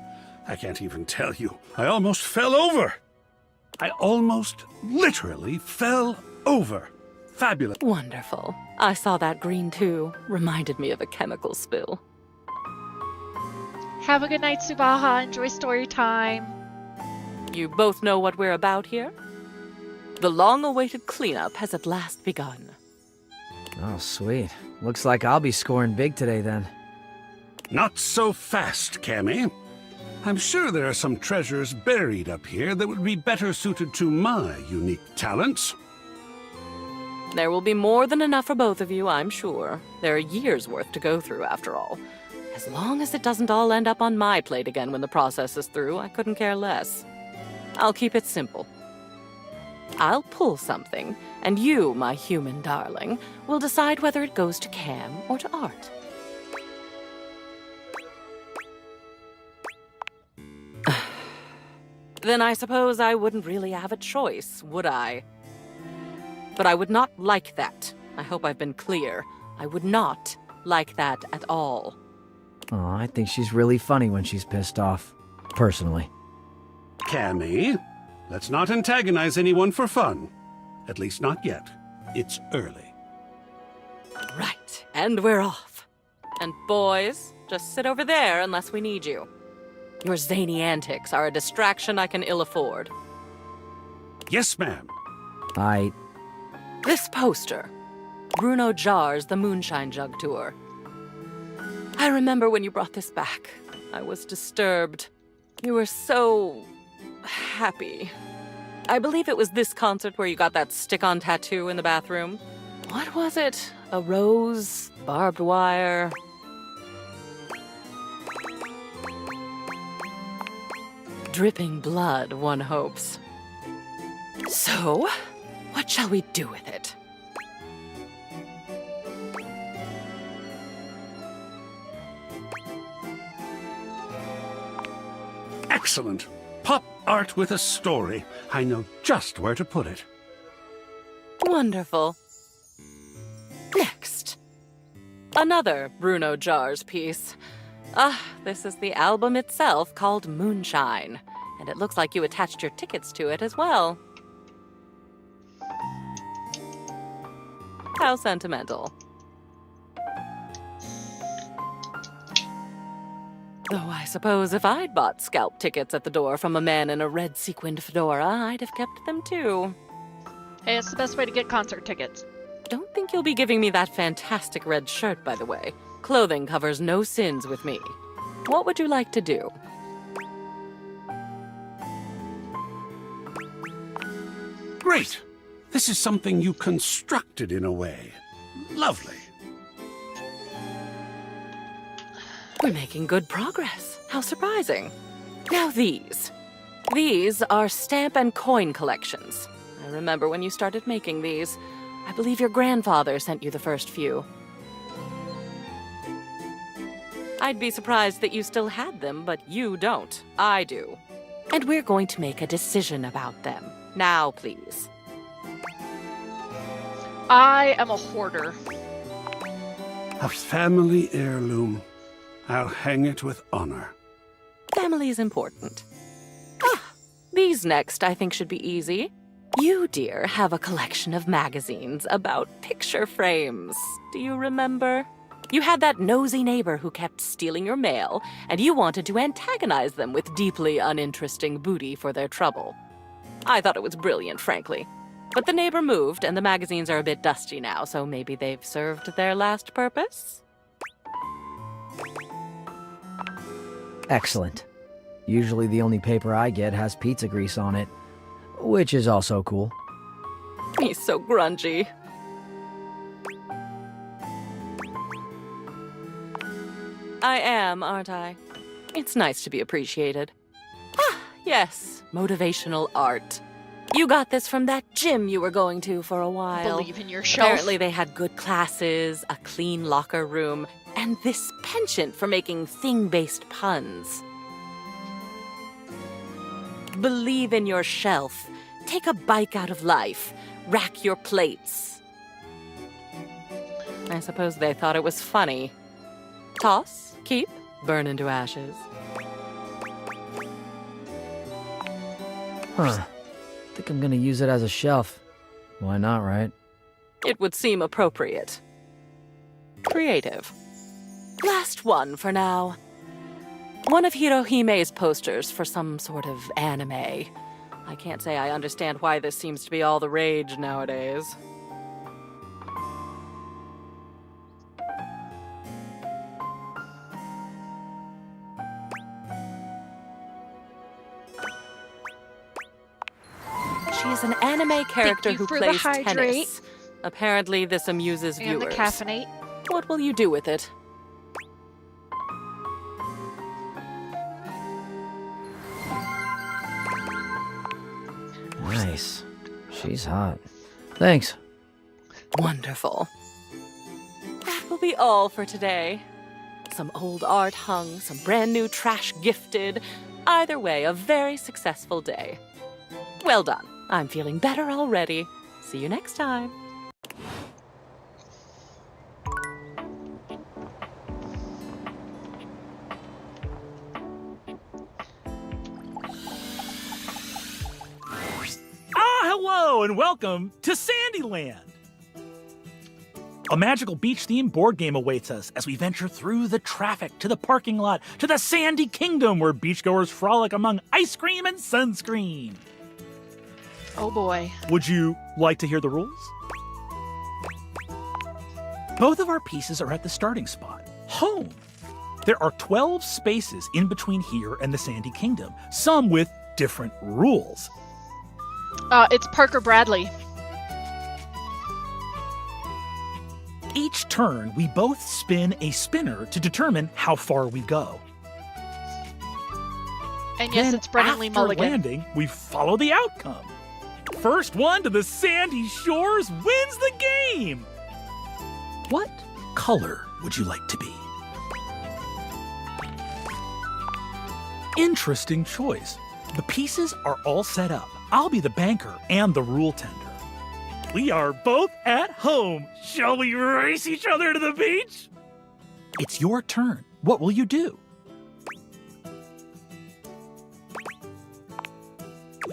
I can't even tell you. I almost fell over. I almost literally fell over. Fabulous. Wonderful. I saw that green too. Reminded me of a chemical spill. Have a good night, Subaha. Enjoy story time. You both know what we're about here? The long-awaited cleanup has at last begun. Oh, sweet. Looks like I'll be scoring big today then. Not so fast, Cammy. I'm sure there are some treasures buried up here that would be better suited to my unique talents. There will be more than enough for both of you, I'm sure. There are years' worth to go through, after all. As long as it doesn't all end up on my plate again when the process is through, I couldn't care less. I'll keep it simple. I'll pull something, and you, my human darling, will decide whether it goes to Cam or to Art. Then I suppose I wouldn't really have a choice, would I? But I would not like that. I hope I've been clear. I would not like that at all. Oh, I think she's really funny when she's pissed off. Personally. Cammy, let's not antagonize anyone for fun. At least not yet. It's early. Right, and we're off. And boys, just sit over there unless we need you. Your zany antics are a distraction I can ill afford. Yes, ma'am. This poster. Bruno Jar's The Moonshine Jug Tour. I remember when you brought this back. I was disturbed. You were so happy. I believe it was this concert where you got that stick-on tattoo in the bathroom. What was it? A rose? Barbed wire? Dripping blood, one hopes. So, what shall we do with it? Excellent. Pop art with a story. I know just where to put it. Wonderful. Next. Another Bruno Jar's piece. This is the album itself called Moonshine. And it looks like you attached your tickets to it as well. How sentimental. Though I suppose if I'd bought scalp tickets at the door from a man in a red sequined fedora, I'd have kept them too. Hey, it's the best way to get concert tickets. Don't think you'll be giving me that fantastic red shirt, by the way. Clothing covers no sins with me. What would you like to do? Great. This is something you constructed in a way. Lovely. We're making good progress. How surprising. Now these. These are stamp and coin collections. I remember when you started making these. I believe your grandfather sent you the first few. I'd be surprised that you still had them, but you don't. I do. And we're going to make a decision about them. Now, please. I am a hoarder. A family heirloom. I'll hang it with honor. Family is important. These next, I think, should be easy. You, dear, have a collection of magazines about picture frames. Do you remember? You had that nosy neighbor who kept stealing your mail, and you wanted to antagonize them with deeply uninteresting booty for their trouble. I thought it was brilliant, frankly. But the neighbor moved, and the magazines are a bit dusty now, so maybe they've served their last purpose? Excellent. Usually the only paper I get has pizza grease on it, which is also cool. He's so grungy. I am, aren't I? It's nice to be appreciated. Yes, motivational art. You got this from that gym you were going to for a while. Believe in yourself. Apparently they had good classes, a clean locker room, and this penchant for making thing-based puns. Believe in your shelf. Take a bike out of life. Rack your plates. I suppose they thought it was funny. Toss, keep, burn into ashes. Huh. Think I'm gonna use it as a shelf. Why not, right? It would seem appropriate. Creative. Last one for now. One of Hirohime's posters for some sort of anime. I can't say I understand why this seems to be all the rage nowadays. She is an anime character who plays tennis. Apparently this amuses viewers. And the caffeinate. What will you do with it? Nice. She's hot. Thanks. Wonderful. That will be all for today. Some old art hung, some brand new trash gifted. Either way, a very successful day. Well done. I'm feeling better already. See you next time. Hello and welcome to Sandyland! A magical beach-themed board game awaits us as we venture through the traffic to the parking lot to the Sandy Kingdom where beachgoers frolic among ice cream and sunscreen. Oh boy. Would you like to hear the rules? Both of our pieces are at the starting spot, home. There are 12 spaces in between here and the Sandy Kingdom, some with different rules. It's Parker Bradley. Each turn, we both spin a spinner to determine how far we go. And yes, then it's Brennan Lee after Mulligan. landing, we follow the outcome. First one to the sandy shores wins the game! What color would you like to be? Interesting choice. The pieces are all set up. I'll be the banker and the rule tender. We are both at home. Shall we race each other to the beach? It's your turn. What will you do?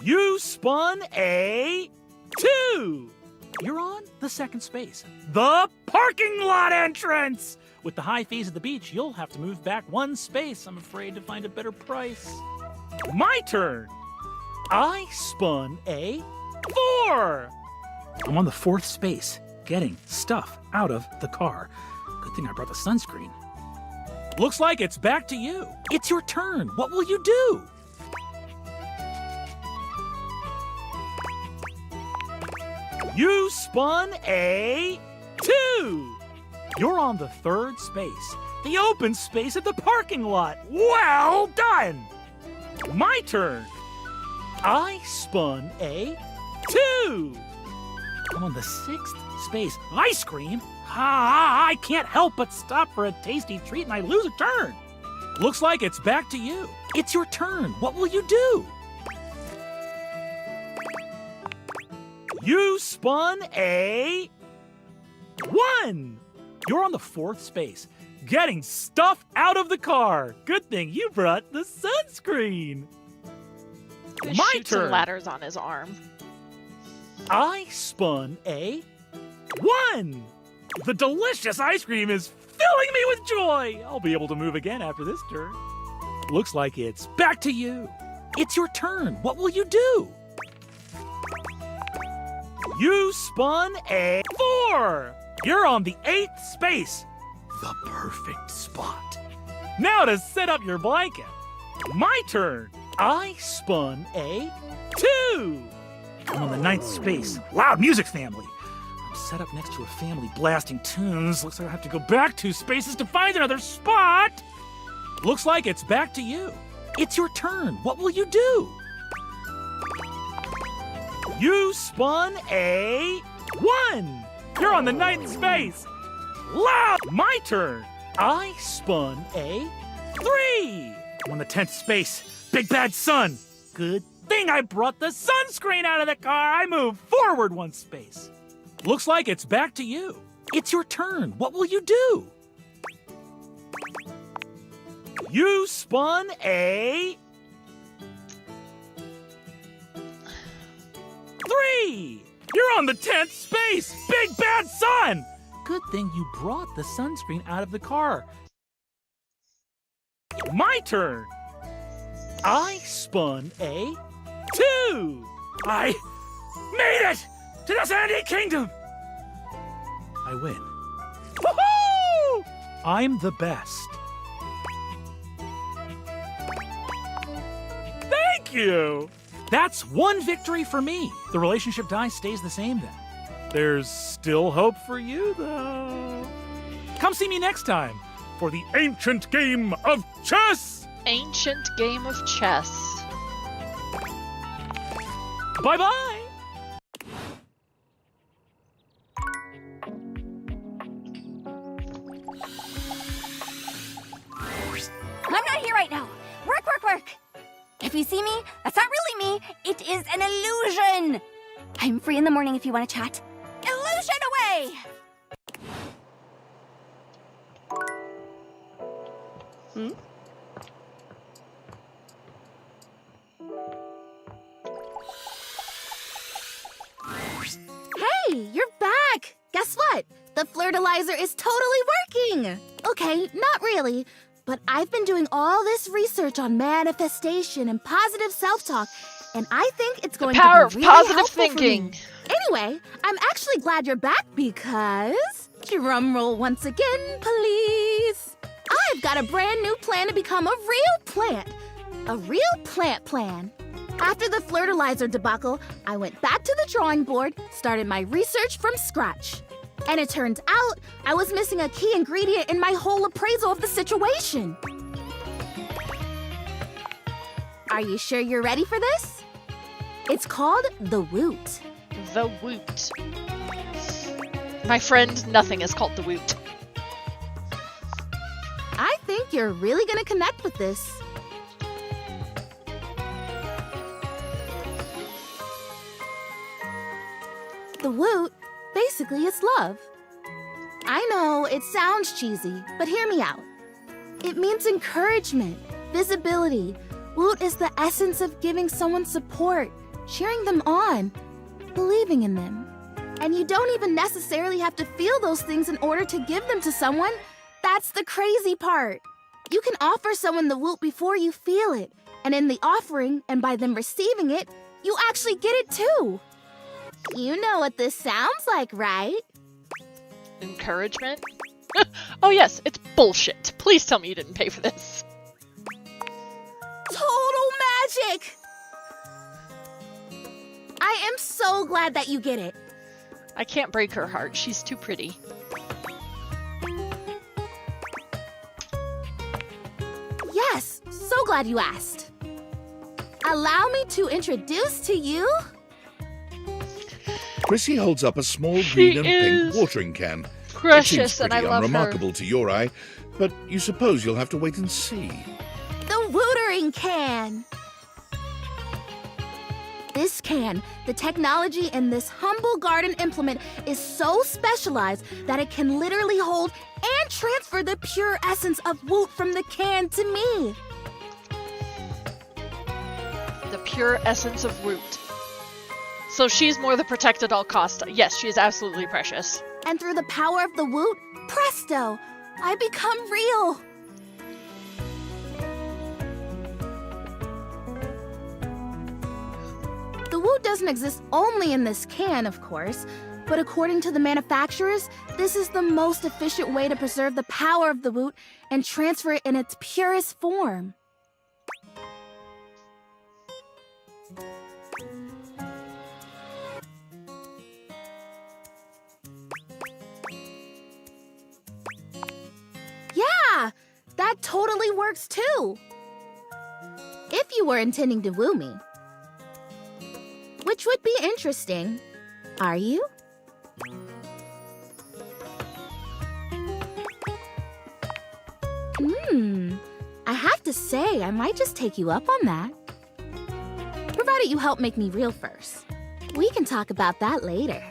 You spun a 2. You're on the second space. The parking lot entrance! With the high fees at the beach, you'll have to move back one space, I'm afraid, to find a better price. My turn! I spun a 4! I'm on the fourth space, getting stuff out of the car. Good thing I brought the sunscreen. Looks like it's back to you. It's your turn. What will you do? You spun a 2! You're on the third space, the open space at the parking lot. Well done! My turn. I spun a 2. I'm on the sixth space. Ice cream? I can't help but stop for a tasty treat and I lose a turn. Looks like it's back to you. It's your turn. What will you do? You spun a 1. You're on the 4th space, getting stuff out of the car. Good thing you brought the sunscreen. My Shoots turn. some ladders on his arm. I spun a 1. The delicious ice cream is filling me with joy. I'll be able to move again after this turn. Looks like it's back to you. It's your turn. What will you do? You spun a 4. You're on the 8th space. The perfect spot. Now to set up your blanket. My turn. I spun a 2. I'm on the 9th space. Loud music family. I'm set up next to a family blasting tunes. Looks like I have to go back 2 spaces to find another spot. Looks like it's back to you. It's your turn. What will you do? You spun a 1. You're on the 9th space. Loud. My turn. I spun a 3. I'm on the 10th space. Big bad sun. Good thing I brought the sunscreen out of the car. I moved forward 1 space. Looks like it's back to you. It's your turn. What will you do? You spun a 3. You're on the 10th space. Big bad sun. Good thing you brought the sunscreen out of the car. My turn. I spun a 2. I made it to the Sandy Kingdom. I win. Woohoo! I'm the best. Thank you. That's 1 victory for me. The relationship die stays the same then. There's still hope for you, though. Come see me next time for the ancient game of chess. Ancient game of chess. Bye-bye. I'm not here right now. Work. If you see me, that's not really me. It is an illusion. I'm free in the morning if you want to chat. Illusion away! Hey, you're back! Guess what? The flirtilizer is totally working! Okay, not really, but I've been doing all this research on manifestation and positive self-talk, and I think it's going The power to be of really positive helpful for me. thinking. Anyway, I'm actually glad you're back because... Drumroll once again, please. I've got a brand new plan to become a real plant. A real plant plan. After the flirtilizer debacle, I went back to the drawing board, started my research from scratch. And it turns out I was missing a key ingredient in my whole appraisal of the situation. Are you sure you're ready for this? It's called the Woot. The Woot. My friend, nothing is called the Woot. I think you're really gonna connect with this. The Woot basically is love. I know it sounds cheesy, but hear me out. It means encouragement, visibility. Woot is the essence of giving someone support, cheering them on, believing in them. And you don't even necessarily have to feel those things in order to give them to someone. That's the crazy part. You can offer someone the Woot before you feel it, and in the offering, and by them receiving it, you actually get it too. You know what this sounds like, right? Encouragement? Oh yes, it's bullshit. Please tell me you didn't pay for this. Total magic! I am so glad that you get it. I can't break her heart. She's too pretty. Yes, so glad you asked. Allow me to introduce to you... Prissy holds up a small green and pink is watering can. precious, it seems and pretty I love her. unremarkable to your eye, but you suppose you'll have to wait and see. The Wootering Can! This can, the technology in this humble garden implement is so specialized that it can literally hold and transfer the pure essence of Woot from the can to me. The pure essence of Woot. So she's more the protect at all costs. Yes, she is absolutely precious. And through the power of the Woot, presto, I become real. The Woot doesn't exist only in this can, of course, but according to the manufacturers, this is the most efficient way to preserve the power of the Woot and transfer it in its purest form. Yeah, that totally works too. If you were intending to woo me. Which would be interesting. Are you? I have to say, I might just take you up on that. Provided you help make me real first. We can talk about that later.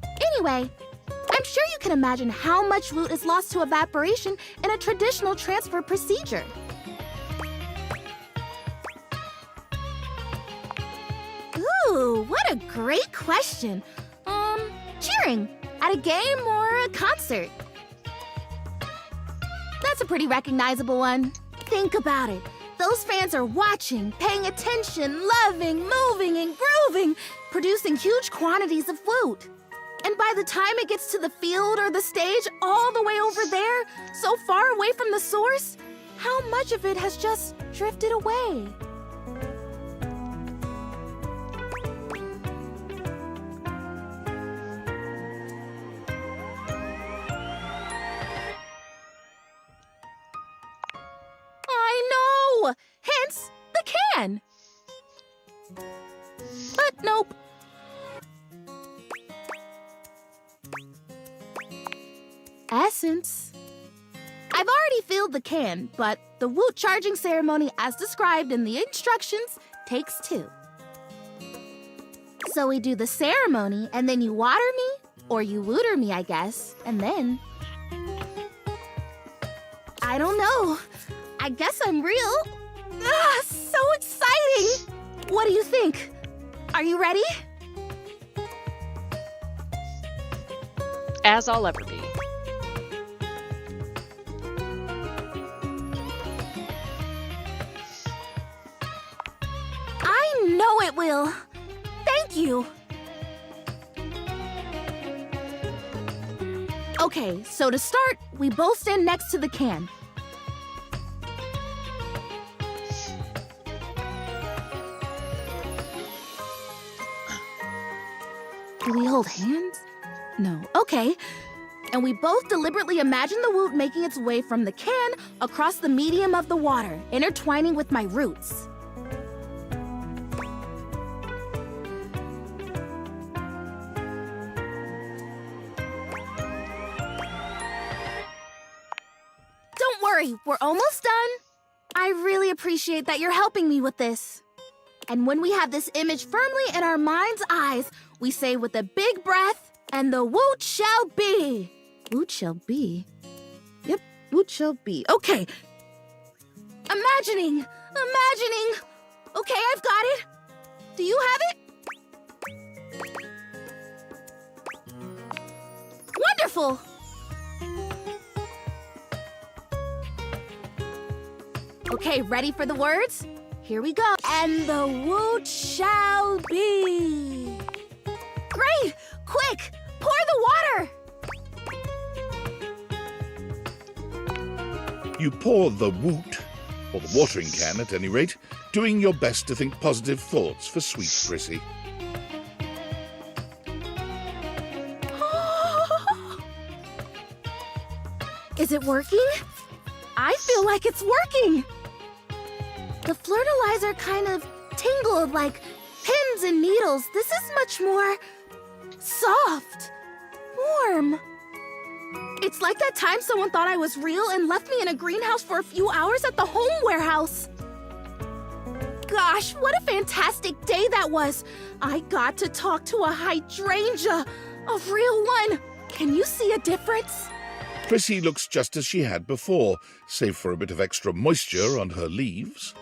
Anyway, I'm sure you can imagine how much Woot is lost to evaporation in a traditional transfer procedure. Ooh, what a great question. Cheering at a game or a concert? That's a pretty recognizable one. Think about it. Those fans are watching, paying attention, loving, moving, and grooving, producing huge quantities of Woot. And by the time it gets to the field or the stage, all the way over there, so far away from the source, how much of it has just drifted away? I know! Hence, the can! But nope. Essence. I've already filled the can, but the Woot charging ceremony as described in the instructions takes 2. So we do the ceremony, and then you water me, or you Wooter me, I guess, and then... I don't know. I guess I'm real. Ah, so exciting! What do you think? Are you ready? As I'll ever be. I know it will. Thank you. Okay, so to start, we both stand next to the can. Do we hold hands? No. Okay. And we both deliberately imagine the Woot making its way from the can across the medium of the water, intertwining with my roots. Don't worry, we're almost done. I really appreciate that you're helping me with this. And when we have this image firmly in our mind's eyes, we say with a big breath, and the Woot shall be. Woot shall be? Yep, Woot shall be. Okay. Imagining. Okay, I've got it. Do you have it? Wonderful. Okay, ready for the words? Here we go. And the Woot shall be. Great! Quick! Pour the water! You pour the Woot, or the watering can at any rate, doing your best to think positive thoughts for sweet Prissy. Is it working? I feel like it's working! The flirtilizer kind of tingled like pins and needles. This is much more soft, warm. It's like that time someone thought I was real and left me in a greenhouse for a few hours at the home warehouse. Gosh, what a fantastic day that was. I got to talk to a hydrangea, a real one. Can you see a difference? Prissy looks just as she had before, save for a bit of extra moisture on her leaves.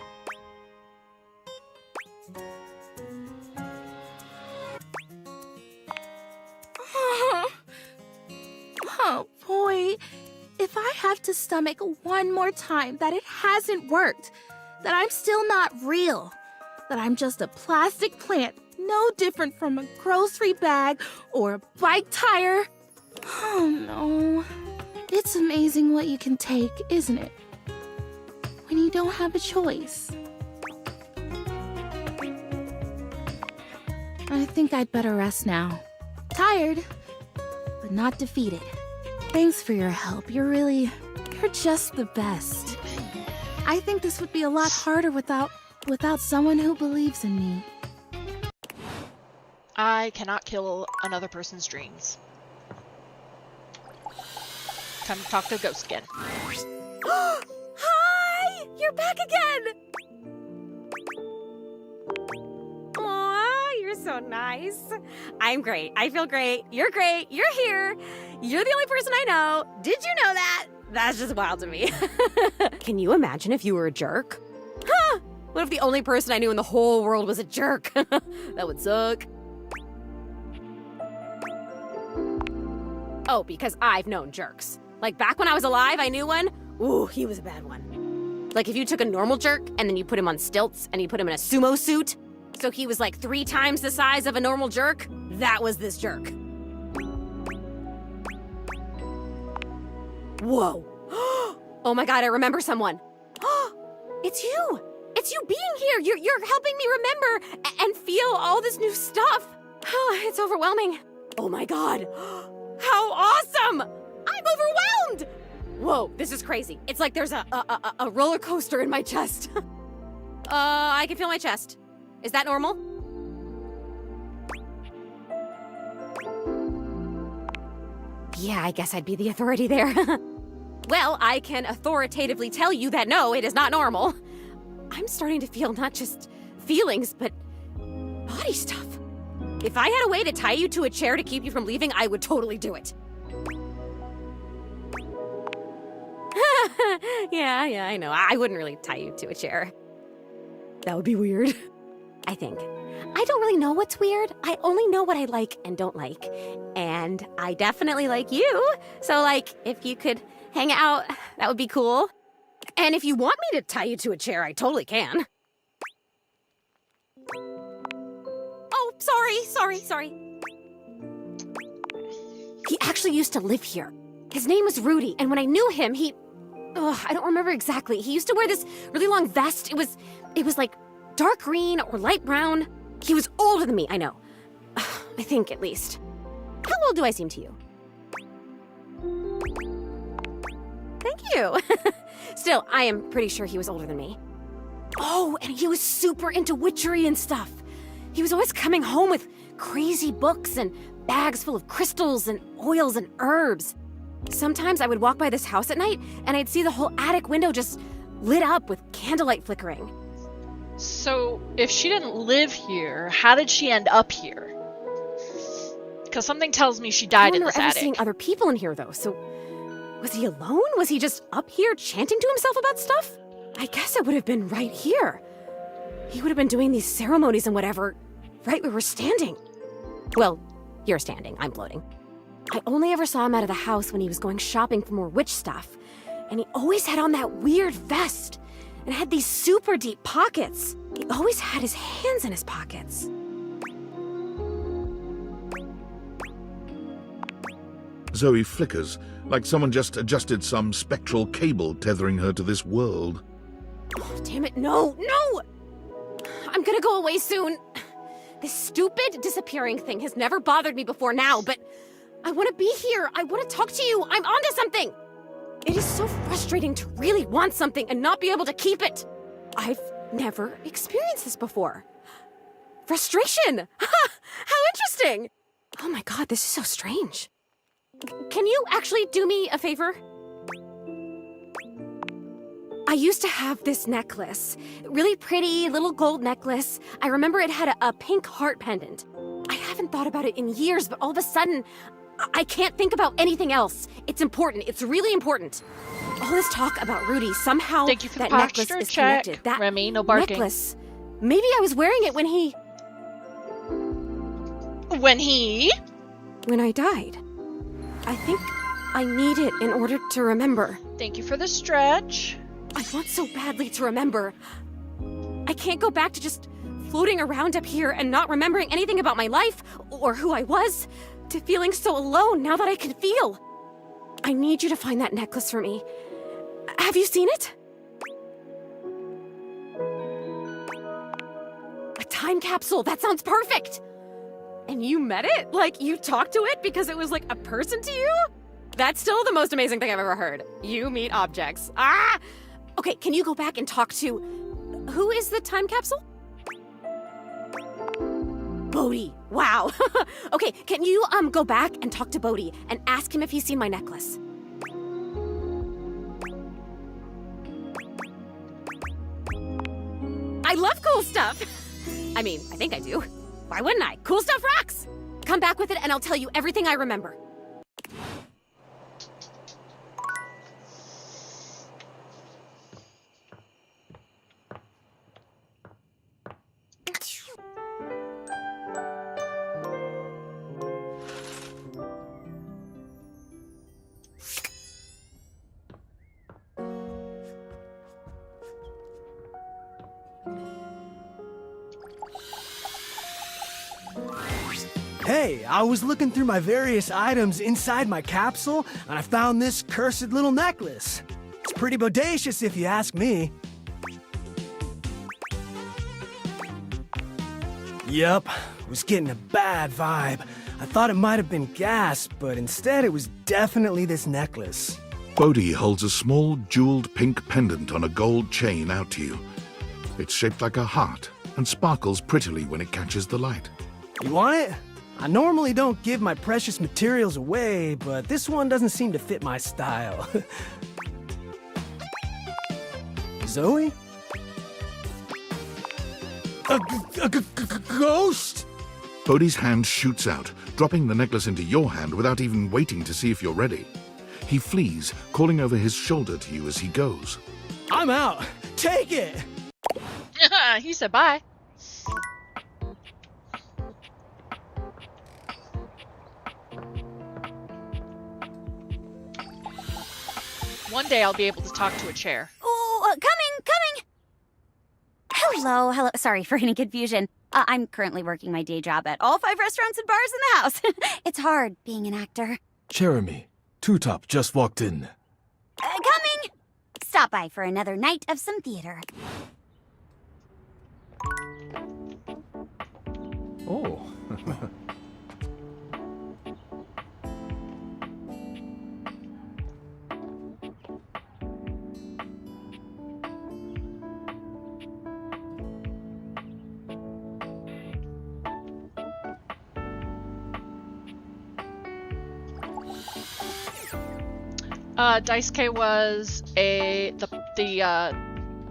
Oh boy, if I have to stomach one more time that it hasn't worked, that I'm still not real, that I'm just a plastic plant, no different from a grocery bag or a bike tire. Oh no. It's amazing what you can take, isn't it? When you don't have a choice. I think I'd better rest now. Tired, but not defeated. Thanks for your help. You're just the best. I think this would be a lot harder without someone who believes in me. I cannot kill another person's dreams. Time to talk to a ghost again. Hi! You're back again! Aw, you're so nice. I'm great. I feel great. You're great. You're here. You're the only person I know. Did you know that? That's just wild to me. Can you imagine if you were a jerk? Huh! What if the only person I knew in the whole world was a jerk? That would suck. Oh, because I've known jerks. Like back when I was alive, I knew one. Ooh, he was a bad one. Like if you took a normal jerk and then you put him on stilts and you put him in a sumo suit, so he was like 3 times the size of a normal jerk, that was this jerk. Whoa. Oh my god, I remember someone. It's you. It's you being here. You're helping me remember and feel all this new stuff. It's overwhelming. Oh my god. How awesome! I'm overwhelmed! Whoa, this is crazy. It's like there's a roller coaster in my chest. I can feel my chest. Is that normal? Yeah, I guess I'd be the authority there. Well, I can authoritatively tell you that no, it is not normal. I'm starting to feel not just feelings, but body stuff. If I had a way to tie you to a chair to keep you from leaving, I would totally do it. Yeah, I know. I wouldn't really tie you to a chair. That would be weird. I think. I don't really know what's weird. I only know what I like and don't like. And I definitely like you. So, like, if you could hang out, that would be cool. And if you want me to tie you to a chair, I totally can. Oh, sorry. He actually used to live here. His name was Rudy, and when I knew him, I don't remember exactly. He used to wear this really long vest. It was like dark green or light brown. He was older than me, I know. I think, at least. How old do I seem to you? Thank you. Still, I am pretty sure he was older than me. Oh, and he was super into witchery and stuff. He was always coming home with crazy books and bags full of crystals and oils and herbs. Sometimes I would walk by this house at night and I'd see the whole attic window just lit up with candlelight flickering. So, if she didn't live here, how did she end up here? Because something tells me she died in this attic. I remember seeing other people in here, though, so... Was he alone? Was he just up here chanting to himself about stuff? I guess it would have been right here. He would have been doing these ceremonies and whatever, right where we're standing. Well, you're standing, I'm floating. I only ever saw him out of the house when he was going shopping for more witch stuff. And he always had on that weird vest. And had these super deep pockets. He always had his hands in his pockets. Zoe flickers, like someone just adjusted some spectral cable tethering her to this world. Oh, damn it, no! I'm gonna go away soon. This stupid disappearing thing has never bothered me before now, but I want to be here. I want to talk to you. I'm onto something. It is so frustrating to really want something and not be able to keep it. I've never experienced this before. Frustration! How interesting! Oh my god, this is so strange. Can you actually do me a favor? I used to have this necklace. Really pretty little gold necklace. I remember it had a pink heart pendant. I haven't thought about it in years, but all of a sudden, I can't think about anything else. It's important. It's really important. All this talk about Rudy, somehow Thank you for that the necklace posture is check, connected. That Remy, no barking. necklace. Maybe I was wearing it when he... When I died. I think I need it in order to remember. Thank you for the stretch. I want so badly to remember. I can't go back to just floating around up here and not remembering anything about my life or who I was, to feeling so alone now that I can feel. I need you to find that necklace for me. Have you seen it? A time capsule. That sounds perfect. And you met it? Like, you talked to it because it was like a person to you? That's still the most amazing thing I've ever heard. You meet objects. Ah! Okay, can you go back and talk to... Who is the time capsule? Bodhi. Wow. Okay, can you go back and talk to Bodhi and ask him if he's seen my necklace? I love cool stuff. I mean, I think I do. Why wouldn't I? Cool stuff rocks! Come back with it and I'll tell you everything I remember. Hey, I was looking through my various items inside my capsule, and I found this cursed little necklace. It's pretty bodacious if you ask me. Yup, was getting a bad vibe. I thought it might have been gas, but instead it was definitely this necklace. Bodhi holds a small jeweled pink pendant on a gold chain out to you. It's shaped like a heart and sparkles prettily when it catches the light. You want it? I normally don't give my precious materials away, but this one doesn't seem to fit my style. Zoe? A ghost? Bodhi's hand shoots out, dropping the necklace into your hand without even waiting to see if you're ready. He flees, calling over his shoulder to you as he goes. I'm out. Take it! He said bye. One day I'll be able to talk to a chair. Oh, coming! Hello. Sorry for any confusion. I'm currently working my day job at all 5 restaurants and bars in the house. It's hard being an actor. Jeremy, Two Top just walked in. Coming! Stop by for another night of some theater. Oh. Dice K was the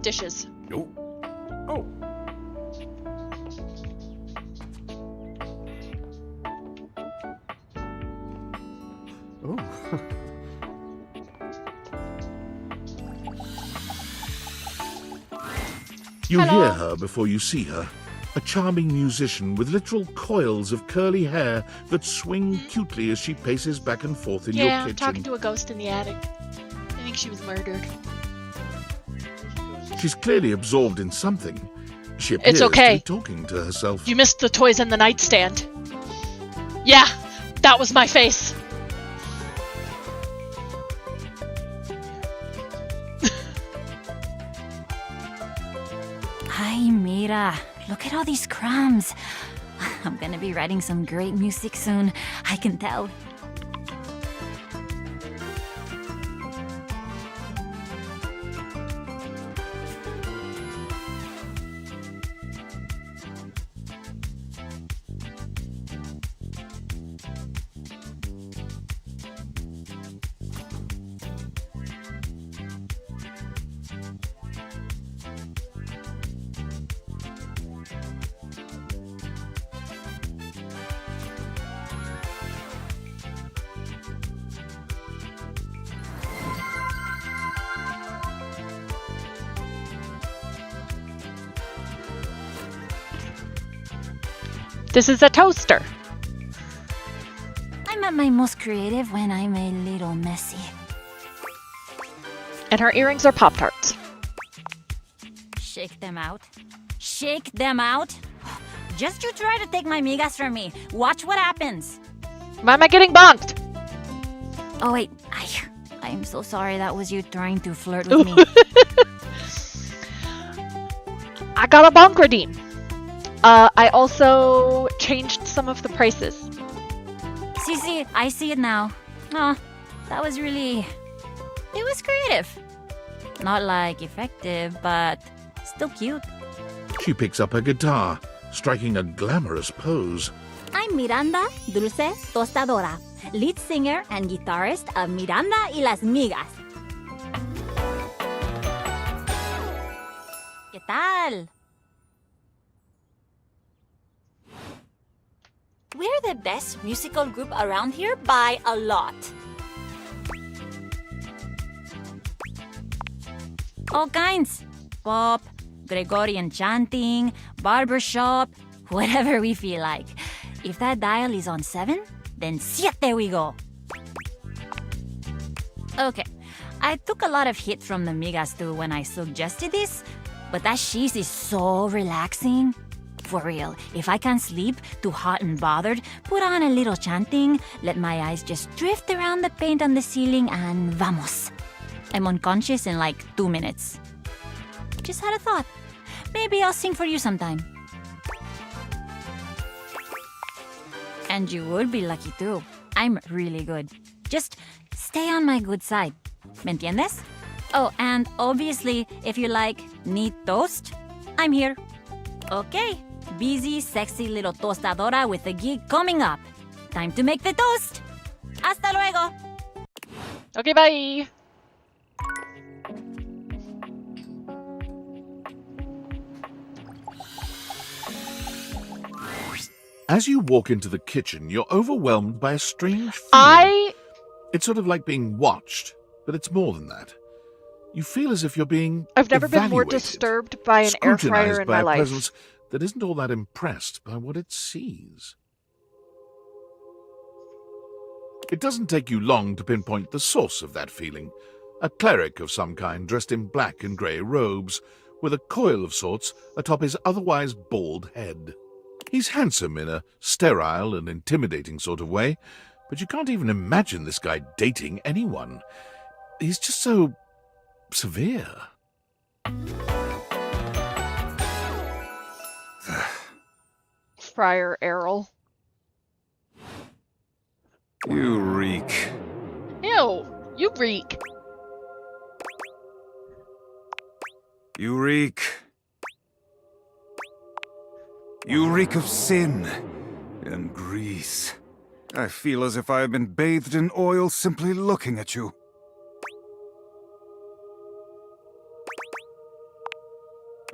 dishes. Oh. You Hello. hear her before you see her. A charming musician with literal coils of curly hair that swing cutely as she paces back and forth in your Yeah, I'm kitchen. talking to a ghost in the attic. I think she was murdered. She's clearly absorbed in something. She appears It's okay. to be talking to herself. You missed the toys in the nightstand. Yeah, that was my face. Hi, Mira. Look at all these crumbs. I'm gonna be writing some great music soon. I can tell. This is a toaster. I'm at my most creative when I'm a little messy. And her earrings are Pop-Tarts. Shake them out. Shake them out. Just you try to take my migas from me. Watch what happens. Why am I getting bonked? Oh wait, I'm so sorry. That was you trying to flirt with me. I got a bonk redeem. I also changed some of the prices. See, I see it now. Oh, that was really... It was creative. Not like effective, but still cute. She picks up her guitar, striking a glamorous pose. I'm Miranda Dulce Tostadora, lead singer and guitarist of Miranda y las Migas. ¿Qué tal? We're the best musical group around here by a lot. All kinds. Pop, Gregorian chanting, barbershop, whatever we feel like. If that dial is on 7, then siete we go. Okay, I took a lot of hit from the migas too when I suggested this, but that cheese is so relaxing. For real, if I can't sleep, too hot and bothered, put on a little chanting, let my eyes just drift around the paint on the ceiling, and vamos. I'm unconscious in like 2 minutes. Just had a thought. Maybe I'll sing for you sometime. And you would be lucky too. I'm really good. Just stay on my good side. ¿Me entiendes? Oh, and obviously, if you like neat toast, I'm here. Okay, busy, sexy little tostadora with a gig coming up. Time to make the toast. Hasta luego. Okay, bye. As you walk into the kitchen, you're overwhelmed by a strange feeling. It's sort of like being watched, but it's more than that. You feel as if you're being I've never been more evaluated, disturbed by an air fryer scrutinized in by my a life. presence that isn't all that impressed by what it sees. It doesn't take you long to pinpoint the source of that feeling. A cleric of some kind dressed in black and grey robes, with a coil of sorts atop his otherwise bald head. He's handsome in a sterile and intimidating sort of way, but you can't even imagine this guy dating anyone. He's just so severe. Friar Errol. You reek. Ew, you reek. You reek. You reek of sin and grease. I feel as if I have been bathed in oil simply looking at you.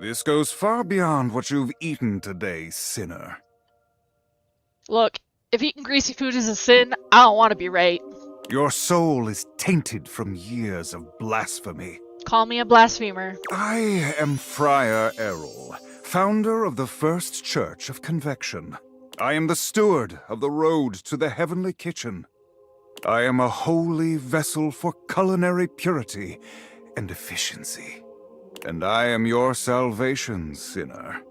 This goes far beyond what you've eaten today, sinner. Look, if eating greasy food is a sin, I don't want to be right. Your soul is tainted from years of blasphemy. Call me a blasphemer. I am Friar Errol, founder of the First Church of Convection. I am the steward of the road to the heavenly kitchen. I am a holy vessel for culinary purity and efficiency. And I am your salvation, sinner,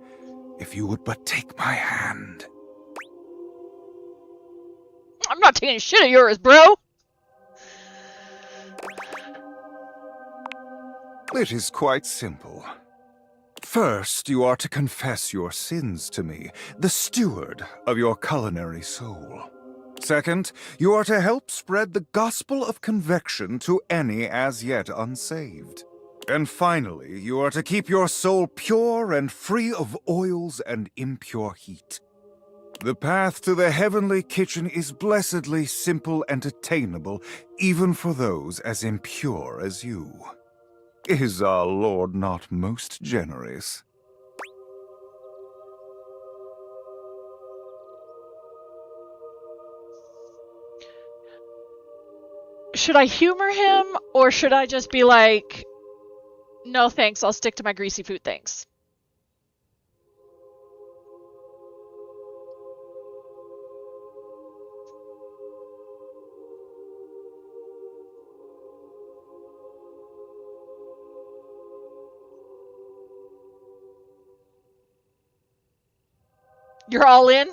if you would but take my hand. I'm not taking shit of yours, bro! It is quite simple. First, you are to confess your sins to me, the steward of your culinary soul. Second, you are to help spread the gospel of convection to any as yet unsaved. And finally, you are to keep your soul pure and free of oils and impure heat. The path to the heavenly kitchen is blessedly simple and attainable, even for those as impure as you. Is our Lord not most generous? Should I humor him, or should I just be like, no thanks, I'll stick to my greasy food things? You're all in?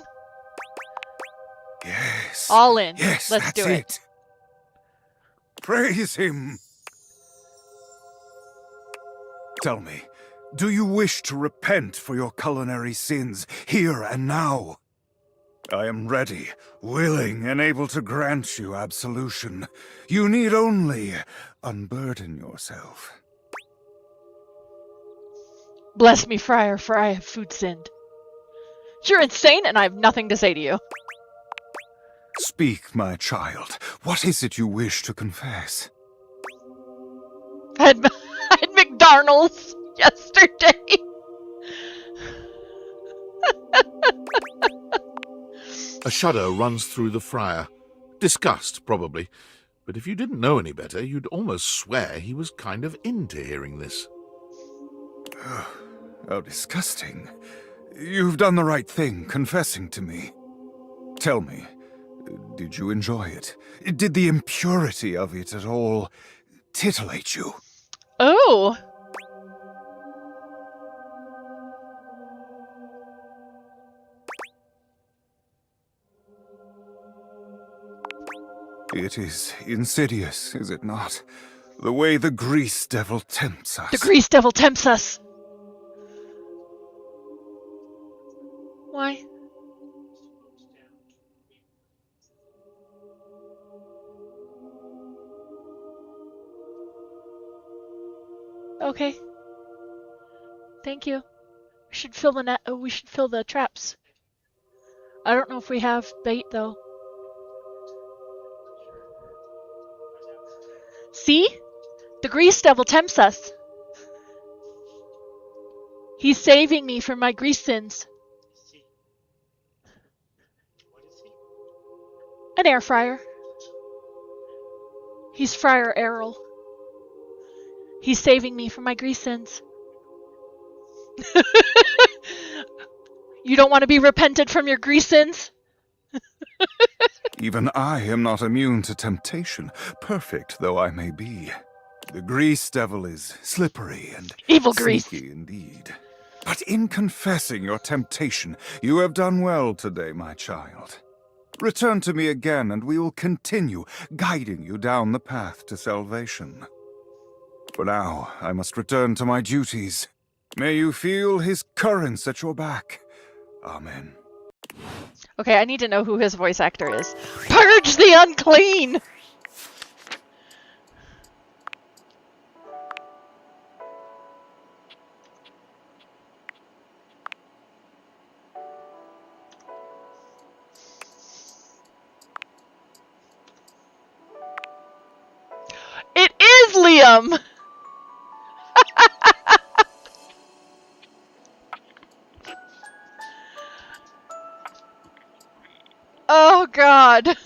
Yes. All in. Yes, Let's that's do it. it. Praise him. Tell me, do you wish to repent for your culinary sins here and now? I am ready, willing, and able to grant you absolution. You need only unburden yourself. Bless me, Friar, for I have food sinned. You're insane, and I have nothing to say to you. Speak, my child. What is it you wish to confess? I had McDonald's yesterday. A shudder runs through the friar. Disgust, probably. But if you didn't know any better, you'd almost swear he was kind of into hearing this. How disgusting. You've done the right thing, confessing to me. Tell me, did you enjoy it? Did the impurity of it at all titillate you? Oh. It is insidious, is it not? The way the grease devil tempts us. The grease devil tempts us. Why? Okay. Thank you. We should fill the net. We should fill the traps. I don't know if we have bait though. See? The grease devil tempts us. He's saving me from my grease sins. An air fryer. He's Friar Errol. He's saving me from my grease sins. You don't want to be repented from your grease sins? Even I am not immune to temptation, perfect though I may be. The grease devil is slippery and evil grease sneaky indeed. But in confessing your temptation, you have done well today, my child. Return to me again, and we will continue guiding you down the path to salvation. For now, I must return to my duties. May you feel his currents at your back. Amen. Okay, I need to know who his voice actor is. Purge the unclean! It is Liam! Oh God.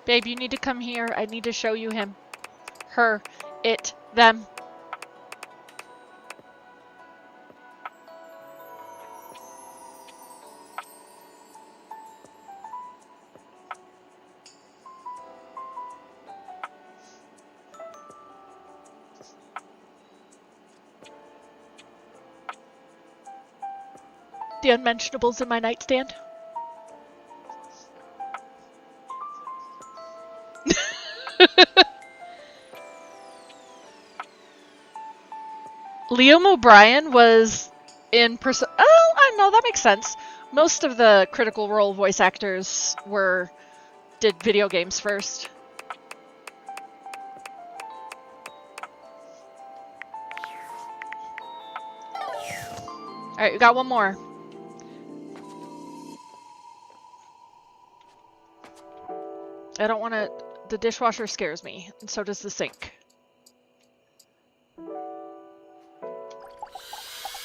Babe, you need to come here. I need to show you him. Her. It. Them. The unmentionables in my nightstand. Liam O'Brien was in Oh, I know, that makes sense. Most of the Critical Role voice actors did video games first. Alright, we got one more. I don't want to... The dishwasher scares me, and so does the sink.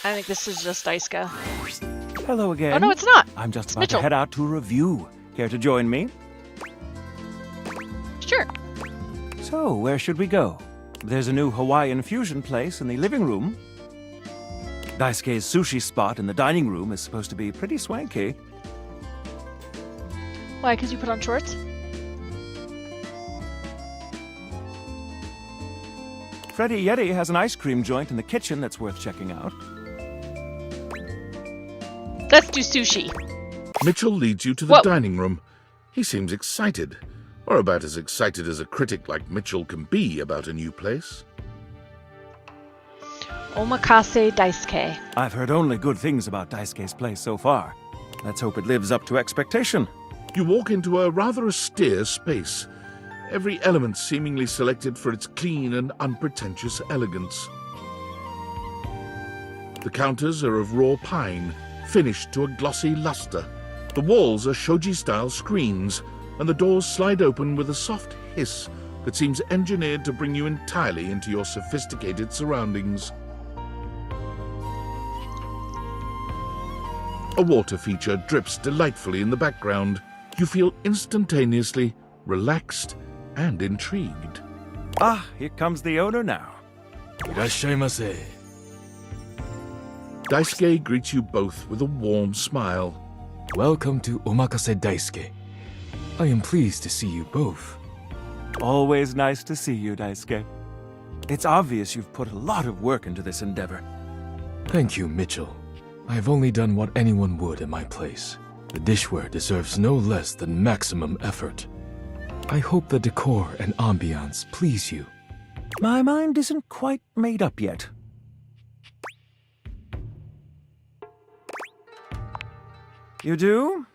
I think this is just Daisuke. Hello again. Oh, no, it's not. I'm just It's about Mitchell. to head out to review. Care to join me? Sure. So, where should we go? There's a new Hawaiian fusion place in the living room. Daisuke's sushi spot in the dining room is supposed to be pretty swanky. Why, because you put on shorts? Freddy Yeti has an ice cream joint in the kitchen that's worth checking out. Let's do sushi. Mitchell leads you to the dining room. He seems excited, or about as excited as a critic like Mitchell can be about a new place. Omakase Daisuke. I've heard only good things about Daisuke's place so far. Let's hope it lives up to expectation. You walk into a rather austere space, every element seemingly selected for its clean and unpretentious elegance. The counters are of raw pine, finished to a glossy luster. The walls are shoji-style screens, and the doors slide open with a soft hiss that seems engineered to bring you entirely into your sophisticated surroundings. A water feature drips delightfully in the background. You feel instantaneously relaxed and intrigued. Ah, here comes the owner now. Irashaimase. Daisuke greets you both with a warm smile. Welcome to Omakase Daisuke. I am pleased to see you both. Always nice to see you, Daisuke. It's obvious you've put a lot of work into this endeavor. Thank you, Mitchell. I have only done what anyone would in my place. The dishware deserves no less than maximum effort. I hope the decor and ambiance please you. My mind isn't quite made up yet. You do?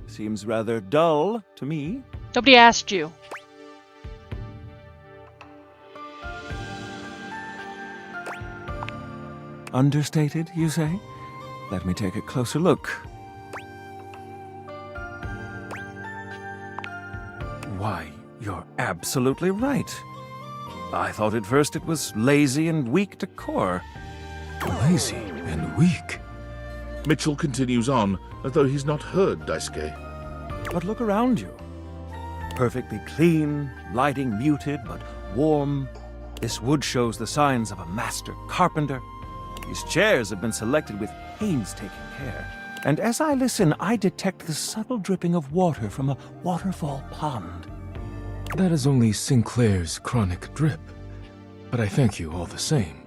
Seems rather dull to me. Nobody asked you. Understated, you say? Let me take a closer look. Why, you're absolutely right. I thought at first it was lazy and weak decor. Lazy and weak? Mitchell continues on, as though he's not heard Daisuke. But look around you. Perfectly clean, lighting muted but warm. This wood shows the signs of a master carpenter. These chairs have been selected with painstaking care. And as I listen, I detect the subtle dripping of water from a waterfall pond. That is only Sinclair's chronic drip. But I thank you all the same.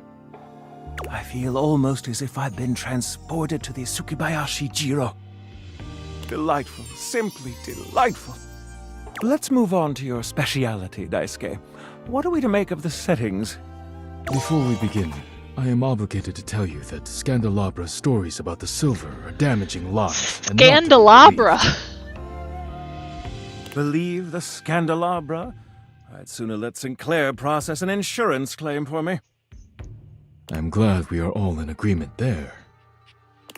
I feel almost as if I've been transported to the Tsukibayashi Jiro. Delightful, simply delightful. Let's move on to your speciality, Daisuke. What are we to make of the settings? Before we begin, I am obligated to tell you that Scandalabra's stories about the silver are damaging lies. and not to be Candelabra. Believe the Scandalabra? I'd sooner let Sinclair process an insurance claim for me. I'm glad we are all in agreement there.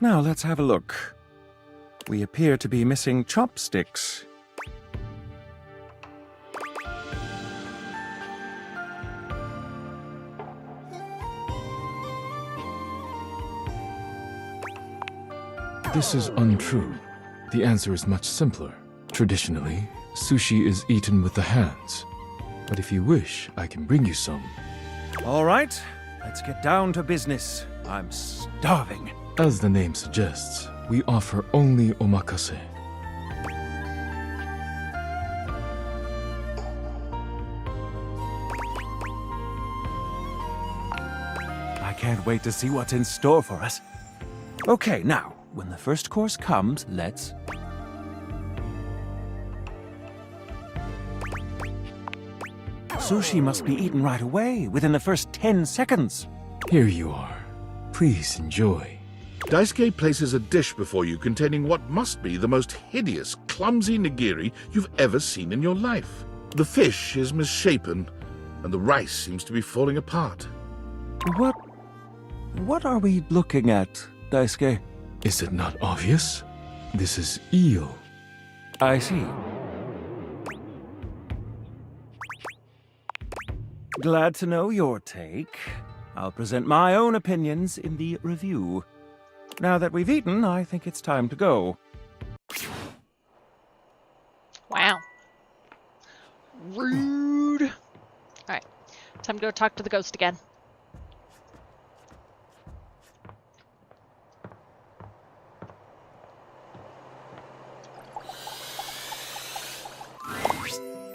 Now let's have a look. We appear to be missing chopsticks. This is untrue. The answer is much simpler. Traditionally, sushi is eaten with the hands. But if you wish, I can bring you some. All right, let's get down to business. I'm starving. As the name suggests, we offer only omakase. I can't wait to see what's in store for us. Okay, now, when the first course comes, let's... Sushi must be eaten right away, within the first 10 seconds. Here you are. Please enjoy. Daisuke places a dish before you containing what must be the most hideous, clumsy nigiri you've ever seen in your life. The fish is misshapen, and the rice seems to be falling apart. What are we looking at, Daisuke. Is it not obvious? This is eel. I see. Glad to know your take. I'll present my own opinions in the review. Now that we've eaten, I think it's time to go. Wow. Rude. Alright. Time to go talk to the ghost again.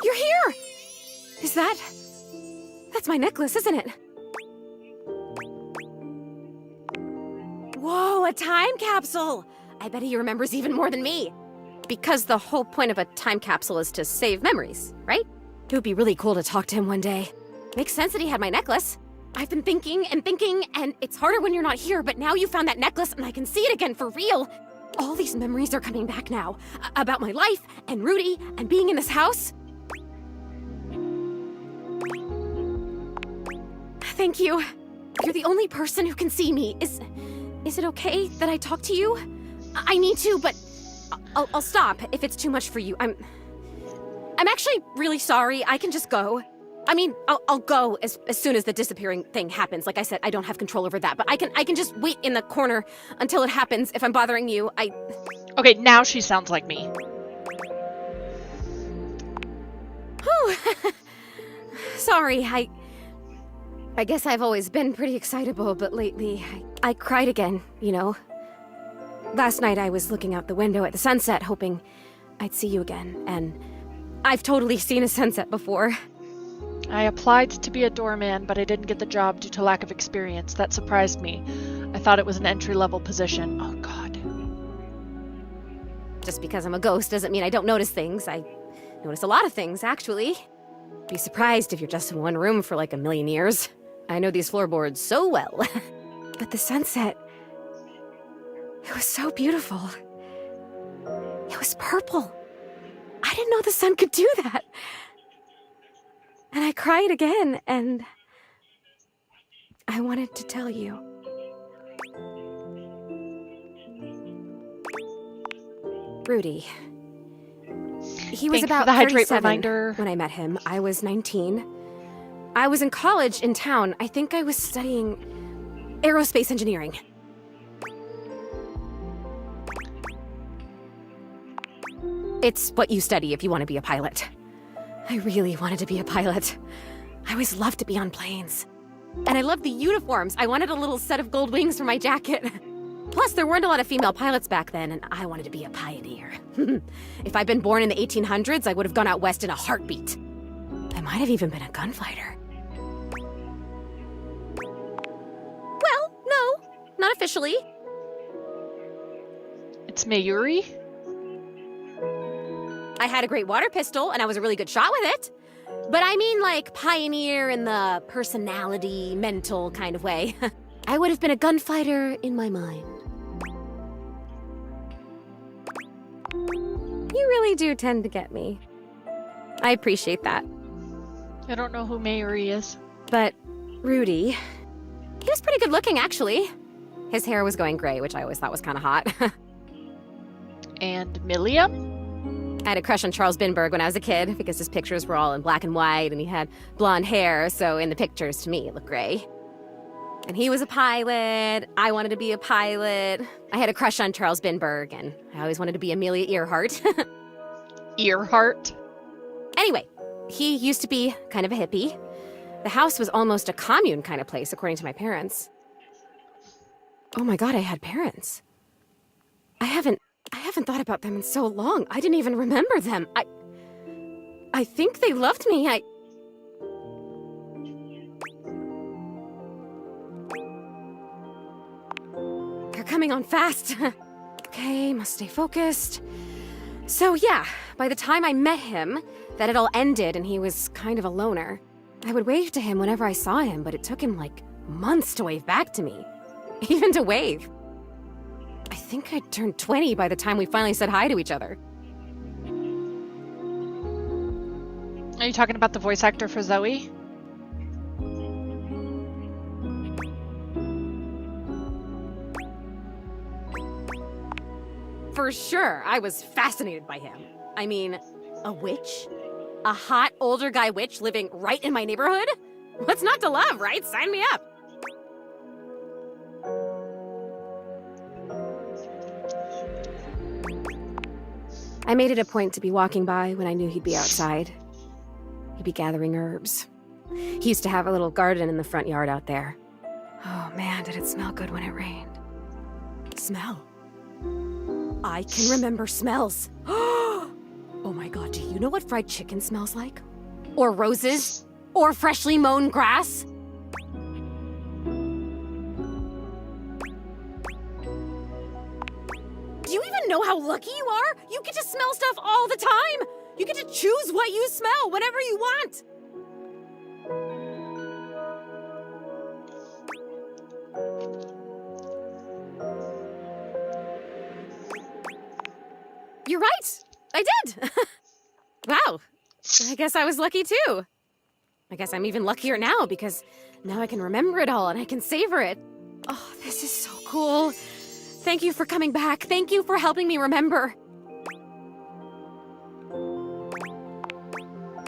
You're here! Is that... That's my necklace, isn't it? Whoa, a time capsule! I bet he remembers even more than me. Because the whole point of a time capsule is to save memories, right? It would be really cool to talk to him one day. Makes sense that he had my necklace. I've been thinking, and it's harder when you're not here, but now you found that necklace and I can see it again for real. All these memories are coming back now. About my life, and Rudy, and being in this house. Thank you. You're the only person who can see me. Is it okay that I talk to you? I need to, but I'll stop if it's too much for you. I'm actually really sorry. I can just go. I mean, I'll go as soon as the disappearing thing happens. Like I said, I don't have control over that, but I can just wait in the corner until it happens. If I'm bothering you, Okay, now she sounds like me. Whew. Sorry, I guess I've always been pretty excitable, but lately I cried again, you know. Last night I was looking out the window at the sunset, hoping I'd see you again, and I've totally seen a sunset before. I applied to be a doorman, but I didn't get the job due to lack of experience. That surprised me. I thought it was an entry-level position. Oh, God. Just because I'm a ghost doesn't mean I don't notice things. I notice a lot of things, actually. Be surprised if you're just in one room for like a million years. I know these floorboards so well. But the sunset... It was so beautiful. It was purple. I didn't know the sun could do that. And I cried again, and I wanted to tell you. Rudy. He was about the hydrate 37 reminder. when I met him. I was 19. I was in college in town. I think I was studying aerospace engineering. It's what you study if you want to be a pilot. I really wanted to be a pilot. I always loved to be on planes. And I loved the uniforms. I wanted a little set of gold wings for my jacket. Plus, there weren't a lot of female pilots back then, and I wanted to be a pioneer. If I'd been born in the 1800s, I would have gone out west in a heartbeat. I might have even been a gunfighter. Well, no, not officially. It's Mayuri? I had a great water pistol, and I was a really good shot with it. But I mean like pioneer in the personality, mental kind of way. I would have been a gunfighter in my mind. You really do tend to get me. I appreciate that. I don't know who Mayuri is. But Rudy, he was pretty good looking, actually. His hair was going gray, which I always thought was kind of hot. And Milliam? I had a crush on Charles Binberg when I was a kid because his pictures were all in black and white and he had blonde hair, so in the pictures, to me, it looked gray. And he was a pilot. I wanted to be a pilot. I had a crush on Charles Binberg, and I always wanted to be Amelia Earhart. Earhart? Anyway, he used to be kind of a hippie. The house was almost a commune kind of place, according to my parents. Oh my God, I had parents. I haven't thought about them in so long. I didn't even remember them. I think they loved me. They're coming on fast. Okay, must stay focused. So yeah, by the time I met him, that had all ended and he was kind of a loner. I would wave to him whenever I saw him, but it took him like months to wave back to me. Even to wave. I think I turned 20 by the time we finally said hi to each other. Are you talking about the voice actor for Zoe? for sure. I was fascinated by him. I mean, a witch? A hot older guy witch living right in my neighborhood? What's not to love, right? Sign me up. I made it a point to be walking by when I knew he'd be outside. He'd be gathering herbs. He used to have a little garden in the front yard out there. Oh man, did it smell good when it rained. Smell. I can remember smells. Oh my god, do you know what fried chicken smells like? Or roses? Or freshly mown grass? Do you even know how lucky you are? You get to smell stuff all the time! You get to choose what you smell whenever you want! You're right! I did! Wow. I guess I was lucky too. I guess I'm even luckier now because now I can remember it all and I can savor it. Oh, this is so cool. Thank you for coming back. Thank you for helping me remember.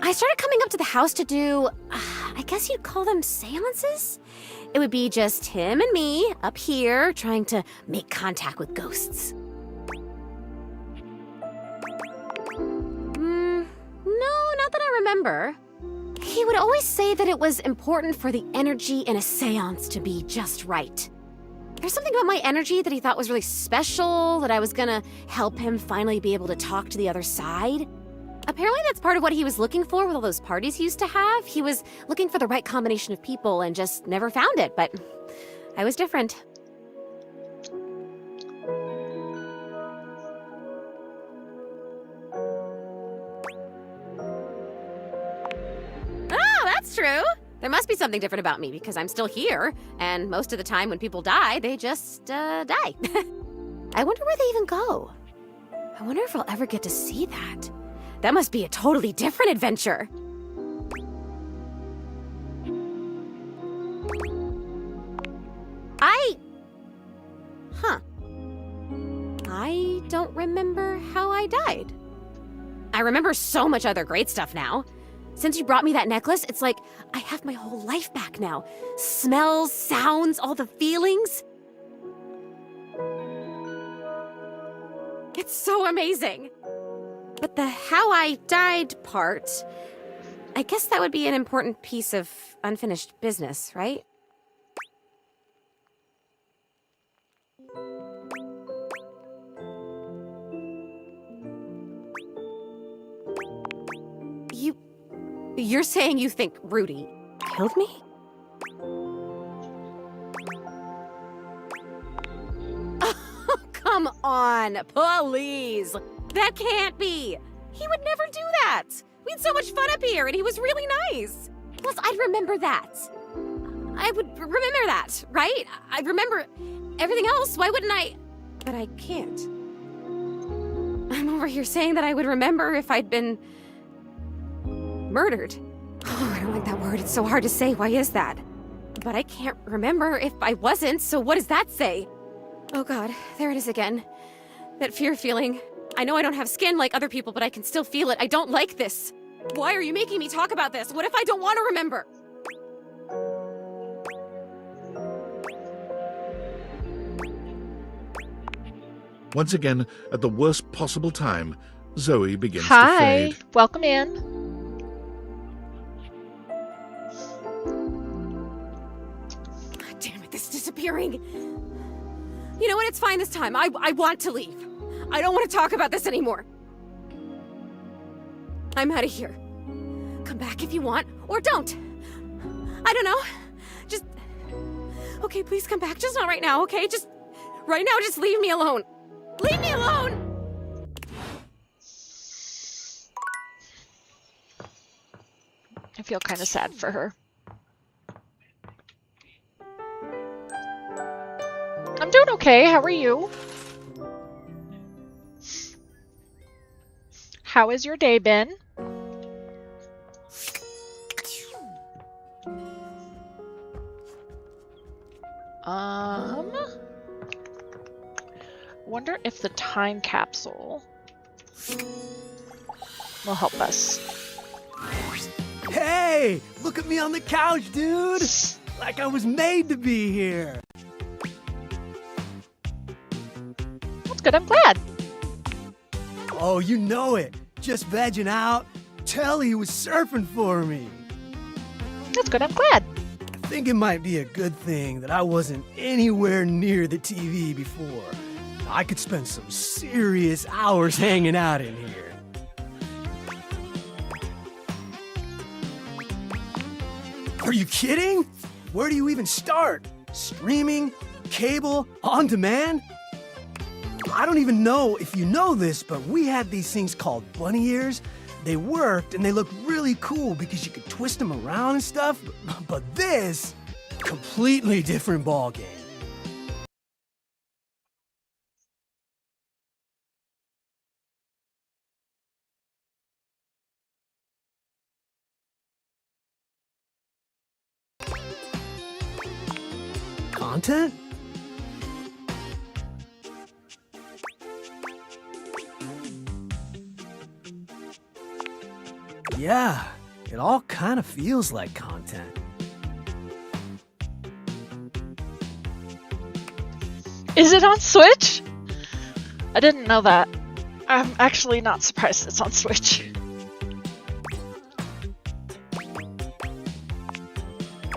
I started coming up to the house to do, I guess you'd call them seances? It would be just him and me up here trying to make contact with ghosts. No, not that I remember. He would always say that it was important for the energy in a seance to be just right. There's something about my energy that he thought was really special, that I was gonna help him finally be able to talk to the other side. Apparently that's part of what he was looking for with all those parties he used to have. He was looking for the right combination of people and just never found it, but I was different. Oh, that's true. There must be something different about me because I'm still here, and most of the time when people die, they just, die. I wonder where they even go. I wonder if I'll ever get to see that. That must be a totally different adventure. I don't remember how I died. I remember so much other great stuff now. Since you brought me that necklace, it's like I have my whole life back now. Smells, sounds, all the feelings. It's so amazing. But the how I died part, I guess that would be an important piece of unfinished business, right? You're saying you think Rudy killed me? Oh, come on, please. That can't be. He would never do that. We had so much fun up here and he was really nice. Plus, I'd remember that. I would remember that, right? I'd remember everything else. Why wouldn't I? But I can't. I'm over here saying that I would remember if I'd been murdered. Oh, I don't like that word. It's so hard to say. Why is that? But I can't remember if I wasn't, so what does that say? Oh god, there it is again. That fear feeling. I know I don't have skin like other people, but I can still feel it. I don't like this. Why are you making me talk about this? What if I don't want to remember? Once again, at the worst possible time, Zoe begins to Hi, fade. welcome in. Damn it, this is disappearing. You know what? It's fine this time. I want to leave. I don't want to talk about this anymore. I'm out of here. Come back if you want, or don't. I don't know. Just... Okay, please come back. Just not right now, okay? Just... Right now, just leave me alone. Leave me alone! I feel kind of sad for her. I'm doing okay. How are you? How has your day been? wonder if the time capsule will help us. Hey, look at me on the couch, dude! Like I was made to be here. That's good, I'm glad. Oh, you know it. Just vegging out. Telly was surfing for me. That's good, I'm glad. I think it might be a good thing that I wasn't anywhere near the TV before. I could spend some serious hours hanging out in here. Are you kidding? Where do you even start? Streaming? Cable? On demand? I don't even know if you know this, but we had these things called bunny ears. They worked and they looked really cool because you could twist them around and stuff. But this, completely different ballgame. Content? Yeah, it all kind of feels like content. Is it on Switch? I didn't know that. I'm actually not surprised it's on Switch.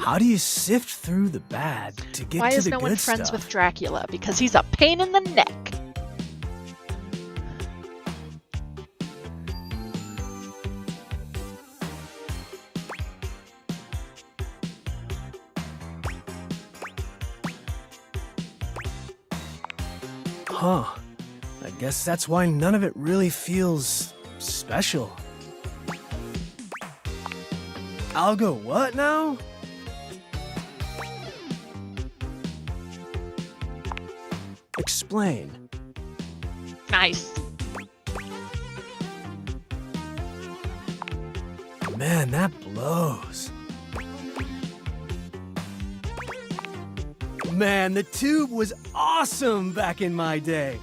How do you sift through the bad to get Why to is the no good one friends stuff? with Dracula? Because he's a pain in the neck. Huh. I guess that's why none of it really feels special. I'll go what now? Explain. Nice. Man, that blows. Man, the tube was awesome back in my day.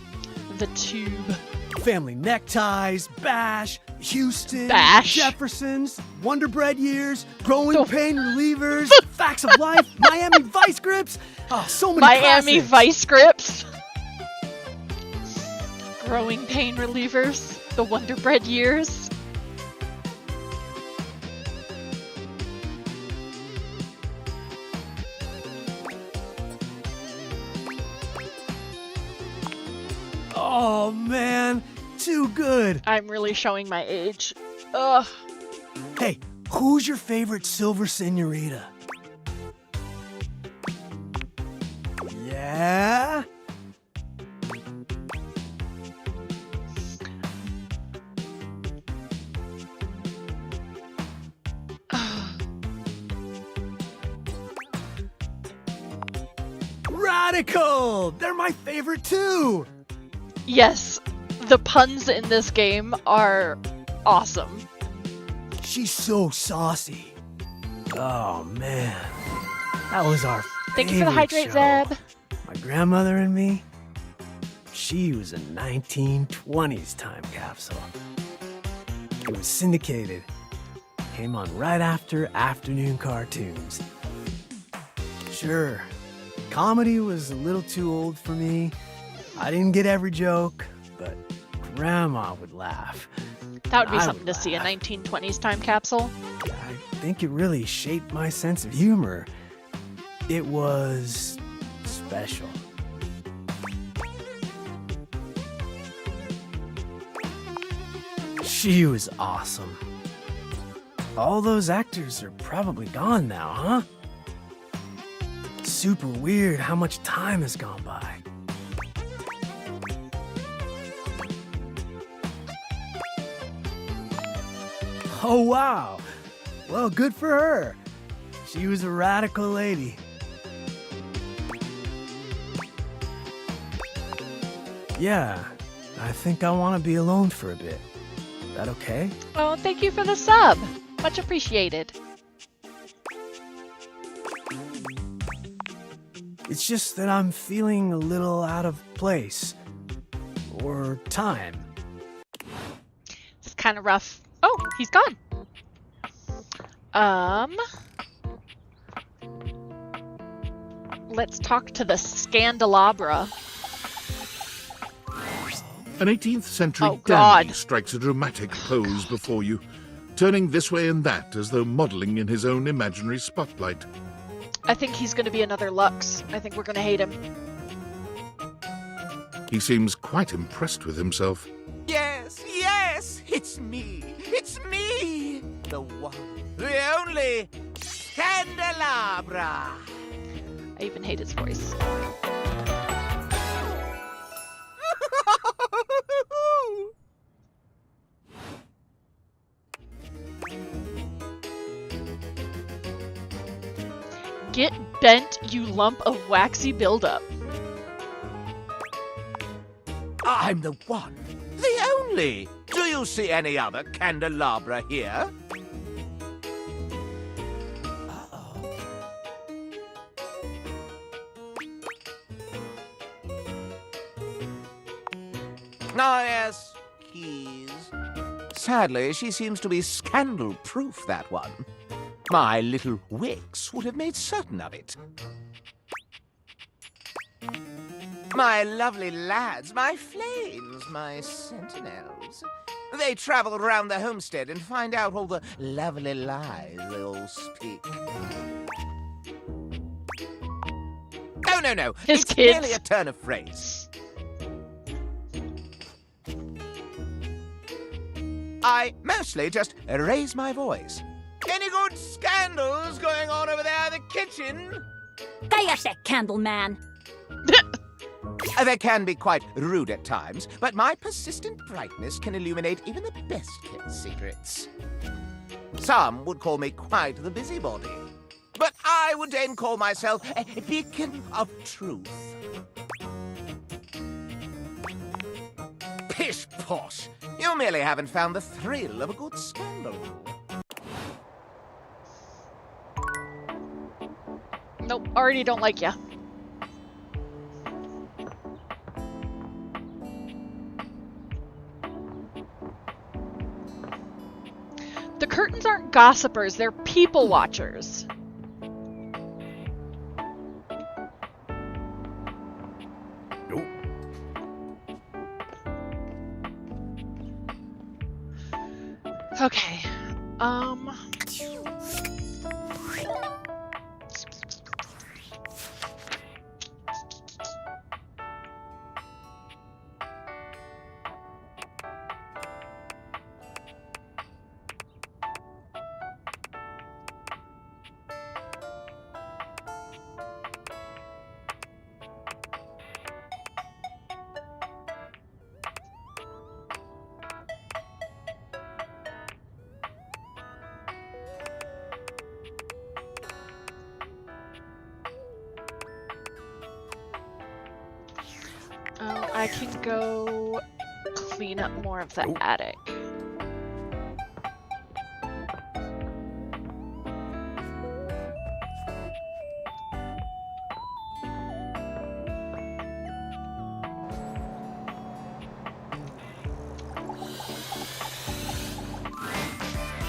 The tube. Family neckties, Bash, Houston, Bash. Jeffersons, Wonder Bread years, Growing Pain Relievers, Facts of Life, Miami Vice Grips. Oh, so many Miami classics. Vice Grips. Growing Pain Relievers. The Wonder Bread years. Oh man, too good. I'm really showing my age. Ugh. Hey, who's your favorite Silver Senorita? Yeah? Radical! They're my favorite too! Yes, the puns in this game are awesome. She's so saucy. Oh man, that was our Thank you for the favorite hydrate, show. Zeb. My grandmother and me, she was a 1920s time capsule. It was syndicated. Came on right after afternoon cartoons. Sure, comedy was a little too old for me. I didn't get every joke, but Grandma would laugh. That would be I something to see, a 1920s time capsule. I think it really shaped my sense of humor. It was special. She was awesome. All those actors are probably gone now, huh? Super weird how much time has gone by. Oh, wow. Well, good for her. She was a radical lady. Yeah, I think I want to be alone for a bit. That okay? Oh, thank you for the sub. Much appreciated. It's just that I'm feeling a little out of place. or time? It's kind of rough. Oh, he's gone. Let's talk to the Scandelabra. An 18th century Oh, God. dandy strikes a dramatic pose before you, turning this way and that as though modeling in his own imaginary spotlight. I think he's going to be another Lux. I think we're going to hate him. He seems quite impressed with himself. Yes, yes, it's me. It's me. The one, the only Candelabra. I even hate his voice. Get bent, you lump of waxy buildup. I'm the one, the only. Do you see any other candelabra here? Ah, yes, keys. Sadly, she seems to be scandal-proof, that one. My little Wix would have made certain of it. My lovely lads, my flames, my sentinels. They travel around the homestead and find out all the lovely lies they all speak. Oh, no. His it's kids. merely a turn of phrase. I mostly just raise my voice. Any good scandals going on over there in the kitchen? Cállate, Candleman. They can be quite rude at times, but my persistent brightness can illuminate even the best-kept secrets. Some would call me quite the busybody, but I would then call myself a beacon of truth. Pish-posh! You merely haven't found the thrill of a good scandal. Nope, already don't like ya. The curtains aren't gossipers, they're people watchers. Nope. Okay. I can go clean up more of the attic.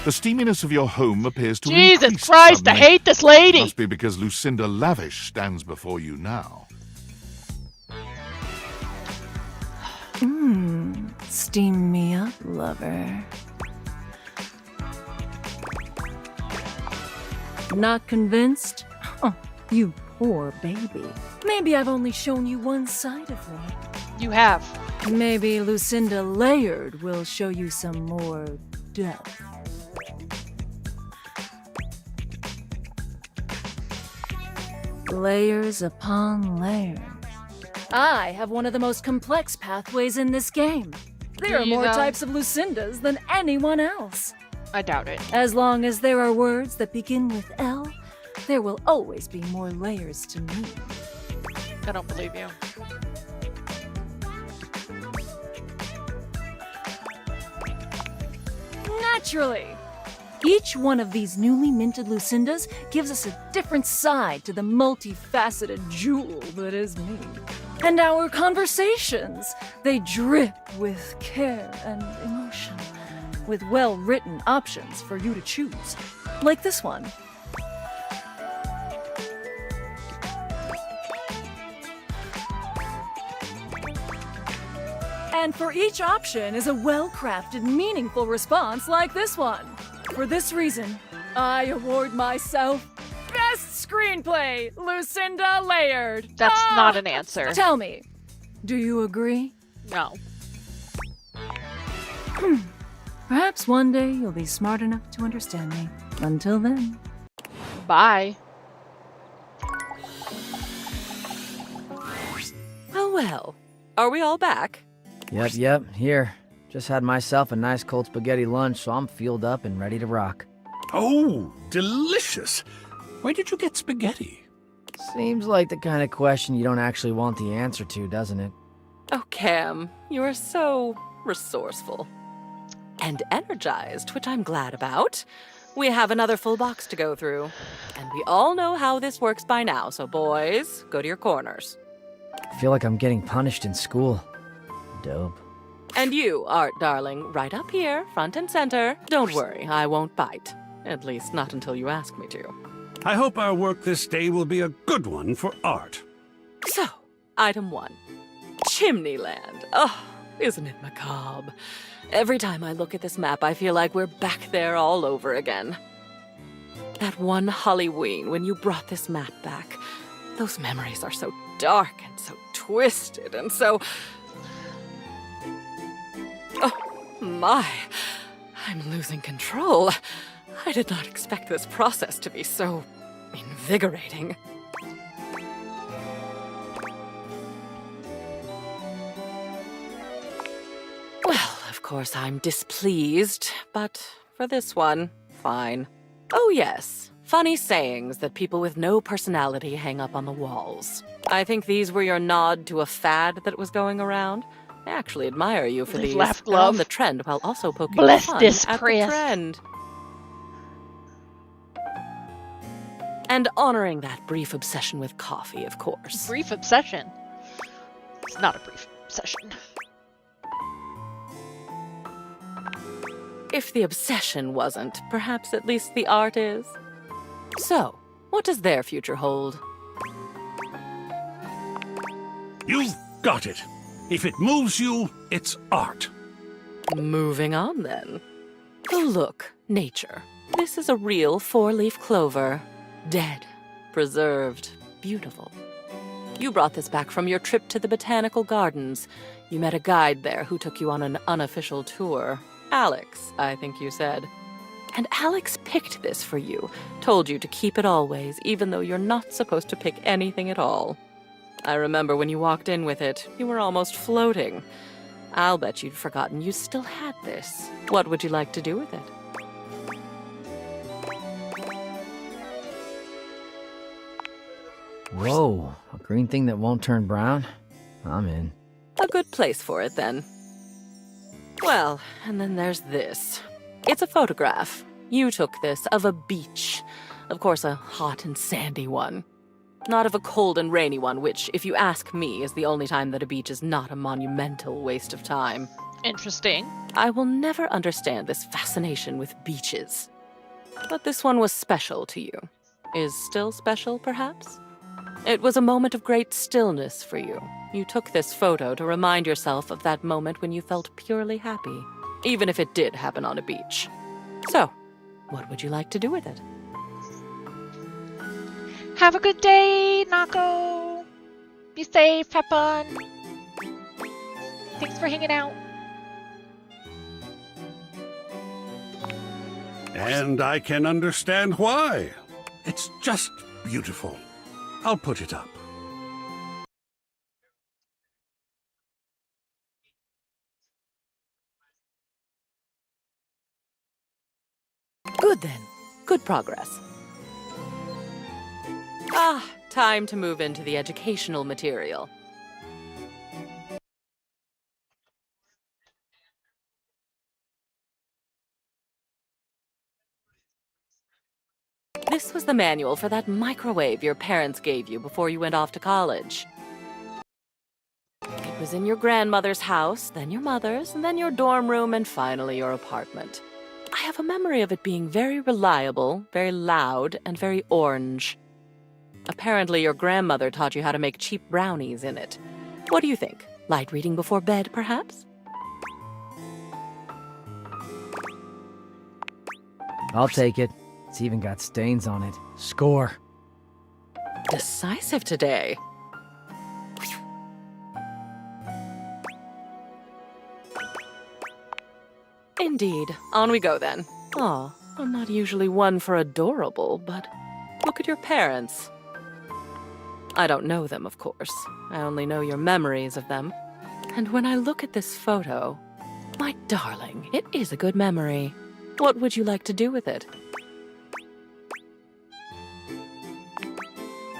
The steaminess of your home appears to Jesus increase Christ, I suddenly. hate this lady! Must be because Lucinda Lavish stands before you now. Steam me up, lover. Not convinced? Oh, you poor baby. Maybe I've only shown you one side of me. You have. Maybe Lucinda Layered will show you some more depth. Layers upon layers. I have one of the most complex pathways in this game. There are Do you more though? types of Lucindas than anyone else. I doubt it. As long as there are words that begin with L, there will always be more layers to me. I don't believe you. Naturally! Each one of these newly minted Lucindas gives us a different side to the multifaceted jewel that is me. And our conversations, they drip with care and emotion, with well-written options for you to choose, like this one. And for each option is a well-crafted, meaningful response like this one. For this reason, I award myself Best Screenplay, Lucinda Laird. That's not an answer. Tell me, do you agree? No. Perhaps one day you'll be smart enough to understand me. Until then. Bye. Oh well. Are we all back? Yep, here. Just had myself a nice cold spaghetti lunch, so I'm fueled up and ready to rock. Oh, delicious. Where did you get spaghetti? Seems like the kind of question you don't actually want the answer to, doesn't it? Oh, Cam, you are so resourceful. And energized, which I'm glad about. We have another full box to go through. And we all know how this works by now, so boys, go to your corners. I feel like I'm getting punished in school. Dope. And you, Art darling, right up here, front and center. Don't worry, I won't bite. At least not until you ask me to. I hope our work this day will be a good one for Art. So, item 1. Chimneyland. Oh, isn't it macabre? Every time I look at this map, I feel like we're back there all over again. That one Halloween when you brought this map back, those memories are so dark and so twisted and so... Oh, my. I'm losing control. I did not expect this process to be so invigorating. Well, of course I'm displeased, but for this one, fine. Oh yes, funny sayings that people with no personality hang up on the walls. I think these were your nod to a fad that was going around. I actually admire you for these. Laugh They're on glove. the trend while also poking Bless fun this at press. the trend. And honoring that brief obsession with coffee, of course. Brief obsession. It's not a brief obsession. If the obsession wasn't, perhaps at least the art is. So, what does their future hold? You've got it. If it moves you, it's art. Moving on, then. Oh, look, nature. This is a real four-leaf clover. Dead, preserved, beautiful. You brought this back from your trip to the Botanical Gardens. You met a guide there who took you on an unofficial tour. Alex, I think you said. And Alex picked this for you, told you to keep it always, even though you're not supposed to pick anything at all. I remember when you walked in with it, you were almost floating. I'll bet you'd forgotten you still had this. What would you like to do with it? Whoa, a green thing that won't turn brown? I'm in. A good place for it, then. Well, and then there's this. It's a photograph. You took this of a beach. Of course, a hot and sandy one. Not of a cold and rainy one, which, if you ask me, is the only time that a beach is not a monumental waste of time. Interesting. I will never understand this fascination with beaches. But this one was special to you. Is still special, perhaps? It was a moment of great stillness for you. You took this photo to remind yourself of that moment when you felt purely happy, even if it did happen on a beach. So, what would you like to do with it? Have a good day, Nako. Be safe, have fun. Thanks for hanging out. And I can understand why. It's just beautiful. I'll put it up. Good then. Good progress. Ah, time to move into the educational material. This was the manual for that microwave your parents gave you before you went off to college. was in your grandmother's house, then your mother's, and then your dorm room, and finally your apartment. I have a memory of it being very reliable, very loud, and very orange. Apparently your grandmother taught you how to make cheap brownies in it. What do you think? Light reading before bed, perhaps? I'll take it. It's even got stains on it. Score. Decisive today. Indeed. On we go then. Oh, I'm not usually one for adorable, but look at your parents. I don't know them, of course. I only know your memories of them. And when I look at this photo, my darling, it is a good memory. What would you like to do with it?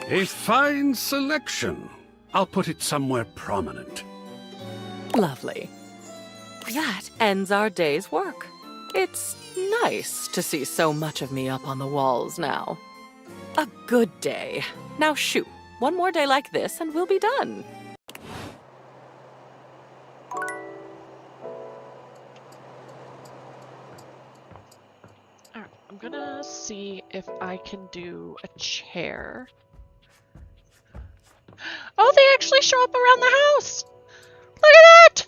A fine selection. I'll put it somewhere prominent. Lovely. That ends our day's work. It's nice to see so much of me up on the walls now. A good day. Now shoo, one more day like this and we'll be done. Alright, I'm gonna see if I can do a chair. Oh, they actually show up around the house! Look at that!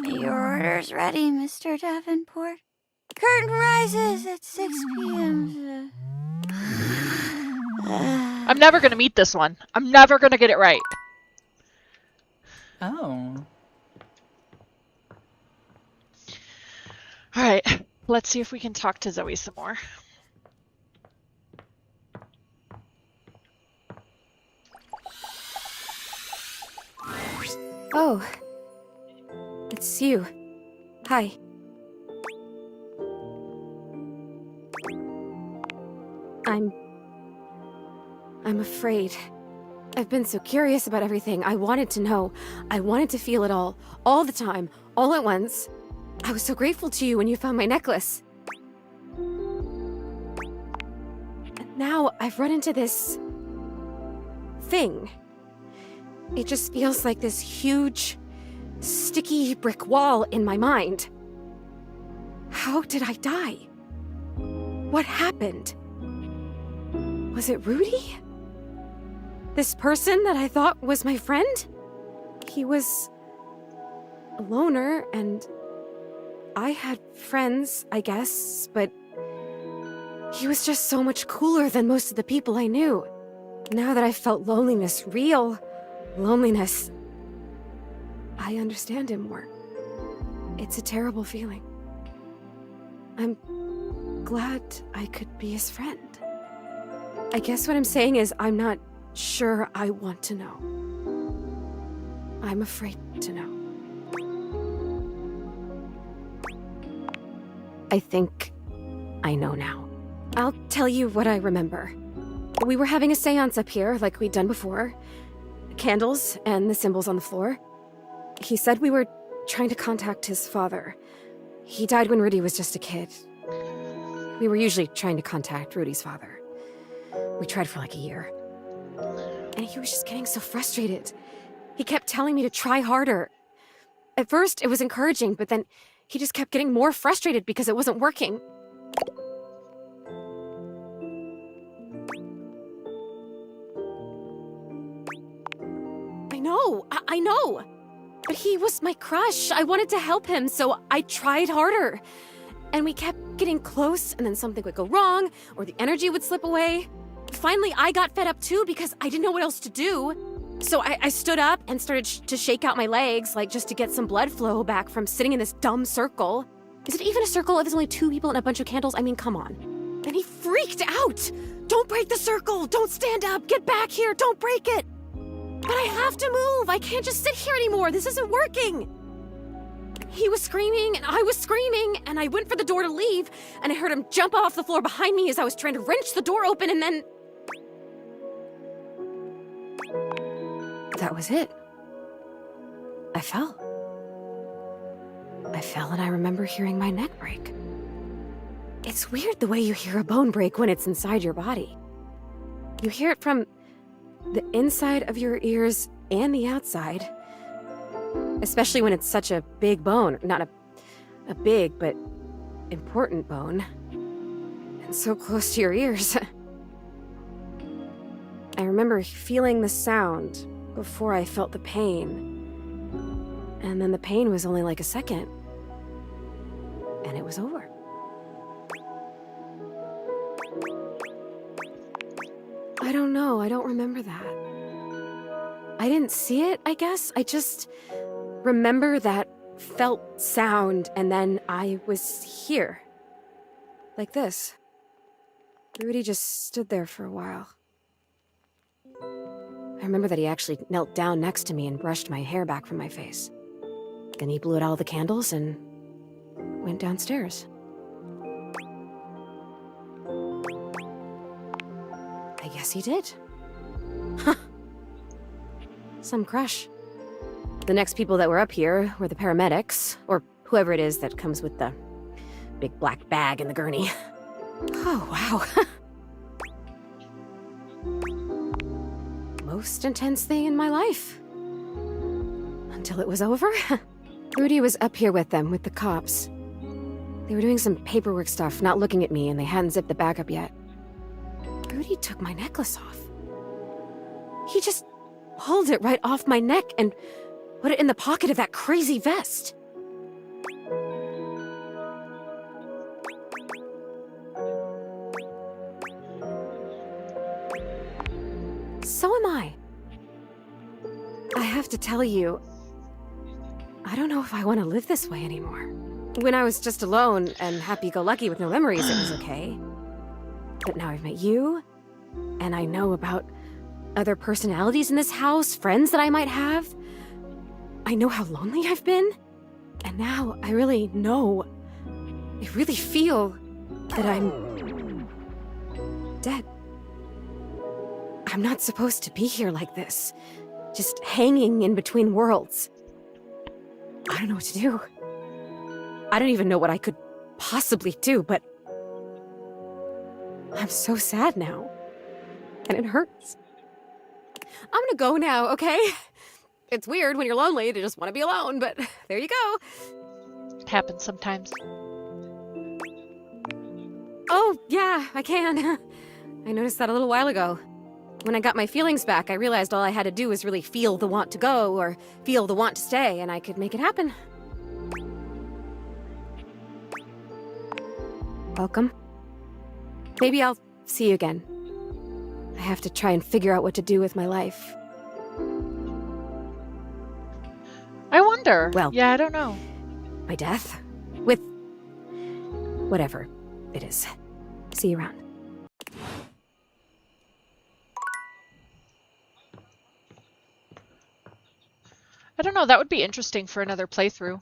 Your order's ready, Mr. Davenport. Curtain rises at 6 p.m. I'm never gonna meet this one. I'm never gonna get it right. Oh. Alright, let's see if we can talk to Zoe some more. Oh. It's you. Hi. I'm afraid. I've been so curious about everything. I wanted to know. I wanted to feel it all the time, all at once. I was so grateful to you when you found my necklace. And now I've run into this thing. It just feels like this huge, sticky brick wall in my mind. How did I die? What happened? Was it Rudy? This person that I thought was my friend? He was a loner, and I had friends, I guess, but he was just so much cooler than most of the people I knew. Now that I felt loneliness, real loneliness, I understand him more. It's a terrible feeling. I'm glad I could be his friend. I guess what I'm saying is I'm not sure I want to know. I'm afraid to know. I think I know now. I'll tell you what I remember. We were having a seance up here, like we'd done before. Candles and the symbols on the floor. He said we were trying to contact his father. He died when Rudy was just a kid. We were usually trying to contact Rudy's father. We tried for like a year. And he was just getting so frustrated. He kept telling me to try harder. At first, it was encouraging, but then he just kept getting more frustrated because it wasn't working. I know. But he was my crush. I wanted to help him, so I tried harder. And we kept getting close, and then something would go wrong, or the energy would slip away. Finally, I got fed up too because I didn't know what else to do. So I stood up and started to shake out my legs, like just to get some blood flow back from sitting in this dumb circle. Is it even a circle if there's only 2 people and a bunch of candles? I mean, come on. And he freaked out. Don't break the circle. Don't stand up. Get back here. Don't break it. But I have to move. I can't just sit here anymore. This isn't working. He was screaming and I was screaming, and I went for the door to leave, and I heard him jump off the floor behind me as I was trying to wrench the door open, and then... that was it. I fell. And I remember hearing my neck break. It's weird the way you hear a bone break when it's inside your body. You hear it from the inside of your ears and the outside. Especially when it's such a big bone. Not a big, but important bone. And so close to your ears. I remember feeling the sound before I felt the pain. And then the pain was only like a second. And it was over. I don't know. I don't remember that. I didn't see it, I guess. I just remember that felt sound, and then I was here. Like this. Rudy just stood there for a while. I remember that he actually knelt down next to me and brushed my hair back from my face. Then he blew out all the candles and went downstairs. I guess he did. Huh. Some crush. The next people that were up here were the paramedics, or whoever it is that comes with the big black bag and the gurney. Oh, wow. Most intense thing in my life. Until it was over. Rudy was up here with them, with the cops. They were doing some paperwork stuff, not looking at me, and they hadn't zipped the bag up yet. Rudy took my necklace off. He just pulled it right off my neck and put it in the pocket of that crazy vest. So am I. I have to tell you, I don't know if I want to live this way anymore. When I was just alone and happy-go-lucky with no memories, it was okay. But now I've met you, and I know about other personalities in this house, friends that I might have. I know how lonely I've been, and now I really know, I really feel that I'm dead. I'm not supposed to be here like this, just hanging in between worlds. I don't know what to do. I don't even know what I could possibly do, but I'm so sad now, and it hurts. I'm gonna go now, okay? It's weird when you're lonely to just want to be alone, but there you go. It happens sometimes. Oh, yeah, I can. I noticed that a little while ago. When I got my feelings back, I realized all I had to do was really feel the want to go or feel the want to stay, and I could make it happen. Welcome. Maybe I'll see you again. I have to try and figure out what to do with my life. I wonder. Well, yeah, I don't know. My death? With whatever it is. See you around. I don't know, that would be interesting for another playthrough.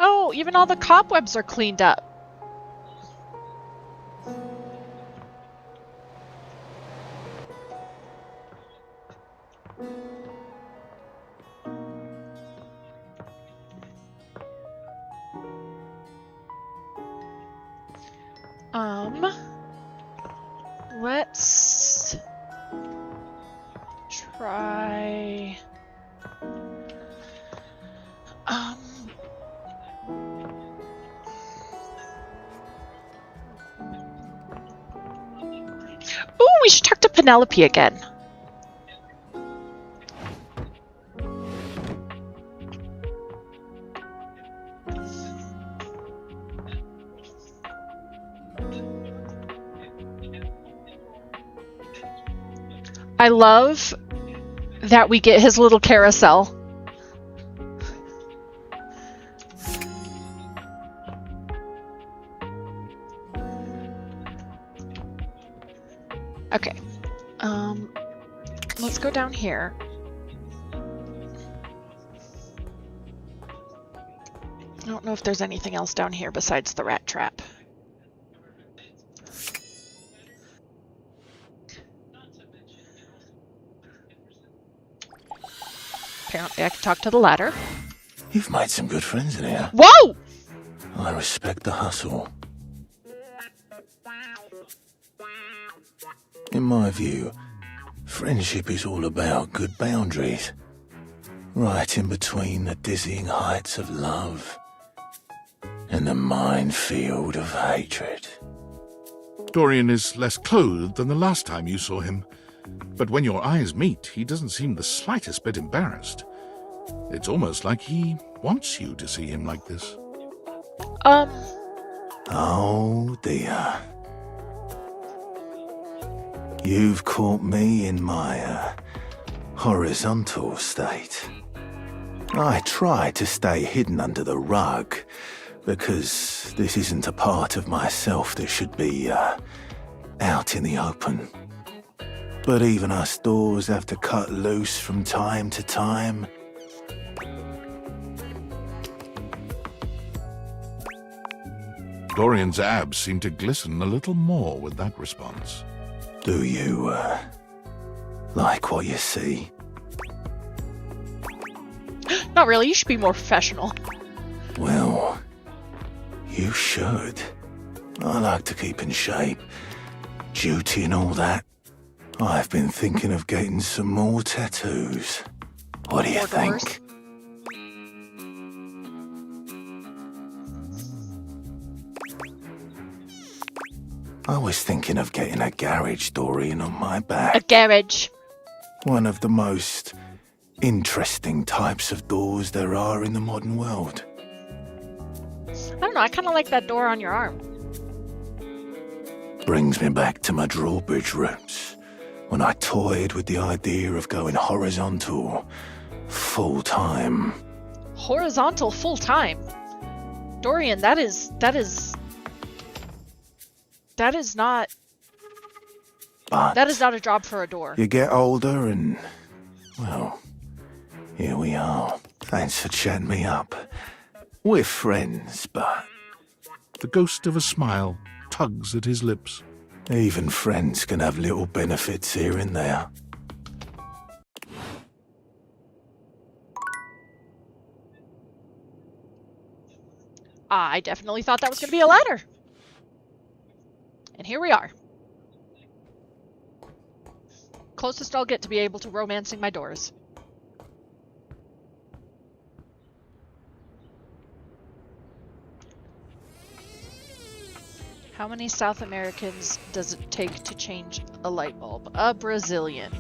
Oh, even all the cobwebs are cleaned up. Let's try. Ooh, we should talk to Penelope again. I love that we get his little carousel. Okay. Let's go down here. I don't know if there's anything else down here besides the rat trap. Apparently I can talk to the ladder. You've made some good friends in here. Whoa! I respect the hustle. In my view, friendship is all about good boundaries. Right in between the dizzying heights of love and the minefield of hatred. Dorian is less clothed than the last time you saw him, but when your eyes meet, he doesn't seem the slightest bit embarrassed. It's almost like he wants you to see him like this. Oh dear. You've caught me in my horizontal state. I try to stay hidden under the rug, because this isn't a part of myself that should be out in the open. But even us doors have to cut loose from time to time. Dorian's abs seem to glisten a little more with that response. Do you, like what you see? Not really, you should be more professional. Well, you should. I like to keep in shape. Duty and all that. I've been thinking of getting some more tattoos. What do you think? I was thinking of getting a garage, Dorian, on my back. A garage. One of the most interesting types of doors there are in the modern world. I don't know, I kind of like that door on your arm. Brings me back to my drawbridge roots, when I toyed with the idea of going horizontal, full-time. Horizontal full-time? Dorian, that is not... But that is not a job for a door. you get older and, well, here we are. Thanks for chatting me up. We're friends, but... The ghost of a smile tugs at his lips. Even friends can have little benefits here and there. I definitely thought that was going to be a ladder. And here we are. Closest I'll get to be able to romancing my doors. How many South Americans does it take to change a light bulb? A Brazilian.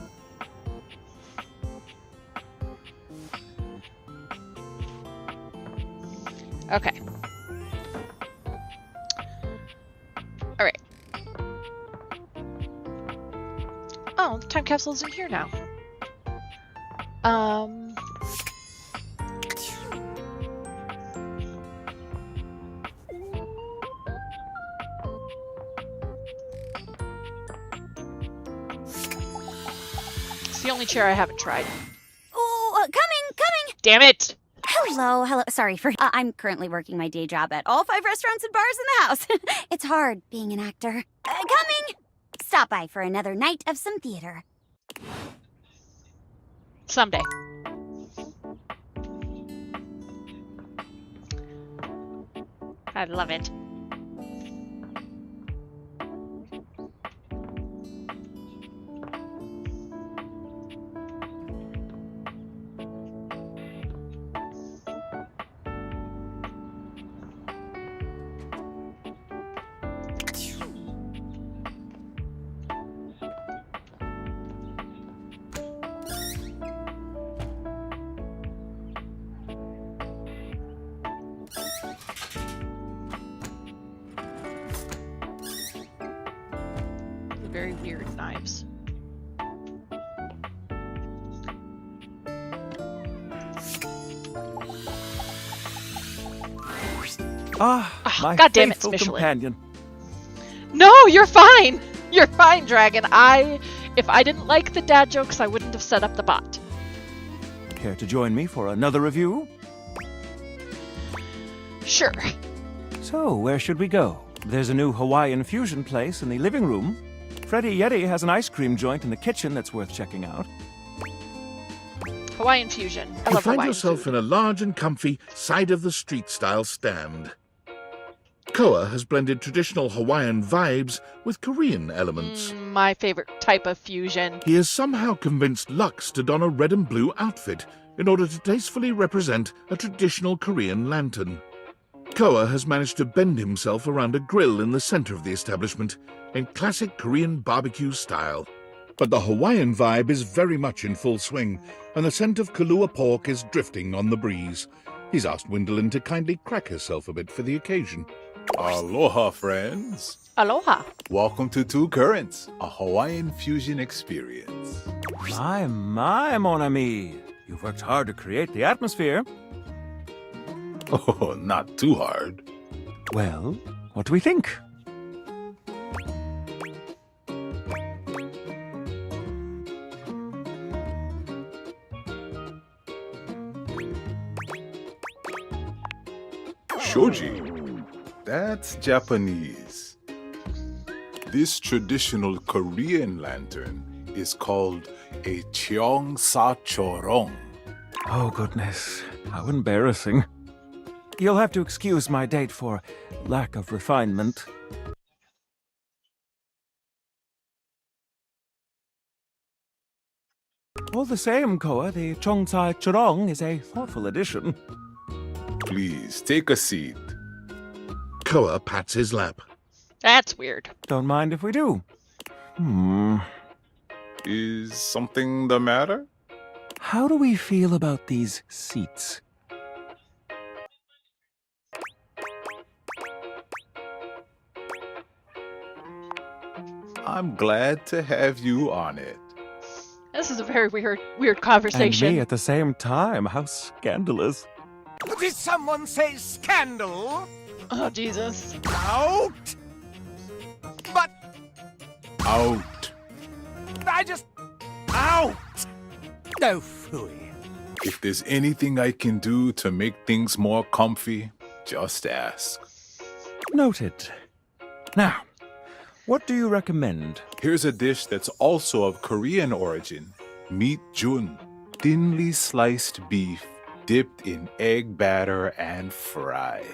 Okay. Alright. Oh, the time capsule's in here now. It's the only chair I haven't tried. Oh, coming! Damn it! Hello. Sorry for... I'm currently working my day job at all 5 restaurants and bars in the house. It's hard being an actor. Coming! Stop by for another night of some theater. Someday. I love it. Very weird knives. My God damn it, faithful Michelin. companion. No, you're fine! You're fine, Dragon. If I didn't like the dad jokes, I wouldn't have set up the bot. Care to join me for another review? Sure. So, where should we go? There's a new Hawaiian fusion place in the living room. Freddy Yeti has an ice cream joint in the kitchen that's worth checking out. Hawaiian fusion. I You love find Hawaiian yourself food. in a large and comfy side-of-the-street style stand. Koa has blended traditional Hawaiian vibes with Korean elements. My favorite type of fusion. He has somehow convinced Lux to don a red and blue outfit in order to tastefully represent a traditional Korean lantern. Koa has managed to bend himself around a grill in the center of the establishment in classic Korean barbecue style. But the Hawaiian vibe is very much in full swing, and the scent of Kalua pork is drifting on the breeze. He's asked Windolin to kindly crack herself a bit for the occasion. Aloha, friends. Aloha. Welcome to Two Currents, a Hawaiian fusion experience. My, mon ami. You've worked hard to create the atmosphere. Oh, not too hard. Well, what do we think? Shoji. That's Japanese. This traditional Korean lantern is called a cheongsa-chorong. Oh, goodness. How embarrassing. You'll have to excuse my date for lack of refinement. All the same, Koa, the cheongsa-chorong is a thoughtful addition. Please, take a seat. Koa pats his lap. That's weird. Don't mind if we do. Is something the matter? How do we feel about these seats? I'm glad to have you on it. This is a very weird conversation. And me at the same time. How scandalous. Did someone say scandal? Oh, Jesus. Out! But Out. I just... Out! No phooey. If there's anything I can do to make things more comfy, just ask. Noted. Now, what do you recommend? Here's a dish that's also of Korean origin. Meat jun. Thinly sliced beef dipped in egg batter and fried.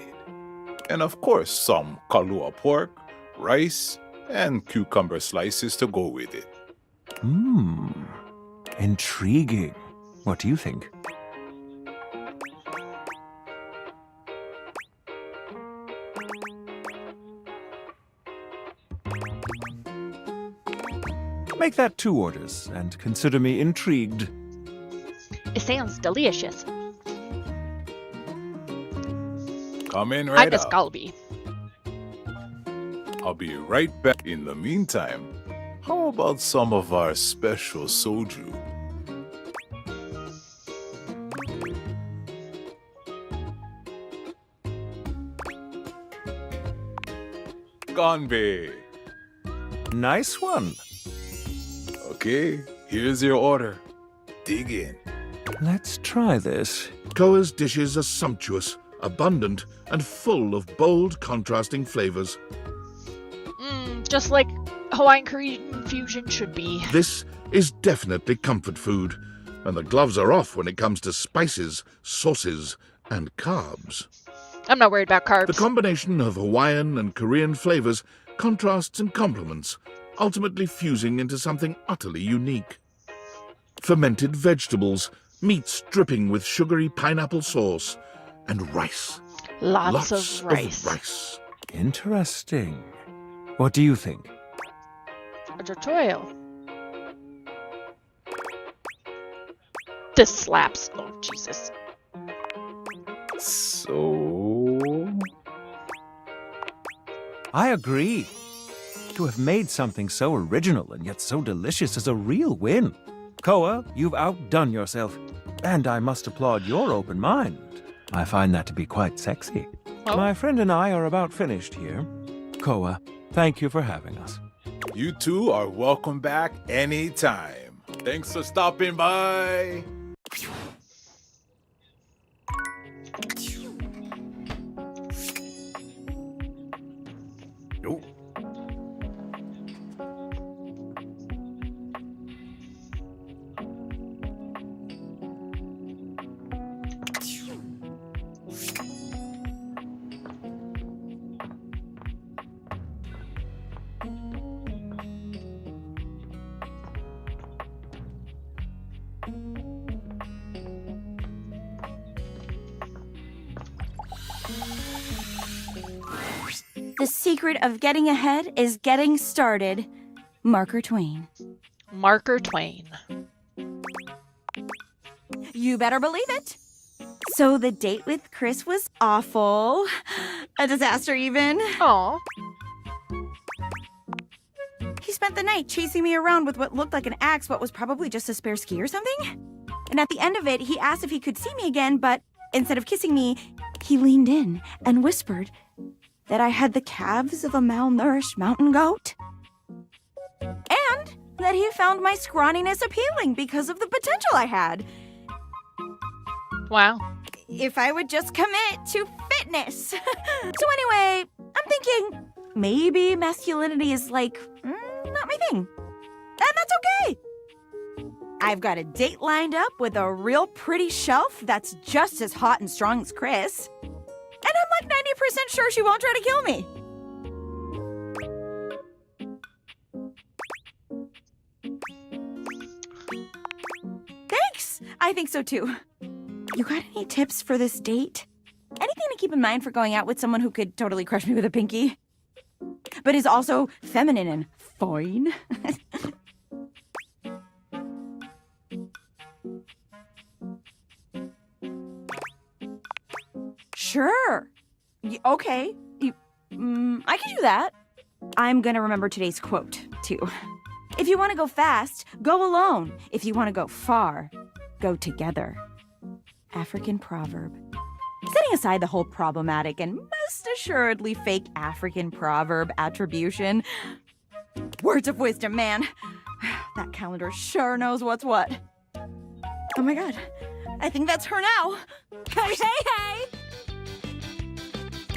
And of course, some kalua pork, rice, and cucumber slices to go with it. Intriguing. What do you think? Make that 2 orders, and consider me intrigued. It sounds delicious. Come in I'm right a up. Scalby. I'll be right back. In the meantime, how about some of our special soju? Ganbei. Nice one. Okay, here's your order. Dig in. Let's try this. Koa's dishes are sumptuous, abundant, and full of bold, contrasting flavors. Just like Hawaiian Korean fusion should be. This is definitely comfort food, and the gloves are off when it comes to spices, sauces, and carbs. I'm not worried about carbs. The combination of Hawaiian and Korean flavors contrasts and complements, ultimately fusing into something utterly unique. Fermented vegetables, meats dripping with sugary pineapple sauce, and rice. Lots of rice. Interesting. What do you think? A tutorial. This slaps. Oh, Jesus. So... I agree. To have made something so original and yet so delicious is a real win. Koa, you've outdone yourself. And I must applaud your open mind. I find that to be quite sexy. Oh. My friend and I are about finished here. Koa, thank you for having us. You two are welcome back anytime. Thanks for stopping by. Nope. The secret of getting ahead is getting started. Marker Twain. Marker Twain. You better believe it. So the date with Chris was awful. A disaster even. Aw. He spent the night chasing me around with what looked like an axe but was probably just a spare ski or something. And at the end of it, he asked if he could see me again, but instead of kissing me, he leaned in and whispered that I had the calves of a malnourished mountain goat. And that he found my scrawniness appealing because of the potential I had. Wow. If I would just commit to fitness. So anyway, I'm thinking maybe masculinity is like, not my thing. And that's okay. I've got a date lined up with a real pretty shelf that's just as hot and strong as Chris. And I'm like 90% sure she won't try to kill me. Thanks! I think so too. You got any tips for this date? Anything to keep in mind for going out with someone who could totally crush me with a pinky? But is also feminine and fine? Sure. Okay. I can do that. I'm gonna remember today's quote, too. If you want to go fast, go alone. If you want to go far, go together. African proverb. Setting aside the whole problematic and most assuredly fake African proverb attribution. Words of wisdom, man. That calendar sure knows what's what. Oh my god. I think that's her now. Hey, hey, hey!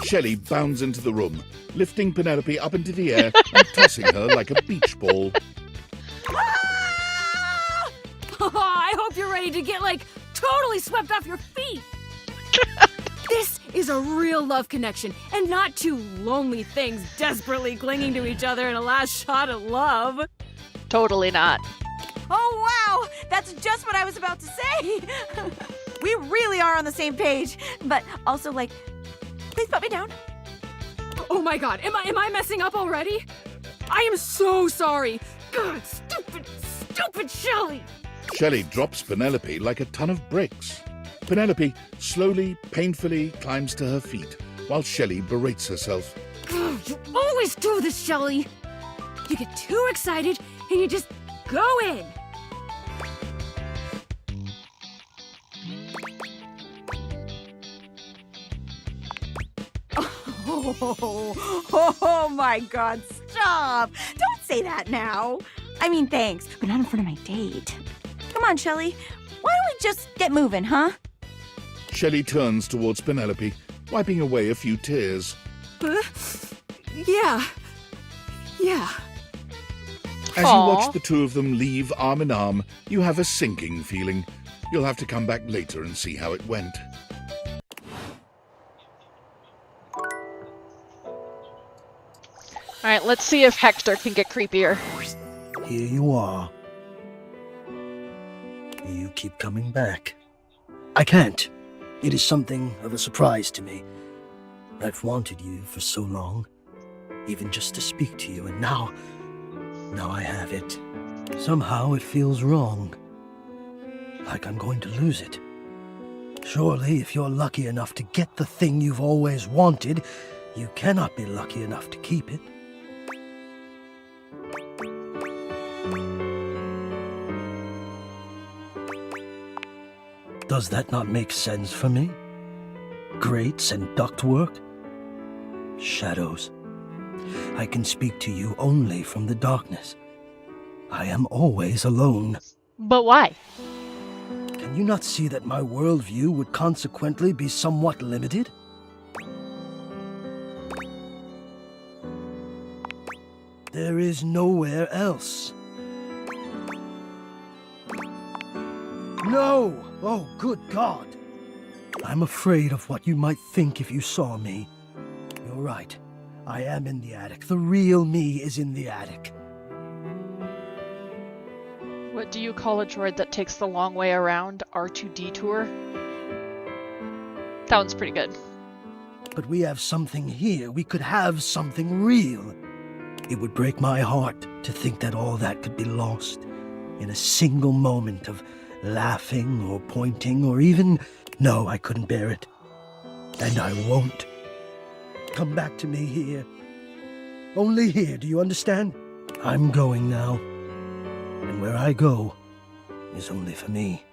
Shelley bounds into the room, lifting Penelope up into the air and tossing her like a beach ball. I hope you're ready to get, like, totally swept off your feet. This is a real love connection, and not two lonely things desperately clinging to each other in a last shot at love. Totally not. Oh, wow! That's just what I was about to say! We really are on the same page. But also, like, please put me down. Oh my god, am I messing up already? I am so sorry. God, stupid Shelley! Shelley drops Penelope like a ton of bricks. Penelope slowly, painfully climbs to her feet, while Shelley berates herself. You always do this, Shelley. You get too excited, and you just go in. Oh my god, stop! Don't say that now. I mean, thanks, but not in front of my date. Come on, Shelley. Why don't we just get moving, huh? Shelley turns towards Penelope, wiping away a few tears. Yeah. As you watch the two of them leave arm in arm, you have a sinking feeling. You'll have to come back later and see how it went. Alright, let's see if Hector can get creepier. Here you are. You keep coming back. I can't. It is something of a surprise to me. I've wanted you for so long, even just to speak to you, and now I have it. Somehow it feels wrong. Like I'm going to lose it. Surely, if you're lucky enough to get the thing you've always wanted, you cannot be lucky enough to keep it. Does that not make sense for me? Grates and ductwork? Shadows. I can speak to you only from the darkness. I am always alone. But why? Can you not see that my worldview would consequently be somewhat limited? There is nowhere else. No! Oh, good God! I'm afraid of what you might think if you saw me. You're right. I am in the attic. The real me is in the attic. What do you call a droid that takes the long way around? R2 detour? That one's pretty good. But we have something here. We could have something real. It would break my heart to think that all that could be lost in a single moment of laughing or pointing or even... No, I couldn't bear it. And I won't. Come back to me here. Only here, do you understand? I'm going now. And where I go is only for me.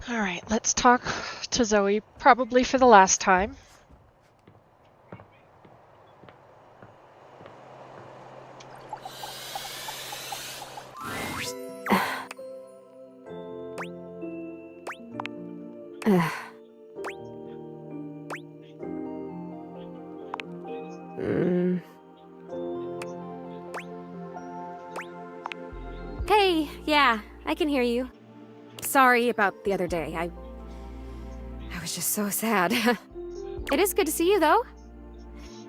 Alright, let's talk to Zoe, probably for the last time. Hey, yeah, I can hear you. Sorry about the other day. I was just so sad. It is good to see you, though.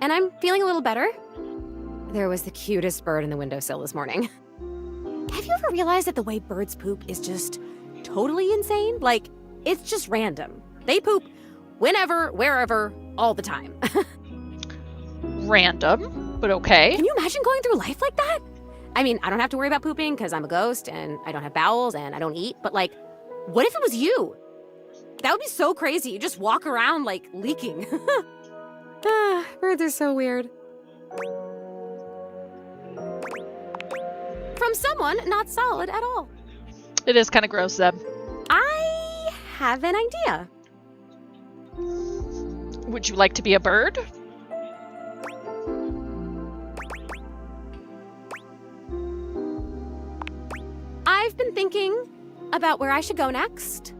And I'm feeling a little better. There was the cutest bird in the windowsill this morning. Have you ever realized that the way birds poop is just totally insane? Like, it's just random. They poop whenever, wherever, all the time. Random, but okay. Can you imagine going through life like that? I mean, I don't have to worry about pooping because I'm a ghost and I don't have bowels and I don't eat, but like, what if it was you? That would be so crazy. You just walk around like leaking. Birds are so weird. From someone not solid at all. It is kind of gross, Zeb. I have an idea. Would you like to be a bird? I've been thinking about where I should go next.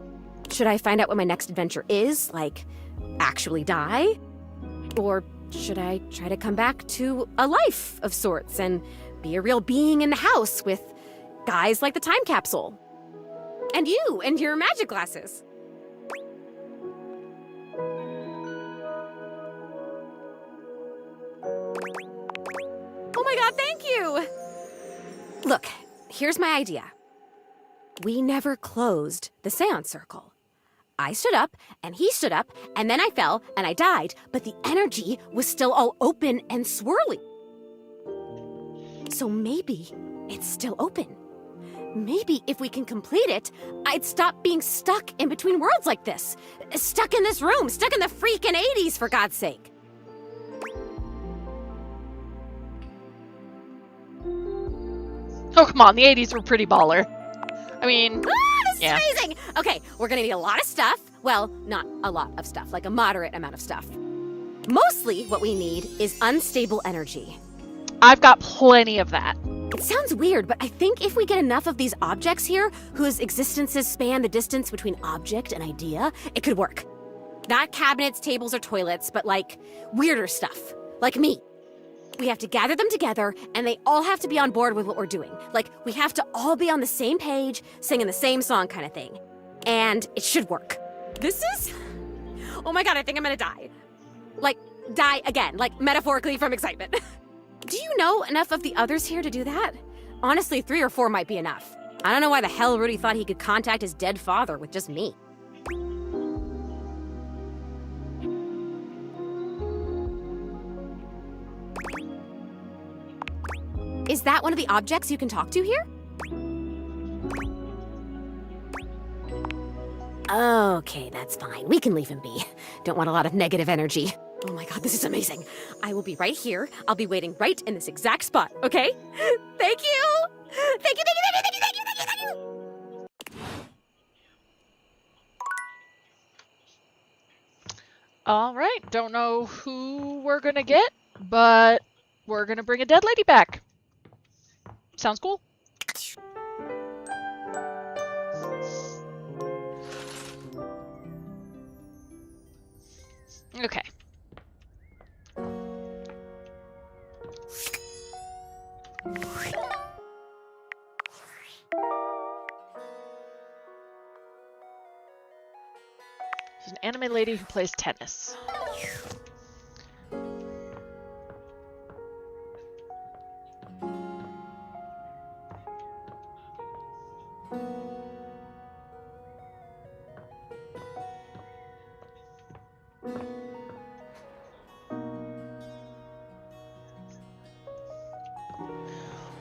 Should I find out what my next adventure is, like actually die? Or should I try to come back to a life of sorts and be a real being in the house with guys like the time capsule? And you and your magic glasses. Oh my god, thank you! Look, here's my idea. We never closed the seance circle. I stood up, and he stood up, and then I fell, and I died, but the energy was still all open and swirly. So maybe it's still open. Maybe if we can complete it, I'd stop being stuck in between worlds like this. Stuck in this room, stuck in the freaking 80s, for God's sake. Oh, come on, the 80s were pretty baller. I mean, this yeah. is amazing! Okay, we're gonna need a lot of stuff. Well, not a lot of stuff, like a moderate amount of stuff. Mostly what we need is unstable energy. I've got plenty of that. It sounds weird, but I think if we get enough of these objects here, whose existences span the distance between object and idea, it could work. Not cabinets, tables, or toilets, but like weirder stuff. Like me. We have to gather them together, and they all have to be on board with what we're doing. Like, we have to all be on the same page, singing the same song kind of thing. And it should work. This is... Oh my god, I think I'm gonna die. Like, die again. Like, metaphorically from excitement. Do you know enough of the others here to do that? Honestly, 3 or 4 might be enough. I don't know why the hell Rudy thought he could contact his dead father with just me. Is that one of the objects you can talk to here? Okay, that's fine. We can leave him be. Don't want a lot of negative energy. Oh my god, this is amazing. I will be right here. I'll be waiting right in this exact spot, okay? Thank you! Thank you, thank you, thank you, thank you, thank you, thank you! All right, don't know who we're gonna get, but we're gonna bring a dead lady back. Sounds cool. Okay. She's an anime lady who plays tennis.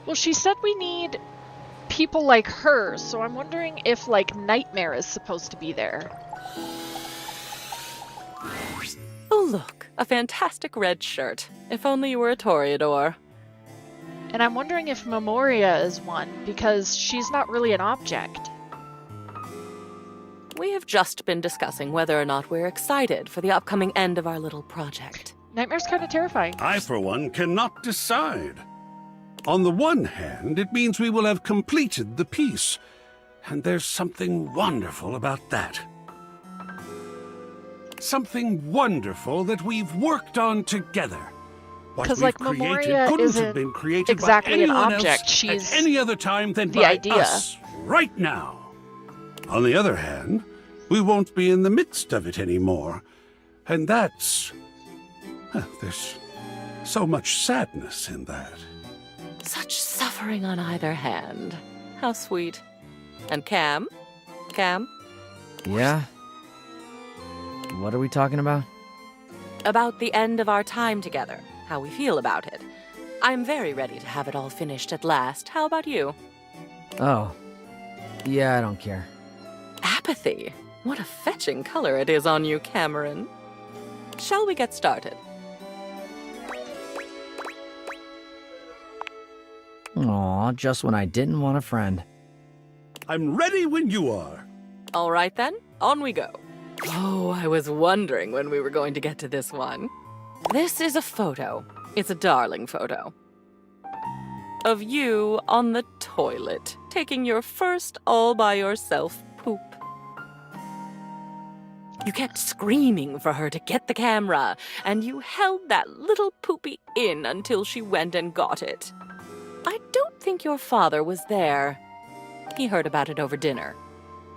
Well, she said we need people like her, so I'm wondering if, like, Nightmare is supposed to be there. Oh, look, a fantastic red shirt. If only you were a Toreador. And I'm wondering if Memoria is one, because she's not really an object. We have just been discussing whether or not we're excited for the upcoming end of our little project. Nightmare's kind of terrifying. I, for one, cannot decide. On the one hand, it means we will have completed the piece, and there's something wonderful about that. Something wonderful that we've worked on together. What we've like, created Memoria couldn't isn't have been created exactly by anyone an object. else She's at any other time than the by idea. us right now. On the other hand, we won't be in the midst of it anymore, and that's... there's so much sadness in that. Such suffering on either hand. How sweet. And Cam? Cam? Yeah? What are we talking about? About the end of our time together. How we feel about it. I'm very ready to have it all finished at last. How about you? Oh. Yeah, I don't care. Apathy? What a fetching color it is on you, Cameron. Shall we get started? Aw, just when I didn't want a friend. I'm ready when you are. All right then, on we go. Oh, I was wondering when we were going to get to this one. This is a photo. It's a darling photo. Of you on the toilet, taking your first all-by-yourself poop. You kept screaming for her to get the camera, and you held that little poopy in until she went and got it. I don't think your father was there. He heard about it over dinner.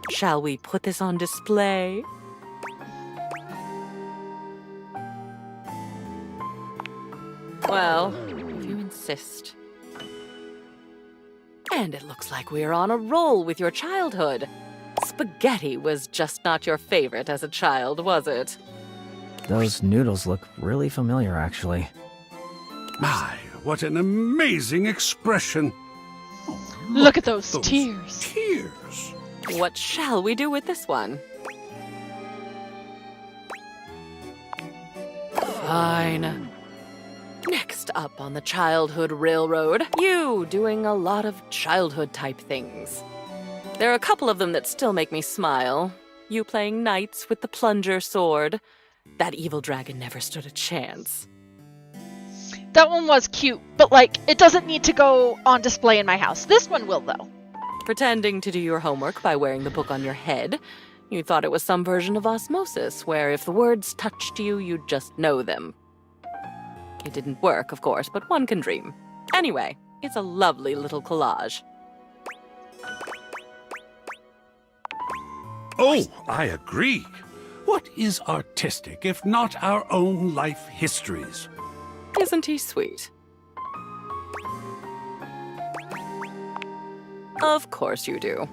Shall we put this on display? Well, if you insist. And it looks like we're on a roll with your childhood. Spaghetti was just not your favorite as a child, was it? Those noodles look really familiar, actually. My, what an amazing expression. Look at those tears. Tears. What shall we do with this one? Fine. Next up on the Childhood Railroad, you doing a lot of childhood-type things. There are a couple of them that still make me smile. You playing knights with the plunger sword. That evil dragon never stood a chance. That one was cute, but, like, it doesn't need to go on display in my house. This one will, though. Pretending to do your homework by wearing the book on your head. You thought it was some version of osmosis, where if the words touched you, you'd just know them. It didn't work, of course, but one can dream. Anyway, it's a lovely little collage. Oh, I agree. What is artistic if not our own life histories? Isn't he sweet? Of course you do.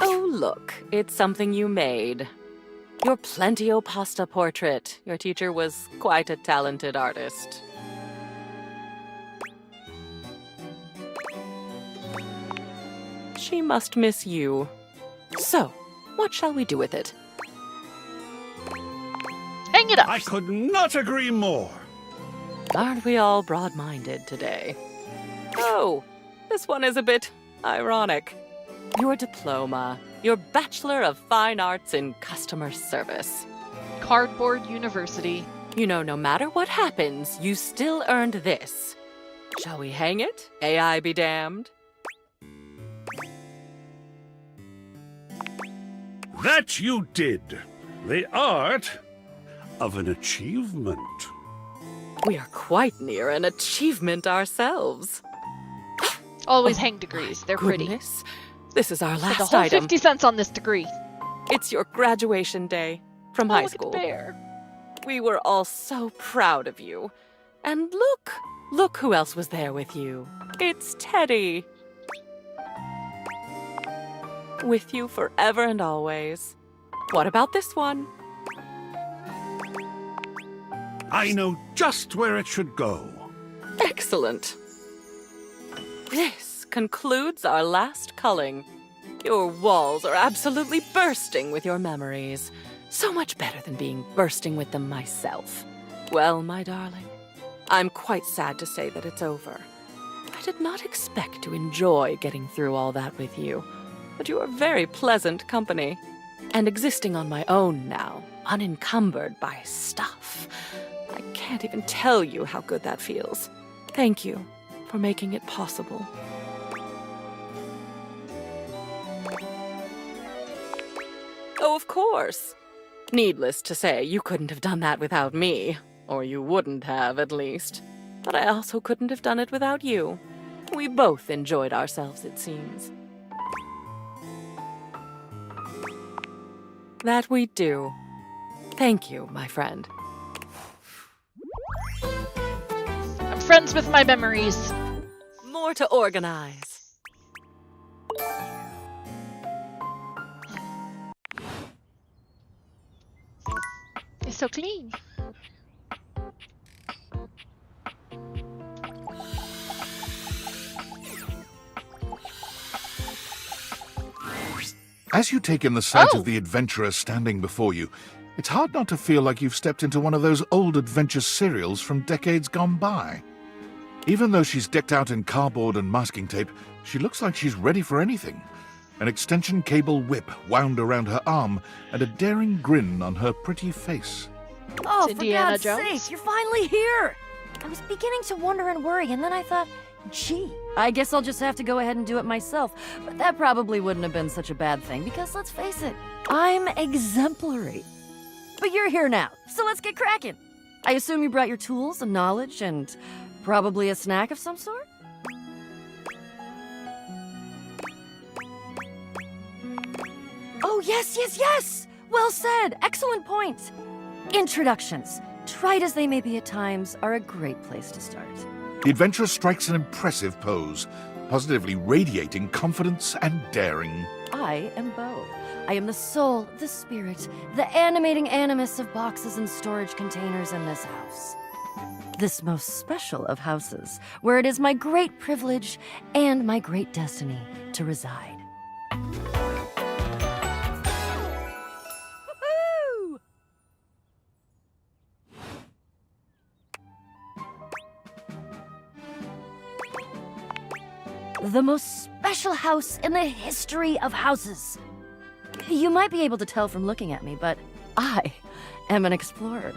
Oh, look, it's something you made. Your Plentio pasta portrait. Your teacher was quite a talented artist. She must miss you. So, what shall we do with it? Hang it up! I could not agree more. Aren't we all broad-minded today? Oh, this one is a bit ironic. Your diploma, your Bachelor of Fine Arts in Customer Service. Cardboard University. You know, no matter what happens, you still earned this. Shall we hang it? AI be damned. That you did. The art of an achievement. We are quite near an achievement ourselves. Always hang degrees. They're Goodness. This is our pretty. last The whole item. 50 cents on this degree. It's your graduation day from high Look at school. Bear. We were all so proud of you. And look who else was there with you. It's Teddy. With you forever and always. What about this one? I know just where it should go. Excellent. This concludes our last culling. Your walls are absolutely bursting with your memories. So much better than being bursting with them myself. Well, my darling, I'm quite sad to say that it's over. I did not expect to enjoy getting through all that with you, but you are very pleasant company. And existing on my own now, unencumbered by stuff. I can't even tell you how good that feels. Thank you for making it possible. Oh, of course. Needless to say, you couldn't have done that without me. Or you wouldn't have, at least. But I also couldn't have done it without you. We both enjoyed ourselves, it seems. That we do. Thank you, my friend. I'm friends with my memories. More to organize. It's so clean. As you take in the sight of the adventurer standing before you, it's hard not to feel like you've stepped into one of those old adventure serials from decades gone by. Even though she's decked out in cardboard and masking tape, she looks like she's ready for anything. An extension cable whip wound around her arm and a daring grin on her pretty face. Oh, It's for Indiana God's Jones. sake, you're finally here! I was beginning to wonder and worry, and then I thought, gee, I guess I'll just have to go ahead and do it myself. But that probably wouldn't have been such a bad thing, because let's face it, I'm exemplary. But you're here now, so let's get cracking. I assume you brought your tools and knowledge and probably a snack of some sort? Oh, yes! Well said, excellent point. Introductions, trite as they may be at times, are a great place to start. The adventurer strikes an impressive pose, positively radiating confidence and daring. I am Bo. I am the soul, the spirit, the animating animus of boxes and storage containers in this house. This most special of houses, where it is my great privilege and my great destiny to reside. Woohoo! The most special house in the history of houses. You might be able to tell from looking at me, but I am an explorer,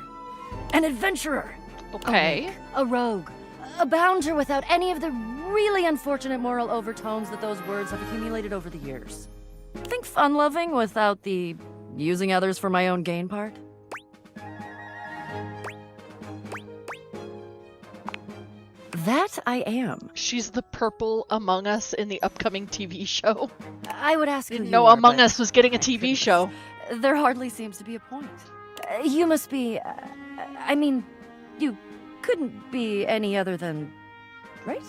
an adventurer. Okay. A rogue, a bounder without any of the really unfortunate moral overtones that those words have accumulated over the years. Think fun-loving without the using others for my own gain part. That I am. She's the purple Among Us in the upcoming TV show. I would ask who you No, are, Among but Us was getting a TV show. there hardly seems to be a point. You must be... I mean, you couldn't be any other than... right?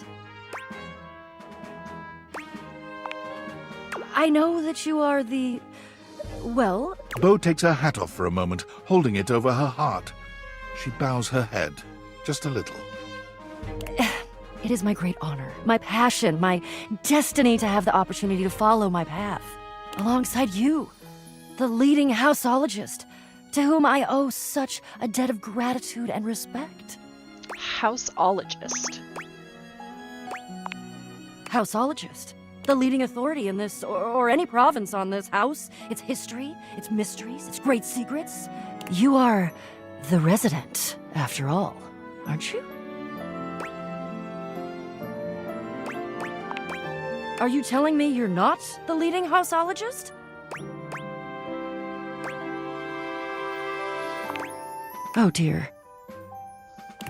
I know that you are the... well... Bo takes her hat off for a moment, holding it over her heart. She bows her head, just a little. It is my great honor, my passion, my destiny to have the opportunity to follow my path. Alongside you, the leading houseologist, to whom I owe such a debt of gratitude and respect. Houseologist. Houseologist. The leading authority in this, or any province on this house, its history, its mysteries, its great secrets. You are the resident, after all, aren't you? Are you telling me you're not the leading houseologist? Oh dear.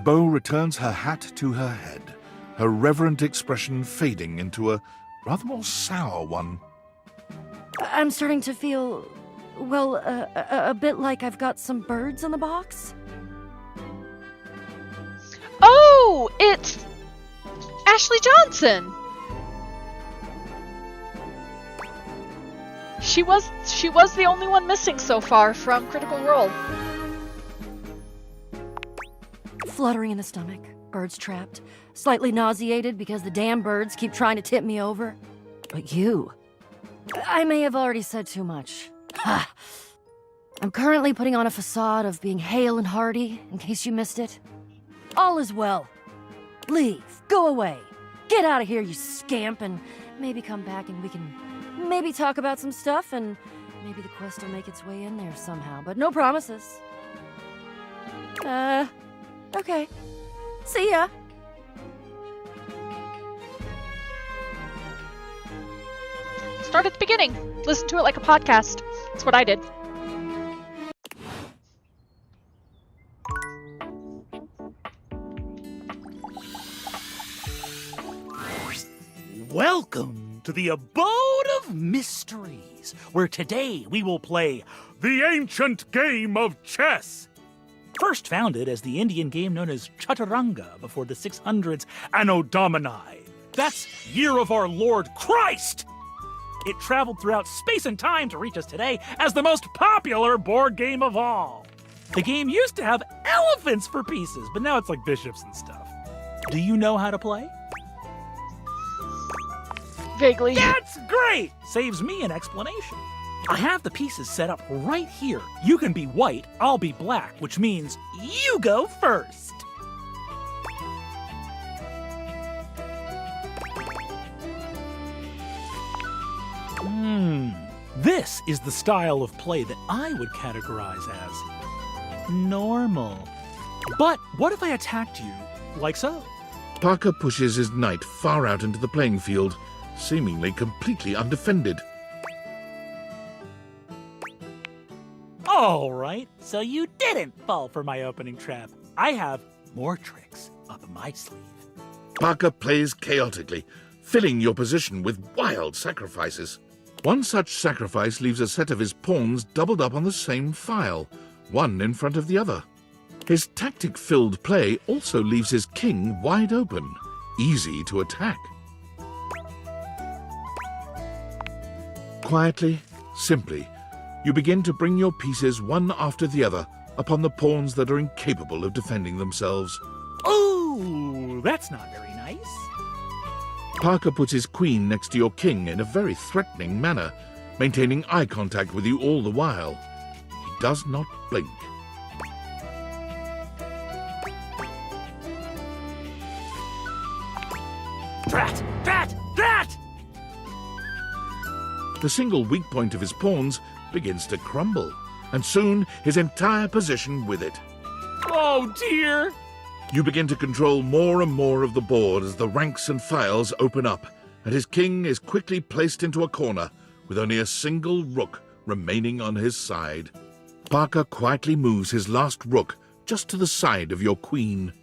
Bo returns her hat to her head, her reverent expression fading into a rather more sour one. I'm starting to feel, well, a bit like I've got some birds in the box. Oh, it's Ashley Johnson. She was the only one missing so far from Critical Role. Fluttering in the stomach, birds trapped, slightly nauseated because the damn birds keep trying to tip me over. But you... I may have already said too much. Ha! I'm currently putting on a facade of being hale and hearty, in case you missed it. All is well. Leave. Go away. Get out of here, you scamp, and maybe come back and we can maybe talk about some stuff, and maybe the quest will make its way in there somehow, but no promises. Okay. See ya. Start at the beginning. Listen to it like a podcast. That's what I did. Welcome to the Abode of Mysteries, where today we will play the ancient game of chess. First founded as the Indian game known as Chaturanga before the 600s Anno Domini. That's Year of Our Lord Christ! It traveled throughout space and time to reach us today as the most popular board game of all. The game used to have elephants for pieces, but now it's like bishops and stuff. Do you know how to play? Vaguely. That's great! Saves me an explanation. I have the pieces set up right here. You can be white, I'll be black, which means you go first. This is the style of play that I would categorize as normal. But what if I attacked you like so? Parker pushes his knight far out into the playing field, seemingly completely undefended. All right, so you didn't fall for my opening trap. I have more tricks up my sleeve. Parker plays chaotically, filling your position with wild sacrifices. One such sacrifice leaves a set of his pawns doubled up on the same file, one in front of the other. His tactic-filled play also leaves his king wide open, easy to attack. Quietly, simply, you begin to bring your pieces one after the other upon the pawns that are incapable of defending themselves. Ooh, that's not very nice. Parker puts his queen next to your king in a very threatening manner, maintaining eye contact with you all the while. He does not blink. Drat! Drat! Drat! The single weak point of his pawns begins to crumble, and soon his entire position with it. Oh dear! You begin to control more and more of the board as the ranks and files open up, and his king is quickly placed into a corner with only a single rook remaining on his side. Parker quietly moves his last rook just to the side of your queen.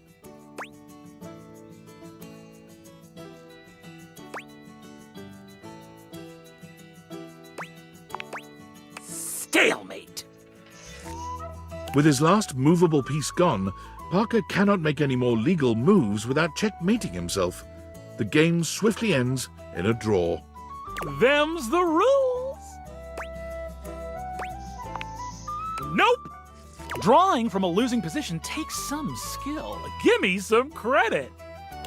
Stalemate! With his last movable piece gone, Parker cannot make any more legal moves without checkmating himself. The game swiftly ends in a draw. Them's the rules! Nope! Drawing from a losing position takes some skill. Give me some credit!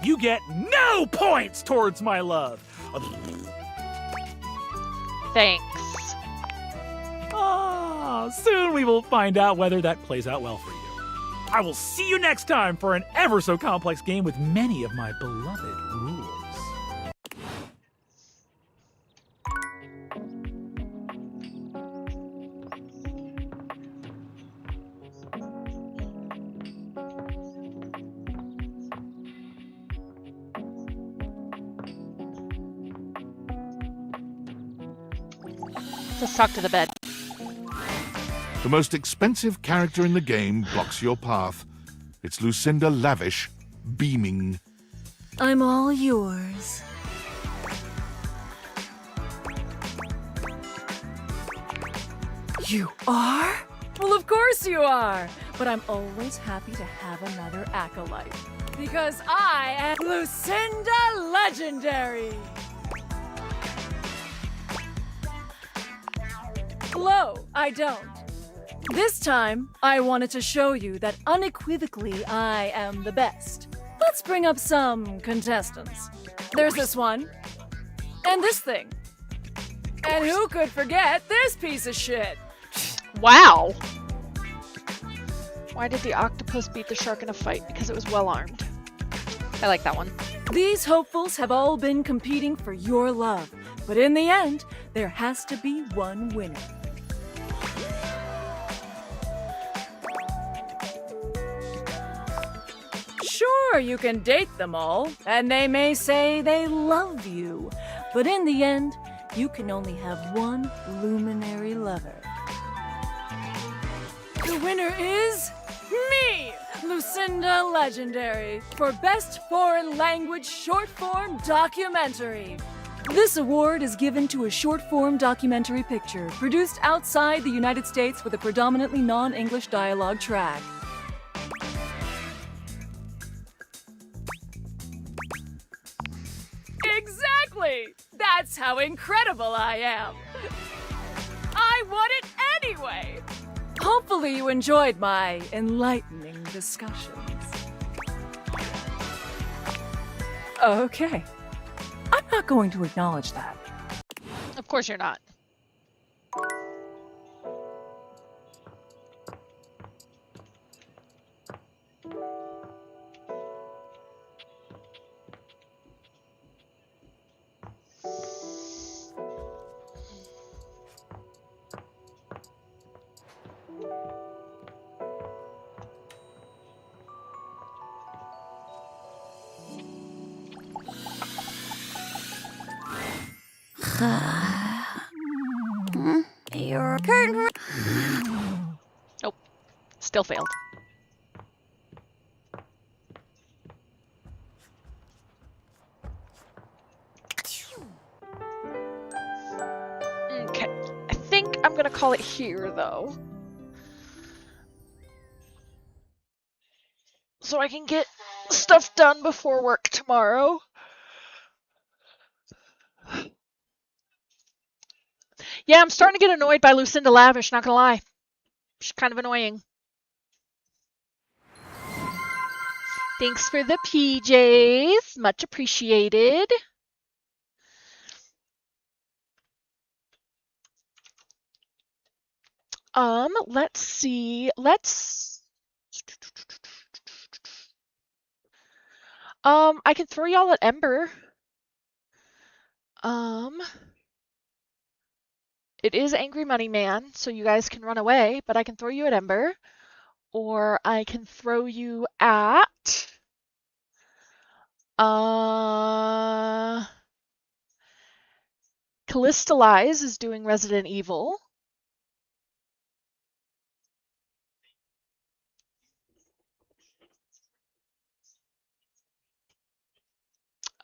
You get no points towards my love! Thanks. Soon we will find out whether that plays out well for you. I will see you next time for an ever so complex game with many of my beloved rules. Let's talk to the bed. The most expensive character in the game blocks your path. It's Lucinda Lavish, beaming. I'm all yours. You are? Well, of course you are. But I'm always happy to have another acolyte. Because I am Lucinda Legendary. Hello, I don't. This time, I wanted to show you that unequivocally I am the best. Let's bring up some contestants. There's this one. And this thing. And who could forget this piece of shit? Wow. Why did the octopus beat the shark in a fight? Because it was well armed. I like that one. These hopefuls have all been competing for your love. But in the end, there has to be one winner. Sure, you can date them all, and they may say they love you. But in the end, you can only have one luminary lover. The winner is me, Lucinda Legendary, for Best Foreign Language Short Form Documentary. This award is given to a short-form documentary picture produced outside the United States with a predominantly non-English dialogue track. Exactly! That's how incredible I am! I won it anyway! Hopefully you enjoyed my enlightening discussions. Okay. I'm not going to acknowledge that. Of course you're not. Your curtain. Nope. Still failed. Okay. I think I'm gonna call it here, though. So I can get stuff done before work tomorrow. Yeah, I'm starting to get annoyed by Lucinda Lavish, not gonna lie. She's kind of annoying. Thanks for the PJs. Much appreciated. Let's see. I can throw y'all at Ember. It is Angry Money Man, so you guys can run away, but I can throw you at Ember. Or I can throw you at... Callistalize is doing Resident Evil.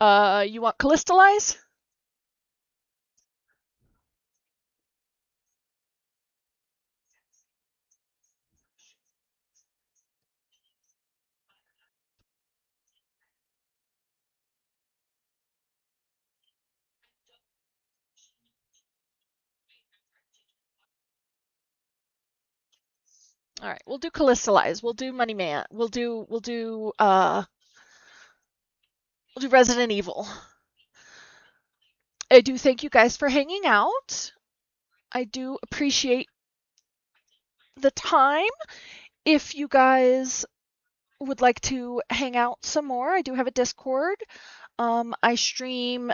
You want Callistalize? All right, we'll do Callistalize. We'll do Money Man. We'll do Resident Evil. I do thank you guys for hanging out. I do appreciate the time. If you guys would like to hang out some more, I do have a Discord. I stream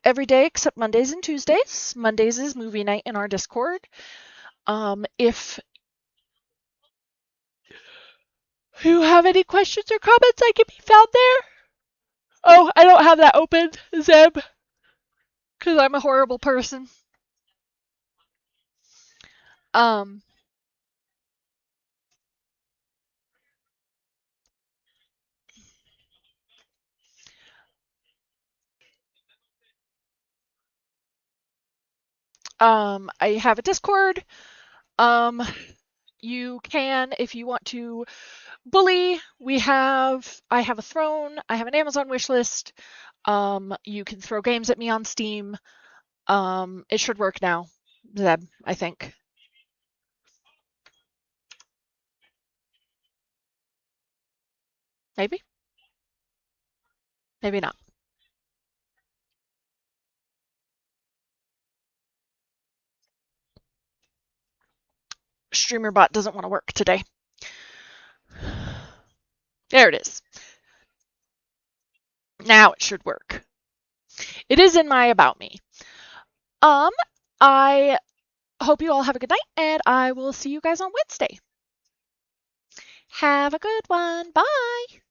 every day except Mondays and Tuesdays. Mondays is movie night in our Discord. If you have any questions or comments, I can be found there. Oh, I don't have that open, Zeb, because I'm a horrible person. Um, I have a Discord. You can, if you want to bully, I have a throne, I have an Amazon wishlist. You can throw games at me on Steam. It should work now, Zeb, I think. Maybe? Maybe not. StreamerBot doesn't want to work today. There it is. Now it should work. It is in my About Me. I hope you all have a good night, and I will see you guys on Wednesday. Have a good one. Bye.